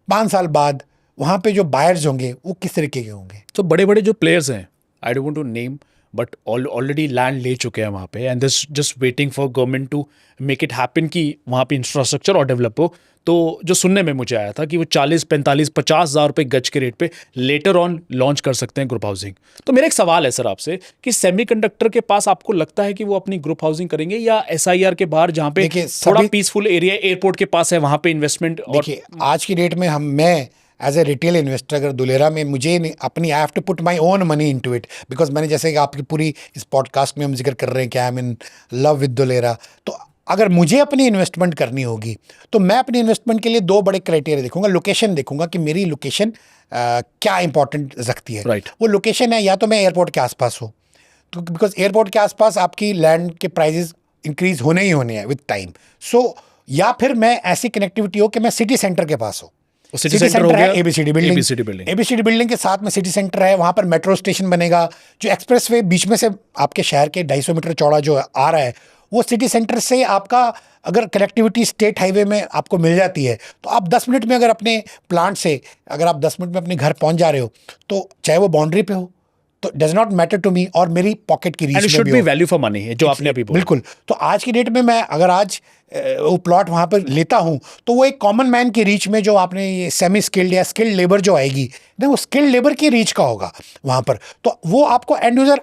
[SPEAKER 2] 5 साल बाद वहाँ पे जो बायर्स होंगे वो किस तरीके के होंगे।
[SPEAKER 1] तो बड़े बड़े जो प्लेयर्स हैं, I don't want to name, but already land ले चुके हैं वहाँ पे, and this just waiting for government to make it happen कि वहाँ पे इंफ्रास्ट्रक्चर और डेवलप हो। तो जो सुनने में मुझे आया था कि वो 40-45-50 हज़ार रुपये गज के रेट पे लेटर ऑन लॉन्च कर सकते हैं ग्रुप हाउसिंग। तो मेरा एक सवाल है सर आपसे कि सेमीकंडक्टर के पास आपको लगता है कि वो अपनी ग्रुप हाउसिंग करेंगे, या SIR के बाहर जहाँ पे थोड़ा पीसफुल एरिया एयरपोर्ट के पास है वहाँ पे इन्वेस्टमेंट?
[SPEAKER 2] देखिए, आज की डेट में मैं एज ए रिटेल इन्वेस्टर अगर दुलेरा में मुझे अपनी I have to put my own money into it, because मैंने जैसे कि आपकी पूरी इस पॉडकास्ट में हम जिक्र कर रहे हैं कि I am in love with Dulera, तो अगर मुझे अपनी इन्वेस्टमेंट करनी होगी तो मैं अपनी इन्वेस्टमेंट के लिए दो बड़े क्राइटेरिया देखूंगा। लोकेशन देखूंगा कि मेरी लोकेशन क्या इंपॉर्टेंट रखती है।
[SPEAKER 1] Right.
[SPEAKER 2] वो लोकेशन है या तो मैं एयरपोर्ट के आसपास हो, तो बिकॉज एयरपोर्ट के आसपास आपकी लैंड के प्राइजेस इंक्रीज होने ही होने हैं विद टाइम। सो या फिर मैं ऐसी कनेक्टिविटी हो कि मैं सिटी सेंटर के पास हो।
[SPEAKER 1] सिटी सेंटर हो
[SPEAKER 2] है
[SPEAKER 1] गया,
[SPEAKER 2] A B C D
[SPEAKER 1] ABCD
[SPEAKER 2] building, A B C D building के साथ में सिटी सेंटर है, वहाँ पर मेट्रो स्टेशन बनेगा, जो एक्सप्रेसवे बीच में से आपके शहर के 250 मीटर चौड़ा जो आ रहा है, वो सिटी सेंटर से आपका अगर कनेक्टिविटी स्टेट हाईवे में आपको मिल जाती है तो आप 10 मिनट में अगर अपने प्लांट से अगर आप 10 मिनट में अपने घर पहुंच जा रहे हो, तो चाहे वो बाउंड्री पे हो तो does not matter to me, और मेरी पॉकेट की रीच में
[SPEAKER 1] शुड
[SPEAKER 2] भी
[SPEAKER 1] बी
[SPEAKER 2] हो।
[SPEAKER 1] वैल्यू फॉर मनी है जो आपने अभी बोला।
[SPEAKER 2] बिल्कुल। तो आज की डेट में मैं अगर आज वो प्लॉट वहाँ पर लेता हूँ तो वो एक कॉमन मैन की रीच में, जो आपने ये सेमी स्किल्ड या स्किल्ड लेबर जो आएगी ना, वो स्किल्ड लेबर की रीच का होगा वहाँ पर, तो वो आपको एंड यूजर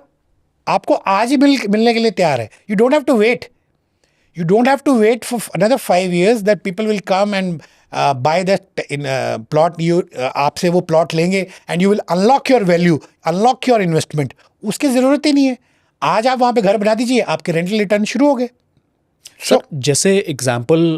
[SPEAKER 2] आपको आज ही मिलने के लिए तैयार है। You don't have to wait, you don't have to wait for another 5 years that people will come and buy that in plot. You आपसे वो प्लॉट लेंगे and you will unlock your value, unlock your investment. उसकी ज़रूरत ही नहीं है। आज आप वहाँ पे घर बना दीजिए, आपके रेंटल रिटर्न शुरू हो गए।
[SPEAKER 1] सर जैसे एग्जाम्पल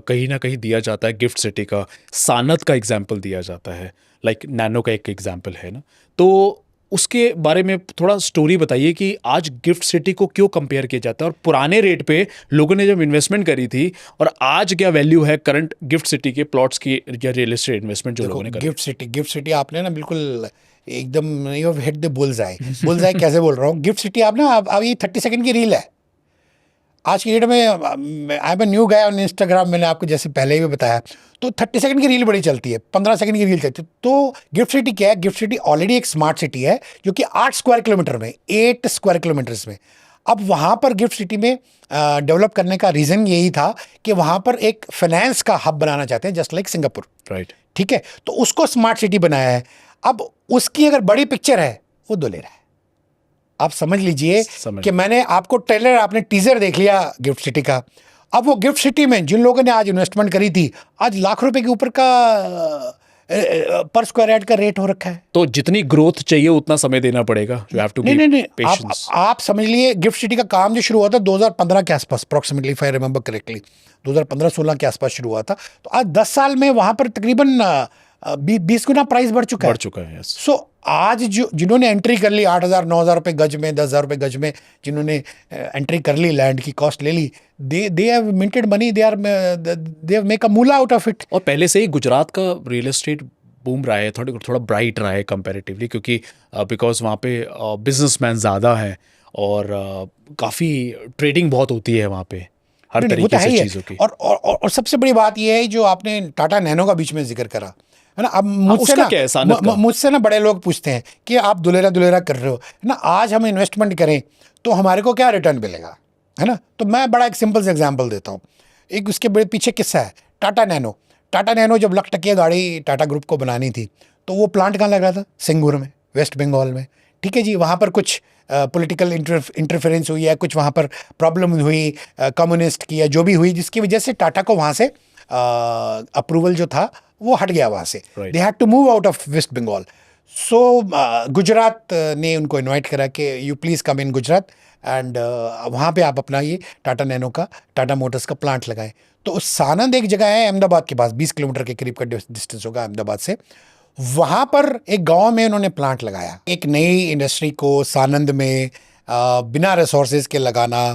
[SPEAKER 1] कहीं ना कहीं दिया जाता है गिफ्ट सिटी का, सानत का एग्जाम्पल दिया जाता है, लाइक नैनो का एक एग्जाम्पल है ना, तो उसके बारे में थोड़ा स्टोरी बताइए कि आज गिफ्ट सिटी को क्यों कंपेयर किया जाता है, और पुराने रेट पे लोगों ने जब इन्वेस्टमेंट करी थी और आज क्या वैल्यू है करंट गिफ्ट सिटी के प्लॉट्स की या रियल एस्टेट इन्वेस्टमेंट जो लोगों ने करी।
[SPEAKER 2] गिफ्ट सिटी आपने ना बिल्कुल एकदम you have hit the bullseye. Bullseye कैसे बोल रहा हूँ, गिफ्ट सिटी आप ना अब ये 30 सेकंड की रील है आज की डेट में। I am a new guy on Instagram, मैंने आपको जैसे पहले ही भी बताया, तो 30 सेकंड की रील बड़ी चलती है, 15 सेकंड की रील चलती है। तो गिफ्ट सिटी क्या है, गिफ्ट सिटी ऑलरेडी एक स्मार्ट सिटी है जो कि 8 स्क्वायर किलोमीटर में, 8 स्क्वायर किलोमीटर्स में। अब वहाँ पर गिफ्ट सिटी में डेवलप करने का रीज़न यही था कि वहाँ पर एक फाइनेंस का हब बनाना चाहते हैं, जस्ट लाइक सिंगापुर।
[SPEAKER 1] राइट,
[SPEAKER 2] ठीक है, तो उसको स्मार्ट सिटी बनाया है। अब उसकी अगर बड़ी पिक्चर है वो दुलेरा है। आप समझ लीजिए कि मैंने आपको ट्रेलर, आपने टीजर देख लिया गिफ्ट सिटी का। अब वो गिफ्ट सिटी में जिन लोगों ने आज इन्वेस्टमेंट करी थी, आज लाख रुपए के ऊपर का पर स्क्वायर यार्ड का रेट हो रखा है।
[SPEAKER 1] तो जितनी ग्रोथ चाहिए उतना समय देना पड़ेगा। You have to be patience.
[SPEAKER 2] आप समझ लिए गिफ्ट सिटी का काम जो शुरू हुआ था 2015 के आसपास, approximately if I remember correctly 2015-16 के आसपास शुरू हुआ था। तो आज 10 साल में वहां पर तकरीबन 20 गुना प्राइस बढ़ चुका है। सो आज जो जिन्होंने एंट्री कर ली 8,000 9,000 रुपये गज में, 10,000 रुपये गज में जिन्होंने एंट्री कर ली, लैंड की कॉस्ट ले ली, they have minted money, they have make a moolah out of it.
[SPEAKER 1] और पहले से ही गुजरात का रियल एस्टेट बूम रहा है, थोड़ा ब्राइट रहा है कंपैरेटिवली, क्योंकि बिकॉज वहाँ पे बिजनेसमैन ज़्यादा हैं और काफ़ी ट्रेडिंग बहुत होती है वहाँ पे हर तरीके से चीज़ों की।
[SPEAKER 2] और सबसे बड़ी बात यह है जो आपने टाटा नैनो का बीच में जिक्र करा है ना। अब मुझसे ना बड़े लोग पूछते हैं कि आप दुलेरा कर रहे हो है ना, आज हम इन्वेस्टमेंट करें तो हमारे को क्या रिटर्न मिलेगा, है ना। तो मैं बड़ा एक सिंपल से एग्जांपल देता हूँ। एक उसके बड़े पीछे किस्सा है, टाटा नैनो जब लाख टकिया गाड़ी टाटा ग्रुप को बनानी थी तो वो प्लांट कहाँ लग रहा था, सिंगूर में, वेस्ट बंगाल में। ठीक है जी, वहाँ पर कुछ पॉलिटिकल इंटरफेरेंस हुई है, कुछ वहाँ पर प्रॉब्लम हुई कम्युनिस्ट की या जो भी हुई, जिसकी वजह से टाटा को वहाँ से अप्रूवल जो था वो हट गया वहाँ से। They had to move out of West Bengal. So Gujarat ने उनको इनवाइट करा कि you please come in Gujarat and वहाँ पे आप अपना ये टाटा नैनो का, टाटा मोटर्स का प्लांट लगाएं। तो उस सानंद एक जगह है अहमदाबाद के पास, 20 किलोमीटर के करीब का डिस्टेंस होगा अहमदाबाद से। वहाँ पर एक गांव में उन्होंने प्लांट लगाया। एक नई इंडस्ट्री को सानंद में बिना रिसोर्सेज के लगाना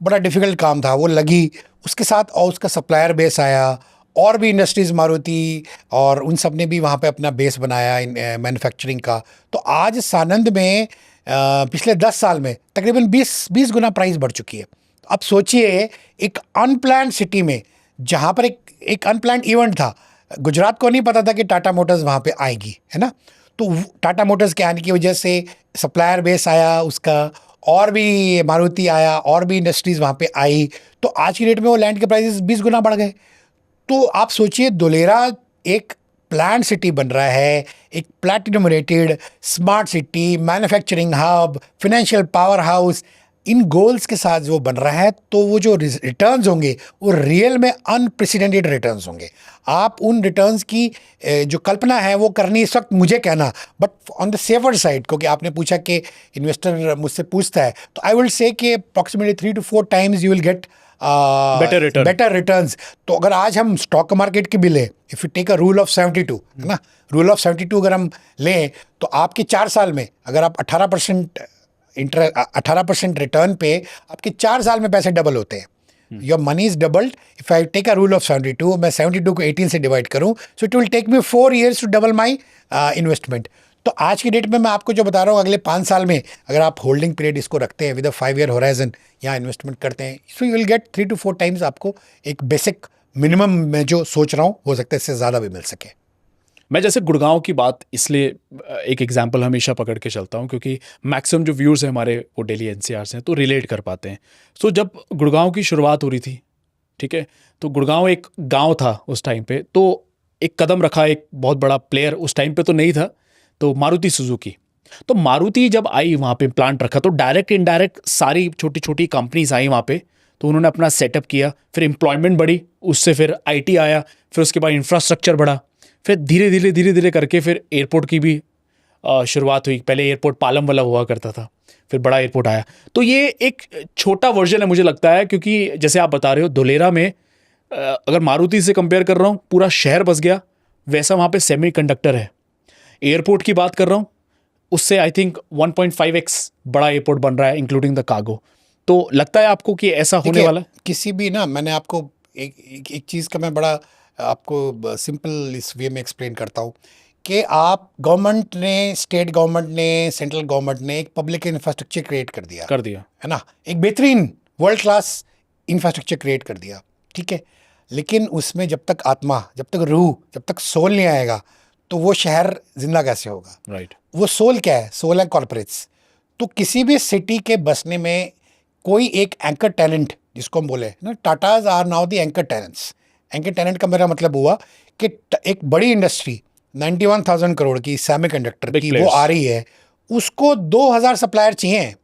[SPEAKER 2] बड़ा डिफ़िकल्ट काम था, वो लगी। उसके साथ और उसका सप्लायर बेस आया, और भी इंडस्ट्रीज़ मारुति और उन सब ने भी वहाँ पे अपना बेस बनाया मैन्युफैक्चरिंग का। तो आज सानंद में पिछले 10 साल में तकरीबन 20 गुना प्राइस बढ़ चुकी है। अब सोचिए एक अनप्लान्ड सिटी में, जहाँ पर एक अनप्लान्ड इवेंट था, गुजरात को नहीं पता था कि टाटा मोटर्स वहाँ पे आएगी, है ना। तो टाटा मोटर्स के आने की वजह से सप्लायर बेस आया उसका, और भी मारुति आया, और भी इंडस्ट्रीज़ वहाँ पे आई। तो आज की डेट में वो लैंड के प्राइसेस 20 गुना बढ़ गए। तो आप सोचिए दुलेरा एक प्लान सिटी बन रहा है, एक platinum rated smart city, manufacturing hub, financial power house. इन गोल्स के साथ जो बन रहा है, तो वो जो रिटर्न्स होंगे वो रियल में अनप्रेसिडेंटेड रिटर्न्स होंगे। आप उन रिटर्न्स की जो कल्पना है वो करनी इस वक्त मुझे कहना, but on the safer side, क्योंकि आपने पूछा कि इन्वेस्टर मुझसे पूछता है, तो आई विल से कि approximately 3 to 4 times you will get better returns. तो अगर आज हम स्टॉक मार्केट की भी लें, if you take a rule of 72, है ना, रूल ऑफ 72 अगर हम लें, तो आपके 4 साल में अगर आप 18% रिटर्न पे आपके 4 साल में पैसे डबल होते हैं। Your money is doubled if I take a rule of 72, मैं 72 को 18 से डिवाइड करूं, so it will take me 4 years to double my investment. तो आज की डेट में मैं आपको जो बता रहा हूँ, अगले 5 साल में अगर आप होल्डिंग पीरियड इसको रखते हैं विद अ 5-year होराइजन, यहाँ इन्वेस्टमेंट करते हैं, so you will gate 3 to 4 times आपको एक बेसिक मिनिमम में जो सोच रहा हूँ, हो सकता है इससे ज़्यादा भी मिल सके।
[SPEAKER 1] मैं जैसे गुड़गांव की बात इसलिए एक एग्जांपल हमेशा पकड़ के चलता हूँ क्योंकि मैक्सिमम जो व्यूअर्स हैं हमारे वो दिल्ली एनसीआर से हैं, तो रिलेट कर पाते हैं। सो जब गुड़गांव की शुरुआत हो रही थी, ठीक है, तो गुड़गांव एक गांव था उस टाइम पे, तो एक कदम रखा एक बहुत बड़ा प्लेयर उस टाइम पे तो नहीं था, तो मारुति सुजुकी। तो मारुति जब आई वहाँ पे प्लांट रखा, तो डायरेक्ट इनडायरेक्ट सारी छोटी छोटी कंपनीज आई वहाँ पे, तो उन्होंने अपना सेटअप किया, फिर एम्प्लॉयमेंट बढ़ी, उससे फिर आईटी आया, फिर उसके बाद इंफ्रास्ट्रक्चर बढ़ा, फिर धीरे धीरे करके फिर एयरपोर्ट की भी शुरुआत हुई। पहले एयरपोर्ट पालम वाला हुआ करता था, फिर बड़ा एयरपोर्ट आया। तो ये एक छोटा वर्जन है मुझे लगता है, क्योंकि जैसे आप बता रहे हो धुलेरा में अगर मारुति से कंपेयर कर रहा हूँ, पूरा शहर बस गया, वैसा वहाँ पे सेमीकंडक्टर है। एयरपोर्ट की बात कर रहा हूँ, उससे आई थिंक 1.5x बड़ा एयरपोर्ट बन रहा है इंक्लूडिंग द कार्गो। तो लगता है आपको कि ऐसा होने वाला है?
[SPEAKER 2] किसी भी ना, मैंने आपको एक चीज़ का मैं बड़ा आपको सिंपल इस वे में एक्सप्लेन करता हूँ कि आप गवर्नमेंट ने, स्टेट गवर्नमेंट ने, सेंट्रल गवर्नमेंट ने एक पब्लिक इंफ्रास्ट्रक्चर क्रिएट कर दिया, है ना, एक बेहतरीन वर्ल्ड क्लास इंफ्रास्ट्रक्चर क्रिएट कर दिया, ठीक है। लेकिन उसमें जब तक आत्मा, जब तक रूह, जब तक सोल नहीं आएगा, तो वो शहर जिंदा कैसे होगा?
[SPEAKER 1] राइट।
[SPEAKER 2] वो सोल क्या है? सोल है कॉर्पोरेट्स। तो किसी भी सिटी के बसने में कोई एक एंकर टेनेंट, जिसको हम बोले ना, Tatas are now the anchor tenants. Anchor tenant का मेरा मतलब हुआ कि एक बड़ी इंडस्ट्री 91,000 करोड़ की सेमीकंडक्टर की वो आ रही है, उसको 2,000 सप्लायर चाहिए।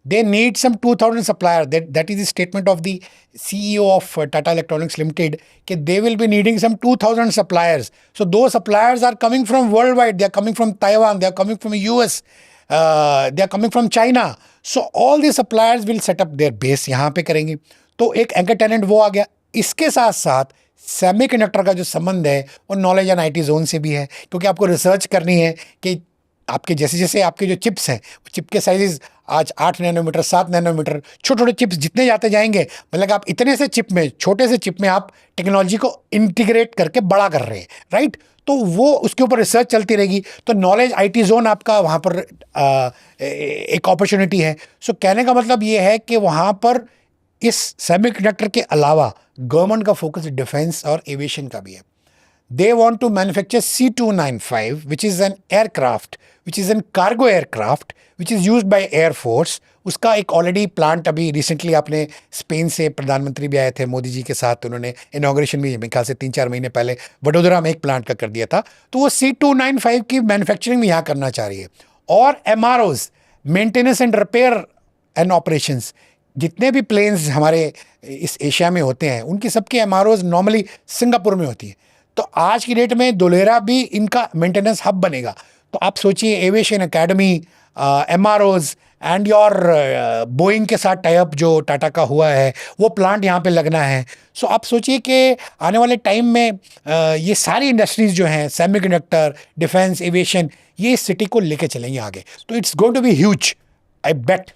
[SPEAKER 2] They need some 2,000 suppliers. That is the statement of the CEO of Tata Electronics Limited, that they will be needing some 2,000 suppliers. So those suppliers are coming from worldwide. They are coming from Taiwan. They are coming from US. They are coming from China. So all these suppliers will set up their base यहाँ पे करेंगे। तो एक anchor tenant वो आ गया। इसके साथ साथ सेमीकंडक्टर का जो संबंध है वो नॉलेज एंड IT जोन से भी है, क्योंकि आपको रिसर्च करनी है कि आपके जैसे जैसे आपके जो चिप्स हैं, चिप के साइजेस आज 8 नैनोमीटर, 7 नैनोमीटर, छोटे छोटे चिप्स जितने जाते जाएंगे, मतलब आप इतने से चिप में, छोटे से चिप में आप टेक्नोलॉजी को इंटीग्रेट करके बड़ा कर रहे हैं, राइट। तो वो उसके ऊपर रिसर्च चलती रहेगी। तो नॉलेज IT जोन आपका वहाँ पर एक अपॉर्चुनिटी है। सो कहने का मतलब ये है कि वहाँ पर इस सेमीकंडक्टर के अलावा गवर्नमेंट का फोकस डिफेंस और एविएशन का भी है। They want to manufacture C-295, which is an aircraft, which is a cargo aircraft, which is used by Air Force. उसका एक ऑलरेडी प्लांट अभी रिसेंटली आपने स्पेन से प्रधानमंत्री भी आए थे मोदी जी के साथ, उन्होंने इनॉग्रेशन भी मेरे ख्याल से 3-4 महीने पहले वडोदरा में एक प्लांट का कर दिया था। तो वो C-295 की मैन्युफैक्चरिंग भी यहाँ करना चाह रही है। और MROs, maintenance and repair and operations, जितने भी प्लेन्स हमारे इस एशिया में होते हैं, उनकी सबकी MROs नॉर्मली सिंगापुर में होती है। तो आज की डेट में धुलेरा भी इनका मेंटेनेंस हब बनेगा। तो आप सोचिए, aviation academy, MROs and your Boeing के साथ टाइप जो टाटा का हुआ है, वो प्लांट यहाँ पे लगना है। सो आप सोचिए कि आने वाले टाइम में ये सारी इंडस्ट्रीज जो हैं, सेमीकंडक्टर, डिफेंस, एविएशन, ये इस सिटी को लेके चलेंगे आगे। तो it's going to be huge, I bet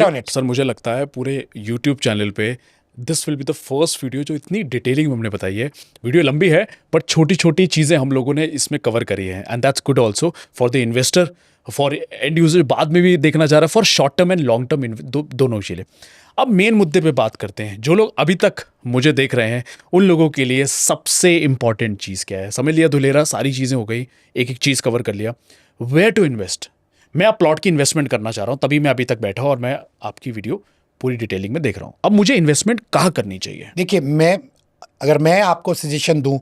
[SPEAKER 2] on it.
[SPEAKER 1] Sir मुझे लगता है पूरे यूट्यूब चैनल पे this will be the first video जो इतनी डिटेलिंग में हमने बताई है। वीडियो लंबी है बट छोटी छोटी चीज़ें हम लोगों ने इसमें कवर करी है, and that's good also for the investor, for and user बाद में भी देखना चाह रहा है, for short term and long term दोनों के लिए। अब मेन मुद्दे पे बात करते हैं। जो लोग अभी तक मुझे देख रहे हैं उन लोगों के लिए सबसे इंपॉर्टेंट चीज़ क्या है? समझ लिया धुलेरा, सारी चीज़ें हो गई, एक एक चीज़ कवर कर लिया। Where to invest? मैं आप प्लॉट की इन्वेस्टमेंट करना चाह रहा हूँ, तभी मैं अभी तक बैठा हूँ और मैं आपकी वीडियो पूरी डिटेलिंग में देख रहा हूँ। अब मुझे इन्वेस्टमेंट कहाँ करनी चाहिए?
[SPEAKER 2] देखिए, अगर मैं आपको सजेशन दूँ,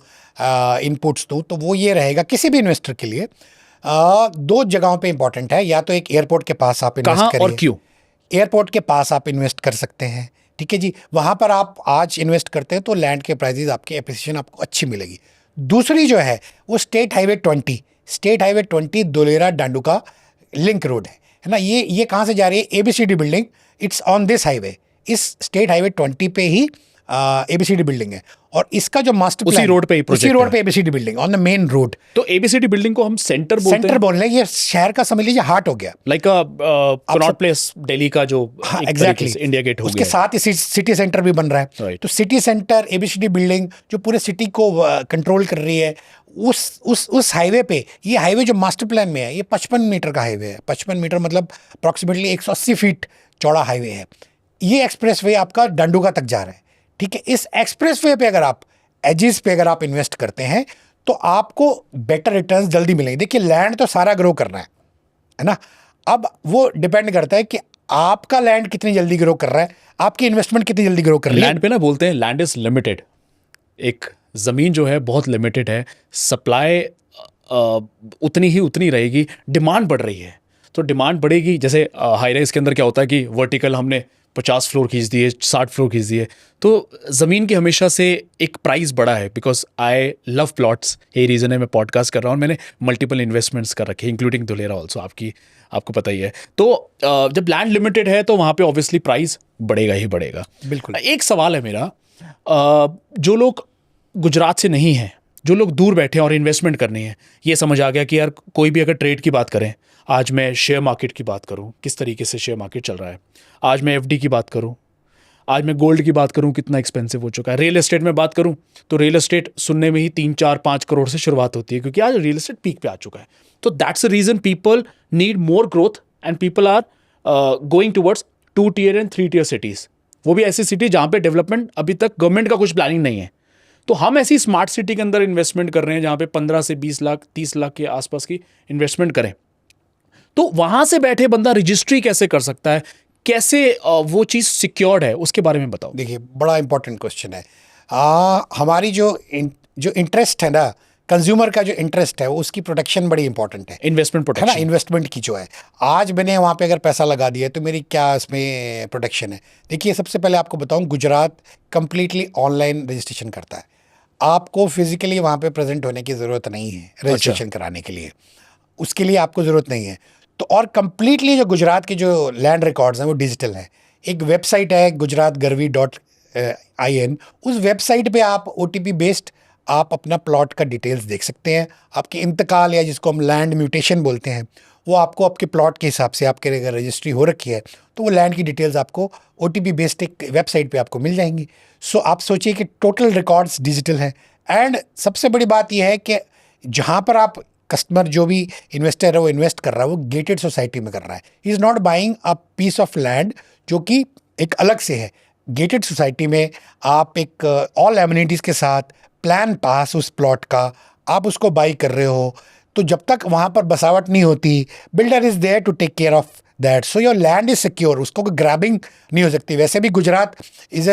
[SPEAKER 2] इनपुट्स दूँ, तो वो ये रहेगा किसी भी इन्वेस्टर के लिए 2 जगहों पे इंपॉर्टेंट है। या तो एक एयरपोर्ट के पास आप इन्वेस्ट करिए।
[SPEAKER 1] और क्यों?
[SPEAKER 2] एयरपोर्ट के पास आप इन्वेस्ट कर सकते हैं, ठीक है जी। वहाँ पर आप आज इन्वेस्ट करते हैं तो लैंड के प्राइजेज आपके एप्रिसिएशन आपको अच्छी मिलेगी। दूसरी जो है वो state highway 20 Dholera Dhandhuka link road है ना। ये कहाँ से जा रही है? ABCD building, its on this highway. इस स्टेट हाईवे 20 पे ही ABCD बिल्डिंग है और इसका जो मास्टर
[SPEAKER 1] उसी
[SPEAKER 2] प्लान
[SPEAKER 1] रोड पे ही project
[SPEAKER 2] उसी रोड
[SPEAKER 1] है।
[SPEAKER 2] पे ABCD building on the main road.
[SPEAKER 1] तो ABCD बिल्डिंग को हम सेंटर बोलते
[SPEAKER 2] सेंटर
[SPEAKER 1] हैं,
[SPEAKER 2] बोल रहे हैं, ये शहर का समझ लीजिए हार्ट हो गया।
[SPEAKER 1] लाइक कनॉट प्लेस दिल्ली का जो
[SPEAKER 2] हाँ,
[SPEAKER 1] एक
[SPEAKER 2] एग्जैक्टली
[SPEAKER 1] तरीके से इंडिया गेट हो
[SPEAKER 2] उसके
[SPEAKER 1] गया
[SPEAKER 2] साथ ही सिटी सेंटर भी बन रहा है।
[SPEAKER 1] Right.
[SPEAKER 2] तो सिटी सेंटर ABCD बिल्डिंग जो पूरे सिटी को कंट्रोल कर रही है, उस हाईवे पे, ये हाईवे जो मास्टर प्लान में है ये 55 मीटर का हाईवे है। 55 मीटर मतलब अप्रॉक्सीमेटली 180 फीट चौड़ा हाईवे है। ये एक्सप्रेसवे आपका डंडुका तक जा रहा है, ठीक है। इस एक्सप्रेसवे पे अगर आप एजिस पे अगर आप इन्वेस्ट करते हैं तो आपको बेटर रिटर्न्स जल्दी मिलेंगे। देखिए लैंड तो सारा ग्रो करना है ना। अब वो डिपेंड करता है कि आपका लैंड कितनी जल्दी ग्रो कर रहा है, आपकी इन्वेस्टमेंट कितनी जल्दी ग्रो कर रही है।
[SPEAKER 1] लैंड पे ना बोलते हैं लैंड इज लिमिटेड, एक ज़मीन जो है बहुत लिमिटेड है, सप्लाई उतनी रहेगी, डिमांड बढ़ रही है तो डिमांड बढ़ेगी। जैसे हाई राइज के अंदर क्या होता है कि वर्टिकल हमने 50 फ्लोर खींच दिए, 60 फ्लोर खींच दिए, तो ज़मीन की हमेशा से एक प्राइस बढ़ा है। बिकॉज आई लव प्लॉट्स, यही रीज़न है मैं पॉडकास्ट कर रहा हूँ। मैंने मल्टीपल इन्वेस्टमेंट्स कर रखे हैं इंक्लूडिंग दुलेरा ऑल्सो, आपको पता ही है। तो जब लैंड लिमिटेड है तो वहाँ पे ऑब्वियसली प्राइस बढ़ेगा ही बढ़ेगा।
[SPEAKER 2] बिल्कुल।
[SPEAKER 1] एक सवाल है मेरा, जो लोग गुजरात से नहीं हैं, जो लोग दूर बैठे हैं और इन्वेस्टमेंट करनी है, ये समझ आ गया कि यार कोई भी अगर ट्रेड की बात करें, आज मैं शेयर मार्केट की बात करूं, किस तरीके से शेयर मार्केट चल रहा है, आज मैं FD की बात करूं, आज मैं गोल्ड की बात करूं कितना एक्सपेंसिव हो चुका है, रियल एस्टेट में बात करूं तो रियल एस्टेट सुनने में ही 3-4-5 करोड़ से शुरुआत होती है, क्योंकि आज रियल एस्टेट पीक पे आ चुका है। तो that's the reason people need more growth and people are going towards 2 tier and 3 tier cities, वो भी ऐसी सिटी जहाँ पे डेवलपमेंट अभी तक गवर्नमेंट का कुछ प्लानिंग नहीं है। तो हम ऐसी स्मार्ट सिटी के अंदर इन्वेस्टमेंट कर रहे हैं जहाँ पे 15 से 20 लाख 30 लाख के आसपास की इन्वेस्टमेंट करें। तो वहाँ से बैठे बंदा रजिस्ट्री कैसे कर सकता है, कैसे वो चीज़ सिक्योर्ड है, उसके बारे में बताओ।
[SPEAKER 2] देखिए बड़ा इंपॉर्टेंट क्वेश्चन है। हमारी जो इंटरेस्ट है ना, कंज्यूमर का जो इंटरेस्ट है उसकी प्रोटेक्शन बड़ी इंपॉर्टेंट है।
[SPEAKER 1] इन्वेस्टमेंट
[SPEAKER 2] है ना,
[SPEAKER 1] प्रोटेक्शन।
[SPEAKER 2] इन्वेस्टमेंट की जो है, आज मैंने वहाँ पे अगर पैसा लगा दिया तो मेरी क्या इसमें प्रोटेक्शन है? देखिए सबसे पहले आपको बताऊँ, गुजरात कंप्लीटली ऑनलाइन रजिस्ट्रेशन करता है। आपको फिजिकली वहाँ पे प्रेजेंट होने की ज़रूरत नहीं है रजिस्ट्रेशन कराने के लिए, उसके लिए आपको ज़रूरत नहीं है। तो और कंप्लीटली जो गुजरात के जो लैंड रिकॉर्ड्स हैं वो डिजिटल हैं। एक वेबसाइट है gujaratgarvi.in, उस वेबसाइट पे आप OTP बेस्ड आप अपना प्लॉट का डिटेल्स देख सकते हैं। आपके इंतकाल या जिसको हम लैंड म्यूटेशन बोलते हैं, वो आपको आपके प्लॉट के हिसाब से, आपके अगर रजिस्ट्री हो रखी है तो वो लैंड की डिटेल्स आपको OTP बेस्ड एक वेबसाइट पे आपको मिल जाएंगी। सो आप सोचिए कि टोटल रिकॉर्ड्स डिजिटल हैं। एंड सबसे बड़ी बात यह है कि जहाँ पर आप कस्टमर, जो भी इन्वेस्टर है वो इन्वेस्ट कर रहा है, वो गेटेड सोसाइटी में कर रहा है। He is not buying a piece of land जो कि एक अलग से है। गेटेड सोसाइटी में आप एक ऑल एमिनिटीज़ के साथ प्लान पास उस प्लॉट का आप उसको बाई कर रहे हो, तो जब तक वहाँ पर बसावट नहीं होती, builder is there to take care of that, so your land is secure, उसको कोई ग्रैबिंग नहीं हो सकती। वैसे भी गुजरात इज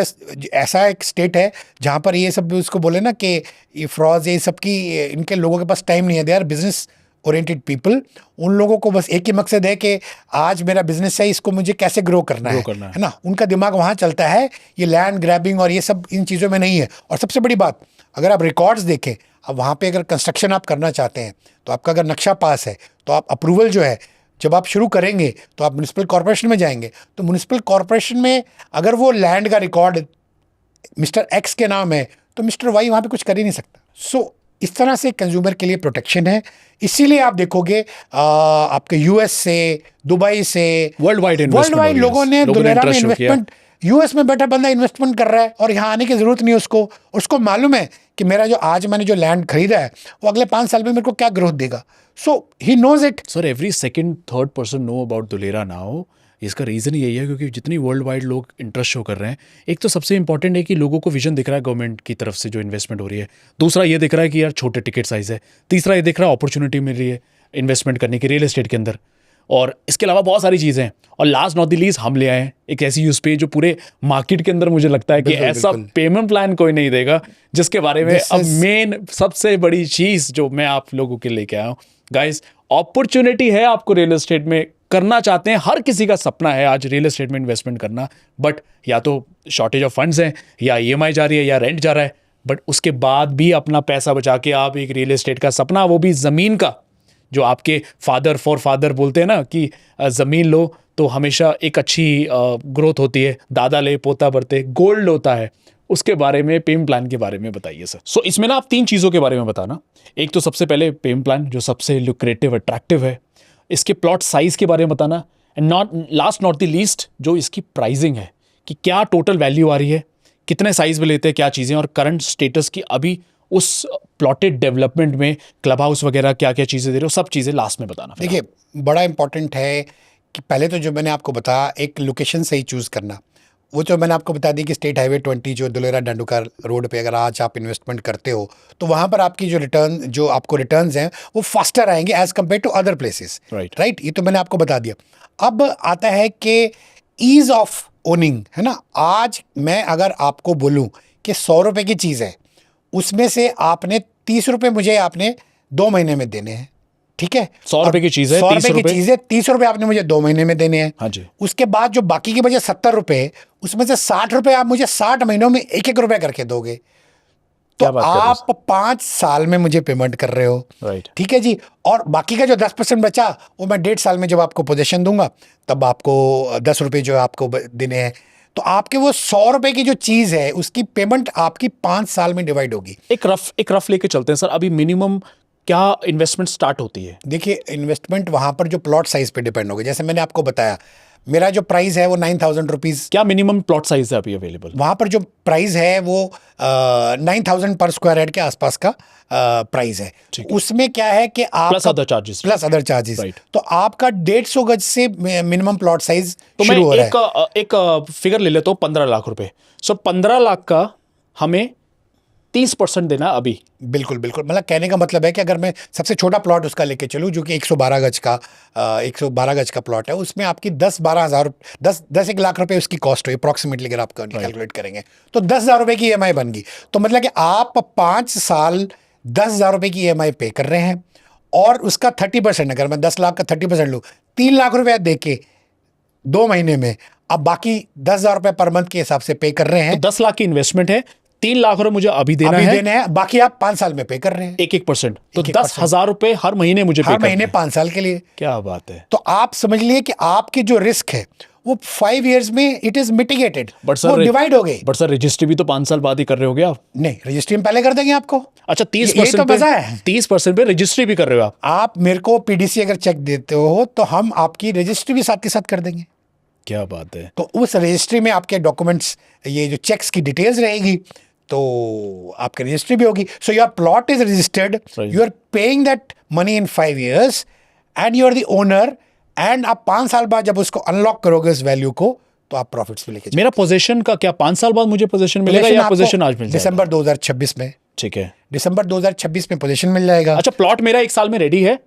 [SPEAKER 2] ऐसा एक स्टेट है जहाँ पर ये सब उसको बोले ना कि ये फ्रॉड, ये सब की, इनके लोगों के पास टाइम नहीं है। They are business oriented people. उन लोगों को बस एक ही मकसद है कि आज मेरा बिजनेस है, इसको मुझे कैसे ग्रो करना है ना। उनका दिमाग वहाँ चलता है, ये लैंड ग्रैबिंग और ये सब इन चीज़ों में नहीं है। और सबसे बड़ी बात, अगर आप रिकॉर्ड्स देखें, अब वहाँ पे अगर कंस्ट्रक्शन आप करना चाहते हैं तो आपका अगर नक्शा पास है तो आप अप्रूवल जो है, जब आप शुरू करेंगे तो आप म्यूनिसिपल कॉर्पोरेशन में जाएंगे, तो म्यूनिसिपल कॉर्पोरेशन में अगर वो लैंड का रिकॉर्ड मिस्टर एक्स के नाम है तो मिस्टर वाई वहाँ पे कुछ कर ही नहीं सकता। सो इस तरह से कंज्यूमर के लिए प्रोटेक्शन है। इसीलिए आप देखोगे आपके US से, दुबई से,
[SPEAKER 1] वर्ल्ड वाइड
[SPEAKER 2] लोगों ने दुलेरा में इन्वेस्टमेंट, US में बैठा बंदा इन्वेस्टमेंट कर रहा है और यहाँ आने की ज़रूरत नहीं उसको मालूम है कि मेरा जो आज मैंने जो लैंड खरीदा है वो अगले 5 साल में मेरे को क्या ग्रोथ देगा। So he knows it.
[SPEAKER 1] Sir every second third person know about Dholera now. इसका रीज़न यही है क्योंकि जितनी वर्ल्ड वाइड लोग इंटरेस्ट शो कर रहे हैं, एक तो सबसे इंपॉर्टेंट है कि लोगों को विजन दिख रहा है गवर्नमेंट की तरफ से जो इन्वेस्टमेंट हो रही है, दूसरा ये दिख रहा है कि यार छोटे टिकट साइज़ है, तीसरा ये दिख रहा है अपॉर्चुनिटी मिल रही है इन्वेस्टमेंट करने की रियल एस्टेट के अंदर, और इसके अलावा बहुत सारी चीज़ें हैं। और लास्ट नॉट द लीस्ट हम ले आए एक ऐसी यूज पे जो पूरे मार्केट के अंदर मुझे लगता है कि ऐसा पेमेंट प्लान कोई नहीं देगा, जिसके बारे में अब मेन सबसे बड़ी चीज़ जो मैं आप लोगों के लेके आया हूँ। गाइस, अपॉर्चुनिटी है आपको रियल एस्टेट में करना चाहते हैं, हर किसी का सपना है आज रियल एस्टेट में इन्वेस्टमेंट करना, बट या तो शॉर्टेज ऑफ फंड्स हैं, या ईएमआई जा रही है, या रेंट जा रहा है, बट उसके बाद भी अपना पैसा बचा के आप एक रियल एस्टेट का सपना, वो भी ज़मीन का, जो आपके फादर फॉर फादर बोलते हैं ना कि ज़मीन लो तो हमेशा एक अच्छी ग्रोथ होती है, दादा ले पोता बढ़ते, गोल्ड होता है, उसके बारे में, पेमेंट प्लान के बारे में बताइए सर। सो इसमें ना आप 3 चीज़ों के बारे में बताना। एक तो सबसे पहले पेमेंट प्लान जो सबसे लुक्रेटिव अट्रैक्टिव है, इसके प्लॉट साइज़ के बारे में बताना, एंड नॉट द लीस्ट जो इसकी प्राइसिंग है कि क्या टोटल वैल्यू आ रही है, कितने साइज़ में लेते हैं, क्या चीज़ें, और करंट स्टेटस की अभी उस प्लॉटेड डेवलपमेंट में क्लब हाउस वगैरह क्या क्या चीज़ें दे रहे हो, सब चीज़ें लास्ट में बताना।
[SPEAKER 2] देखिए, बड़ा इंपॉर्टेंट है कि पहले तो जो मैंने आपको बताया, एक लोकेशन सही चूज़ करना। वो जो मैंने आपको बता दी कि स्टेट हाईवे 20 जो दुलेरा डांडुका रोड पे अगर आज आप इन्वेस्टमेंट करते हो तो वहाँ पर आपकी जो आपको रिटर्न्स हैं वो फास्टर आएंगे as compare to other places, right. ये तो मैंने आपको बता दिया। अब आता है कि ईज ऑफ ओनिंग, है ना। आज मैं अगर आपको बोलूँ कि 100 रुपये की चीज़ है, उसमें से आपने 30 रुपये मुझे आपने 2 महीने में देने हैं, ठीक है।
[SPEAKER 1] 100 रुपये की चीज़ है,
[SPEAKER 2] 100 रुपये की चीज़ है, 30 रुपये आपने मुझे 2 महीने में देने हैं।
[SPEAKER 1] हाँ जी।
[SPEAKER 2] उसके बाद जो बाकी के बचे 70 रुपये, उसमें से 60 रुपये आप मुझे 60 महीनों में 1-1 रुपये करके दोगे, तो आप 5 साल में मुझे पेमेंट कर रहे हो,
[SPEAKER 1] राइट।
[SPEAKER 2] ठीक है जी। और बाकी का जो 10% बचा वो मैं 1.5 साल में जब आपको पोजीशन दूंगा तब आपको 10 रुपये जो आपको देने हैं, तो आपके वो 100 रुपये की जो चीज़ है उसकी पेमेंट आपकी 5 साल में डिवाइड होगी।
[SPEAKER 1] एक रफ लेके चलते हैं सर। अभी मिनिमम क्या इन्वेस्टमेंट स्टार्ट होती है?
[SPEAKER 2] देखिए, इन्वेस्टमेंट वहाँ पर जो प्लॉट साइज पे डिपेंड होगा। जैसे मैंने आपको बताया, मेरा जो प्राइस है वो 9,000 रुपीज़।
[SPEAKER 1] क्या मिनिमम प्लॉट साइज है अभी अवेलेबल?
[SPEAKER 2] वहाँ पर जो प्राइस है वो 9,000 पर स्क्वायर यार्ड के आसपास का प्राइस है। उसमें क्या है कि आप
[SPEAKER 1] प्लस अदर चार्जेस,
[SPEAKER 2] राइट। तो आपका 150 गज से मिनिमम प्लॉट साइज
[SPEAKER 1] तो
[SPEAKER 2] शुरू हो रहा है।
[SPEAKER 1] एक फिगर ले लेता हूँ, 15 लाख रुपए। सो 15 लाख का हमें 30% देना अभी।
[SPEAKER 2] बिल्कुल बिल्कुल, मतलब कहने का मतलब है कि अगर मैं सबसे छोटा प्लॉट उसका लेके चलूँ जो कि 112 गज का प्लॉट है, उसमें आपकी 10-12 हज़ार 10-1 लाख रुपए उसकी कॉस्ट हुई अप्रॉक्सीमेटली। अगर आप कैलकुलेट करेंगे तो 10,000 रुपये की ईएमआई बन गई। तो मतलब कि आप 5 साल 10,000 रुपये की ईएमआई पे कर रहे हैं, और उसका 30%, अगर मैं 10 लाख का 30% लूँ, 3 लाख रुपया दे के 2 महीने में, अब बाकी 10,000 रुपये पर मंथ के हिसाब से पे कर रहे हैं।
[SPEAKER 1] तो 10 लाख की इन्वेस्टमेंट है, 3 लाख रुपए मुझे अभी देना है,
[SPEAKER 2] बाकी आप 5 साल में पे कर रहे हैं
[SPEAKER 1] 1%। तो 10,000 रुपए हर महीने मुझे
[SPEAKER 2] हर महीने 5 साल के लिए।
[SPEAKER 1] क्या बात है।
[SPEAKER 2] तो आप समझ लिए कि आपकी जो रिस्क है वो 5 इयर्स में इट इज मिटिगेटेड, वो डिवाइड हो गई।
[SPEAKER 1] बट सर रजिस्ट्री भी तो 5 साल बाद ही कर रहे होगे आप?
[SPEAKER 2] नहीं, रजिस्ट्री में पहले कर देंगे आपको।
[SPEAKER 1] अच्छा, 30% पे रजिस्ट्री भी कर रहे हो
[SPEAKER 2] आप मेरे को पीडीसी अगर चेक देते हो तो हम आपकी रजिस्ट्री भी साथ के साथ कर देंगे।
[SPEAKER 1] क्या बात है।
[SPEAKER 2] तो उस रजिस्ट्री में आपके डॉक्यूमेंट्स, ये जो चेक्स की डिटेल्स रहेगी, तो आपकी रजिस्ट्री भी होगी। So your plot is registered, you are paying that money in 5 years and you are the owner, and आप 5 साल बाद जब उसको अनलॉक करोगे उस वैल्यू को, तो आप प्रॉफिट्स भी लेके।
[SPEAKER 1] मेरा पोजीशन का क्या 5 साल बाद मुझे पोजीशन मिलेगा या पोजीशन आज मिल जाएगा?
[SPEAKER 2] दिसंबर 2026 में।
[SPEAKER 1] ठीक है,
[SPEAKER 2] दिसंबर 2026 में पोजीशन मिल जाएगा।
[SPEAKER 1] अच्छा, प्लॉट मेरा 1 साल में रेडी है,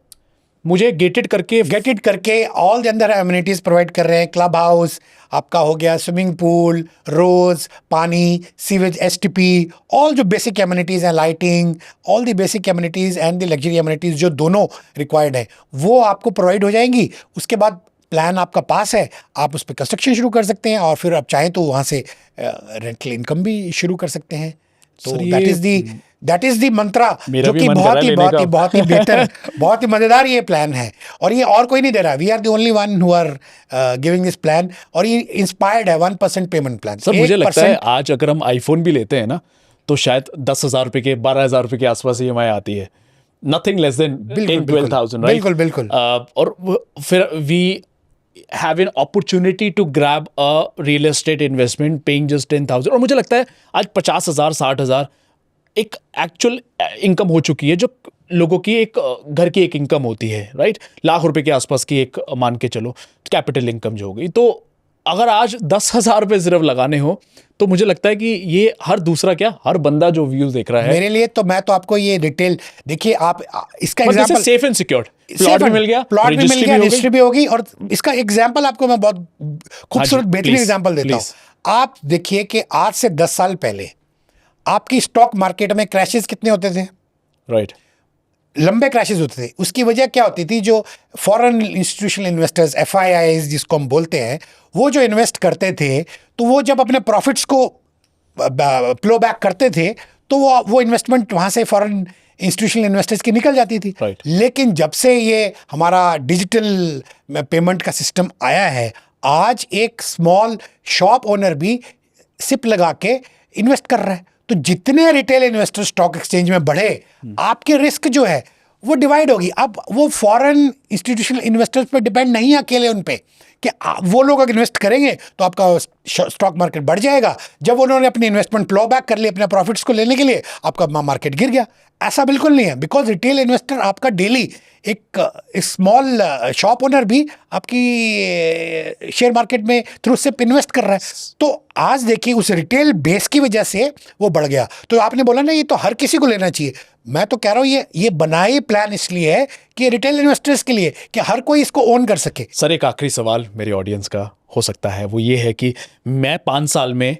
[SPEAKER 1] मुझे गेटेड करके ऑल द अंदर एमिनिटीज प्रोवाइड कर रहे हैं। क्लब हाउस आपका हो गया, स्विमिंग पूल, रोज, पानी, सीवेज, एसटीपी, ऑल जो बेसिक एमिनिटीज हैं, lighting, all the basic amenities and the luxury amenities जो दोनों रिक्वायर्ड है वो आपको प्रोवाइड हो जाएंगी। उसके बाद प्लान आपका पास है, आप उस पर कंस्ट्रक्शन शुरू कर सकते हैं, और फिर आप चाहें तो वहाँ से रेंटल इनकम भी शुरू कर सकते हैं। तो दैट इज दी मंत्रा, जो कि बहुत ही बेहतर, बहुत ही मजेदार ये प्लान है, और ये और कोई नहीं दे रहा। We are the only one who are giving this plan, और ये इंस्पायर्ड है 1% पेमेंट प्लान। सर मुझे लगता है आज अगर हम आईफोन भी लेते हैं ना, तो शायद 10,000 रुपए के 12,000 रुपए के आसपास ईएमआई आती है, नथिंग लेस देन 10-12,000, राइट?
[SPEAKER 2] बिल्कुल।
[SPEAKER 1] और फिर we have an opportunity to grab a real estate investment paying just 10,000, और मुझे लगता है आज 50,000 60,000 एक एक्चुअल इनकम हो चुकी है, जो लोगों की एक घर की एक इनकम होती है, राइट? लाख रुपए के आसपास की एक मान के चलो कैपिटल इनकम जो हो गई। तो अगर आज 10,000 रुपये सिर्फ लगाने हो तो मुझे लगता है कि ये हर बंदा जो व्यूज देख रहा है,
[SPEAKER 2] मेरे लिए तो मैं तो आपको ये डिटेल, देखिए आप इसका example,
[SPEAKER 1] safe and secured, plot भी मिल गया,
[SPEAKER 2] रजिस्ट्री भी होगी, और इसका एग्जांपल आपको मैं बहुत खूबसूरत बेहतरीन एग्जांपल देता हूँ। आप देखिए कि आज से 10 साल पहले आपकी स्टॉक मार्केट में क्रैशेस कितने होते थे,
[SPEAKER 1] राइट?
[SPEAKER 2] लंबे क्रैशेस होते थे, उसकी वजह क्या होती थी, जो फॉरेन इंस्टीट्यूशनल इन्वेस्टर्स FIIs जिसको हम बोलते हैं, वो जो इन्वेस्ट करते थे, तो वो जब अपने प्रॉफिट्स को फ्लो बैक करते थे, तो वो इन्वेस्टमेंट वहाँ से फॉरेन इंस्टीट्यूशनल इन्वेस्टर्स की निकल जाती थी।
[SPEAKER 1] Right.
[SPEAKER 2] लेकिन जब से ये हमारा डिजिटल पेमेंट का सिस्टम आया है, आज एक स्मॉल शॉप ओनर भी सिप लगा के इन्वेस्ट कर रहा है। तो जितने रिटेल इन्वेस्टर स्टॉक एक्सचेंज में बढ़े, आपके रिस्क जो है वो डिवाइड होगी। अब वो फॉरेन इंस्टीट्यूशनल इन्वेस्टर्स पे डिपेंड नहीं है अकेले उन पे, कि वो लोग अगर इन्वेस्ट करेंगे तो आपका स्टॉक मार्केट बढ़ जाएगा। जब उन्होंने अपनी इन्वेस्टमेंट फ्लो बैक कर ली अपने प्रॉफिट्स को लेने के लिए, आपका मार्केट गिर गया। ऐसा बिल्कुल नहीं है, बिकॉज रिटेल इन्वेस्टर आपका डेली एक स्मॉल शॉप ओनर भी आपकी शेयर मार्केट में थ्रू सिप इन्वेस्ट कर रहा है। तो आज देखिए उस रिटेल बेस की वजह से वो बढ़ गया। तो आपने बोला ना, ये तो हर किसी को लेना चाहिए। मैं तो कह रहा हूँ ये बनाए प्लान इसलिए है कि रिटेल इन्वेस्टर्स के लिए, कि हर कोई इसको ओन कर सके।
[SPEAKER 1] सर एक आखिरी सवाल मेरे ऑडियंस का हो सकता है, वो ये है कि मैं 5 साल में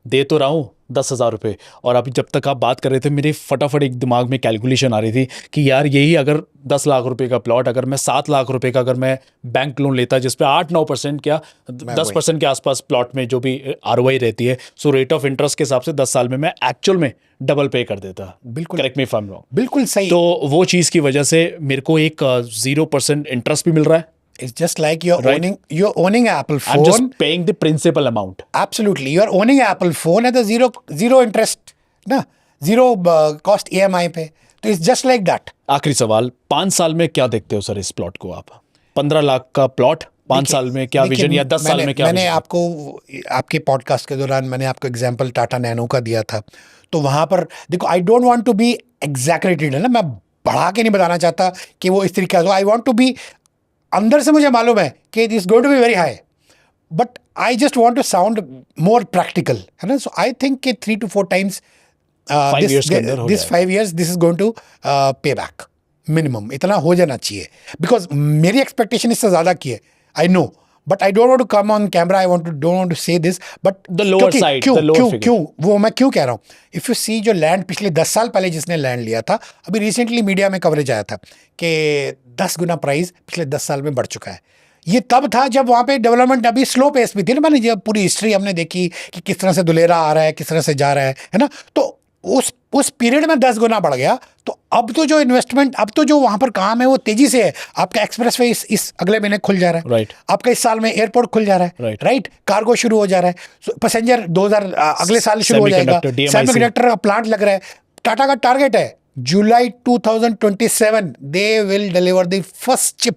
[SPEAKER 1] दे तो रहा हूँ 10,000 रुपये, और अभी जब तक आप बात कर रहे थे मेरे फटाफट एक दिमाग में कैलकुलेशन आ रही थी कि यार यही अगर 10 लाख रुपए का प्लॉट, अगर मैं 7 लाख रुपए का अगर मैं बैंक लोन लेता जिस पे 8-9% क्या 10% के आसपास प्लॉट में जो भी ROI रहती है, सो रेट ऑफ इंटरेस्ट के हिसाब से 10 साल में मैं एक्चुअल में डबल पे कर देता।
[SPEAKER 2] बिल्कुल,
[SPEAKER 1] correct me if I am wrong.
[SPEAKER 2] बिल्कुल सही।
[SPEAKER 1] तो वो चीज़ की वजह से मेरे को एक 0% इंटरेस्ट भी मिल रहा है।
[SPEAKER 2] It's just like you're owning an Apple phone.
[SPEAKER 1] I'm just paying the principal amount.
[SPEAKER 2] Absolutely, you're owning an Apple phone at a zero interest, ना, zero cost EMI पे। तो it's just like that.
[SPEAKER 1] आखिरी सवाल, 5 साल में क्या देखते हो सर इस प्लॉट को आप? 15 लाख का प्लॉट 5 साल में क्या विजन, या 10 साल में क्या
[SPEAKER 2] मैंने
[SPEAKER 1] vision?
[SPEAKER 2] आपको आपके पॉडकास्ट के दौरान मैंने आपको एग्जांपल टाटा नैनो का दिया था। तो वहां पर देखो, I don't want to be exaggerated, है ना, मैं बढ़ा के नहीं बताना चाहता कि वो इस तरीके का। आई वांट टू बी, अंदर से मुझे मालूम है कि it is going to be very high, but I just want to sound more practical, है ना। सो आई थिंक कि 3 to 4 times
[SPEAKER 1] 5 years के अंदर हो
[SPEAKER 2] this 5 years this is going to pay back, minimum इतना हो जाना चाहिए। बिकॉज मेरी एक्सपेक्टेशन इससे ज्यादा की है, I know, but I don't want to come on camera, I don't want to say this, but
[SPEAKER 1] The lower side, the lower figure.
[SPEAKER 2] क्यों वो मैं क्यों कह रहा हूँ, इफ यू सी जो लैंड पिछले 10 साल पहले जिसने लैंड लिया था, अभी रिसेंटली मीडिया में कवरेज आया था कि 10 गुना प्राइस पिछले 10 साल में बढ़ चुका है। ये तब था जब वहाँ पे डेवलपमेंट अभी स्लो पेस भी थी ना। मैंने जब पूरी हिस्ट्री हमने देखी कि किस तरह से दुलेरा आ रहा है, किस तरह से जा रहा है ना, तो उस पीरियड में 10 गुना बढ़ गया। तो अब तो जो इन्वेस्टमेंट, अब तो जो वहां पर काम है वो तेजी से है। आपका एक्सप्रेस वे इस अगले महीने खुल जा रहा है,
[SPEAKER 1] राइट।
[SPEAKER 2] आपका इस साल में एयरपोर्ट खुल जा रहा है,
[SPEAKER 1] राइट।
[SPEAKER 2] राइट, कार्गो शुरू हो जा रहा है, पैसेंजर 2000 अगले साल शुरू हो जाएगा,
[SPEAKER 1] Semiconductor,
[SPEAKER 2] सेमीकंडक्टर का प्लांट लग रहा है। टाटा का टारगेट है जुलाई 2027 they will deliver the first chip.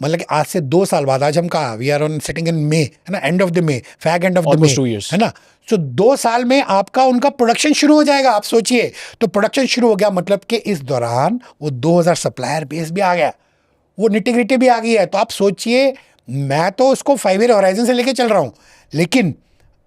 [SPEAKER 2] मतलब कि आज से 2 साल बाद, आज हम कहा we are on sitting in May, है ना, end of the May, fag end of the May,
[SPEAKER 1] 2 years.
[SPEAKER 2] है ना। सो 2 साल में आपका उनका प्रोडक्शन शुरू हो जाएगा। आप सोचिए, तो प्रोडक्शन शुरू हो गया मतलब कि इस दौरान वो 2000 सप्लायर बेस भी आ गया, वो निटिग्रिटी भी आ गई है। तो आप सोचिए, मैं तो उसको 5 ईयर होराइजन से लेके चल रहा हूँ, लेकिन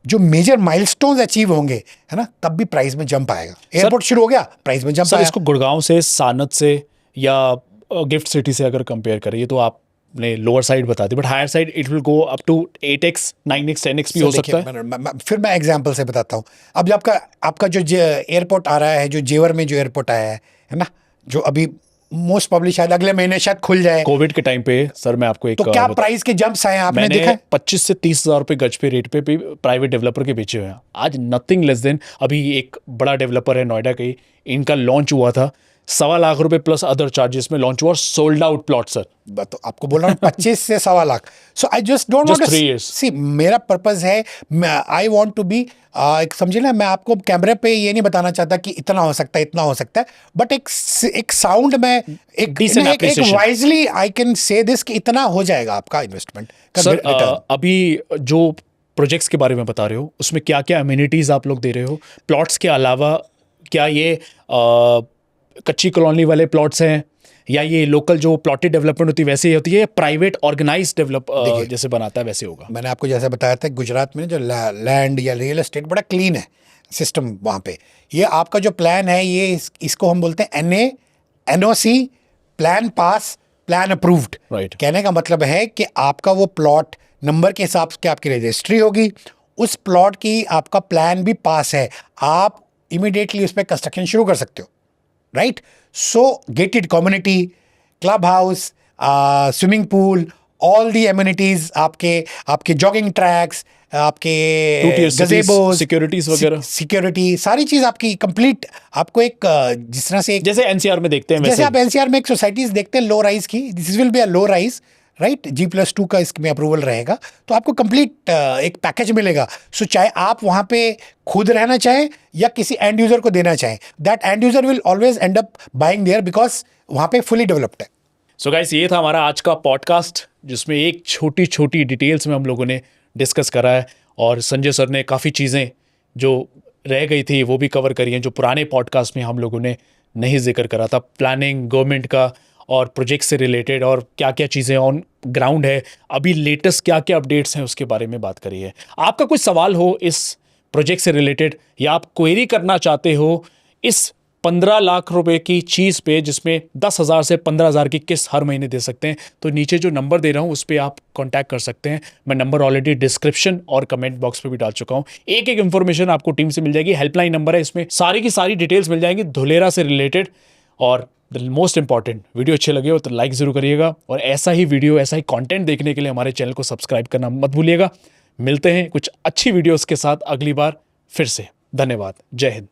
[SPEAKER 2] जो मेजर माइलस्टोन्स अचीव होंगे, है ना, तब भी प्राइस में जंप आएगा। एयरपोर्ट शुरू हो गया, प्राइस में जंप
[SPEAKER 1] सर
[SPEAKER 2] आएगा।
[SPEAKER 1] इसको गुड़गांव से, सानत से या गिफ्ट सिटी से अगर कंपेयर करिए तो आपने लोअर साइड बता दी, but higher side it will go up to 8x 9x 10x भी हो सकता है।
[SPEAKER 2] फिर मैं एग्जांपल से बताता हूँ। अब जब आपका जो एयरपोर्ट आ रहा है, जो जेवर में जो एयरपोर्ट आया है ना, जो अभी मोस्ट पब्लिश शायद अगले महीने शायद खुल जाए।
[SPEAKER 1] कोविड के टाइम पे सर मैं आपको एक
[SPEAKER 2] तो क्या प्राइस के जंप्स आए हैं आपने
[SPEAKER 1] मैंने
[SPEAKER 2] देखा?
[SPEAKER 1] 25 से 30 हज़ार रुपये गज पे रेट पे भी प्राइवेट डेवलपर के बेचे हुए हैं। आज नथिंग लेस देन, अभी एक बड़ा डेवलपर है नोएडा का ही, इनका लॉन्च हुआ था 1.25 लाख रुपए प्लस अदर चार्जेस में लॉन्च हुआ, सोल्ड आउट प्लॉट सर।
[SPEAKER 2] तो आपको बोल रहा हूँ 25 से 1.25 lakh. So I just don't want
[SPEAKER 1] 3 years.
[SPEAKER 2] See, मेरा पर्पस है, आई वांट टू बी, एक समझे ना, मैं आपको कैमरे पे ये नहीं बताना चाहता कि इतना हो सकता है, इतना हो सकता है, बट एक साउंड में एक wisely I can say this कि इतना हो जाएगा आपका इन्वेस्टमेंट का
[SPEAKER 1] सर।
[SPEAKER 2] रिटर्न।
[SPEAKER 1] अभी जो प्रोजेक्ट्स के बारे में बता रहे हो उसमें क्या क्या अम्यूनिटीज आप लोग दे रहे हो? प्लॉट्स के अलावा क्या ये कच्ची कॉलोनी वाले प्लॉट्स हैं, या ये लोकल जो प्लॉटेड डेवलपमेंट होती है वैसे ही होती है, प्राइवेट ऑर्गेनाइज डेवलप जैसे बनाता है वैसे होगा? मैंने
[SPEAKER 2] आपको जैसे बताया था, गुजरात में जो लैंड या रियल एस्टेट बड़ा क्लीन है सिस्टम वहाँ पे। ये आपका जो प्लान है, ये इसको हम बोलते हैं NOC, plan pass, plan approved.
[SPEAKER 1] Right.
[SPEAKER 2] कहने का मतलब है कि आपका वो प्लॉट नंबर के हिसाब से आपकी रजिस्ट्री होगी, उस प्लॉट की आपका प्लान भी पास है, आप इमीडिएटली उस पर कंस्ट्रक्शन शुरू कर सकते हो। right? So gated community, clubhouse, swimming pool, all the amenities, आपके jogging tracks, आपके
[SPEAKER 1] Two tier cities,
[SPEAKER 2] gazebos,
[SPEAKER 1] securities वगैरह।
[SPEAKER 2] सिक्योरिटी, सारी चीज आपकी कंप्लीट, आपको एक जिस तरह से
[SPEAKER 1] जैसे एनसीआर में देखते हैं
[SPEAKER 2] जैसे
[SPEAKER 1] वैसे
[SPEAKER 2] आप एनसीआर में एक सोसाइटीज देखते हैं लो राइज की, this will be a low rise, right? G+2 का इसमें अप्रूवल रहेगा, तो आपको कंप्लीट एक पैकेज मिलेगा। सो चाहे आप वहाँ पे खुद रहना चाहें या किसी एंड यूजर को देना चाहें, that end user will always end up buying there, because वहाँ पे फुली डेवलप्ड है।
[SPEAKER 1] सो गाइस, ये था हमारा आज का पॉडकास्ट, जिसमें एक छोटी छोटी डिटेल्स में हम लोगों ने डिस्कस करा है, और संजय सर ने काफ़ी चीज़ें जो रह गई थी वो भी कवर करी हैं, जो पुराने पॉडकास्ट में हम लोगों ने नहीं जिक्र करा था। प्लानिंग, गवर्नमेंट का और प्रोजेक्ट से रिलेटेड, और क्या क्या चीज़ें ऑन ग्राउंड है, अभी लेटेस्ट क्या क्या अपडेट्स हैं उसके बारे में बात करी है। आपका कोई सवाल हो इस प्रोजेक्ट से रिलेटेड, या आप क्वेरी करना चाहते हो इस 15 लाख रुपए की चीज़ पे, जिसमें 10,000 से 15,000 की किस्त हर महीने दे सकते हैं, तो नीचे जो नंबर दे रहा हूँ उस पर आप कांटेक्ट कर सकते हैं। मैं नंबर ऑलरेडी डिस्क्रिप्शन और कमेंट बॉक्स पे भी डाल चुका हूँ। एक एक इन्फॉर्मेशन आपको टीम से मिल जाएगी। हेल्पलाइन नंबर है, इसमें सारी की सारी डिटेल्स मिल जाएंगी धुलेरा से रिलेटेड। और द मोस्ट इंपॉर्टेंट, वीडियो अच्छे लगे हो तो लाइक ज़रूर करिएगा, और ऐसा ही वीडियो, ऐसा ही कॉन्टेंट देखने के लिए हमारे चैनल को सब्सक्राइब करना मत भूलिएगा। मिलते हैं कुछ अच्छी वीडियोज़ के साथ अगली बार फिर से। धन्यवाद। जय हिंद।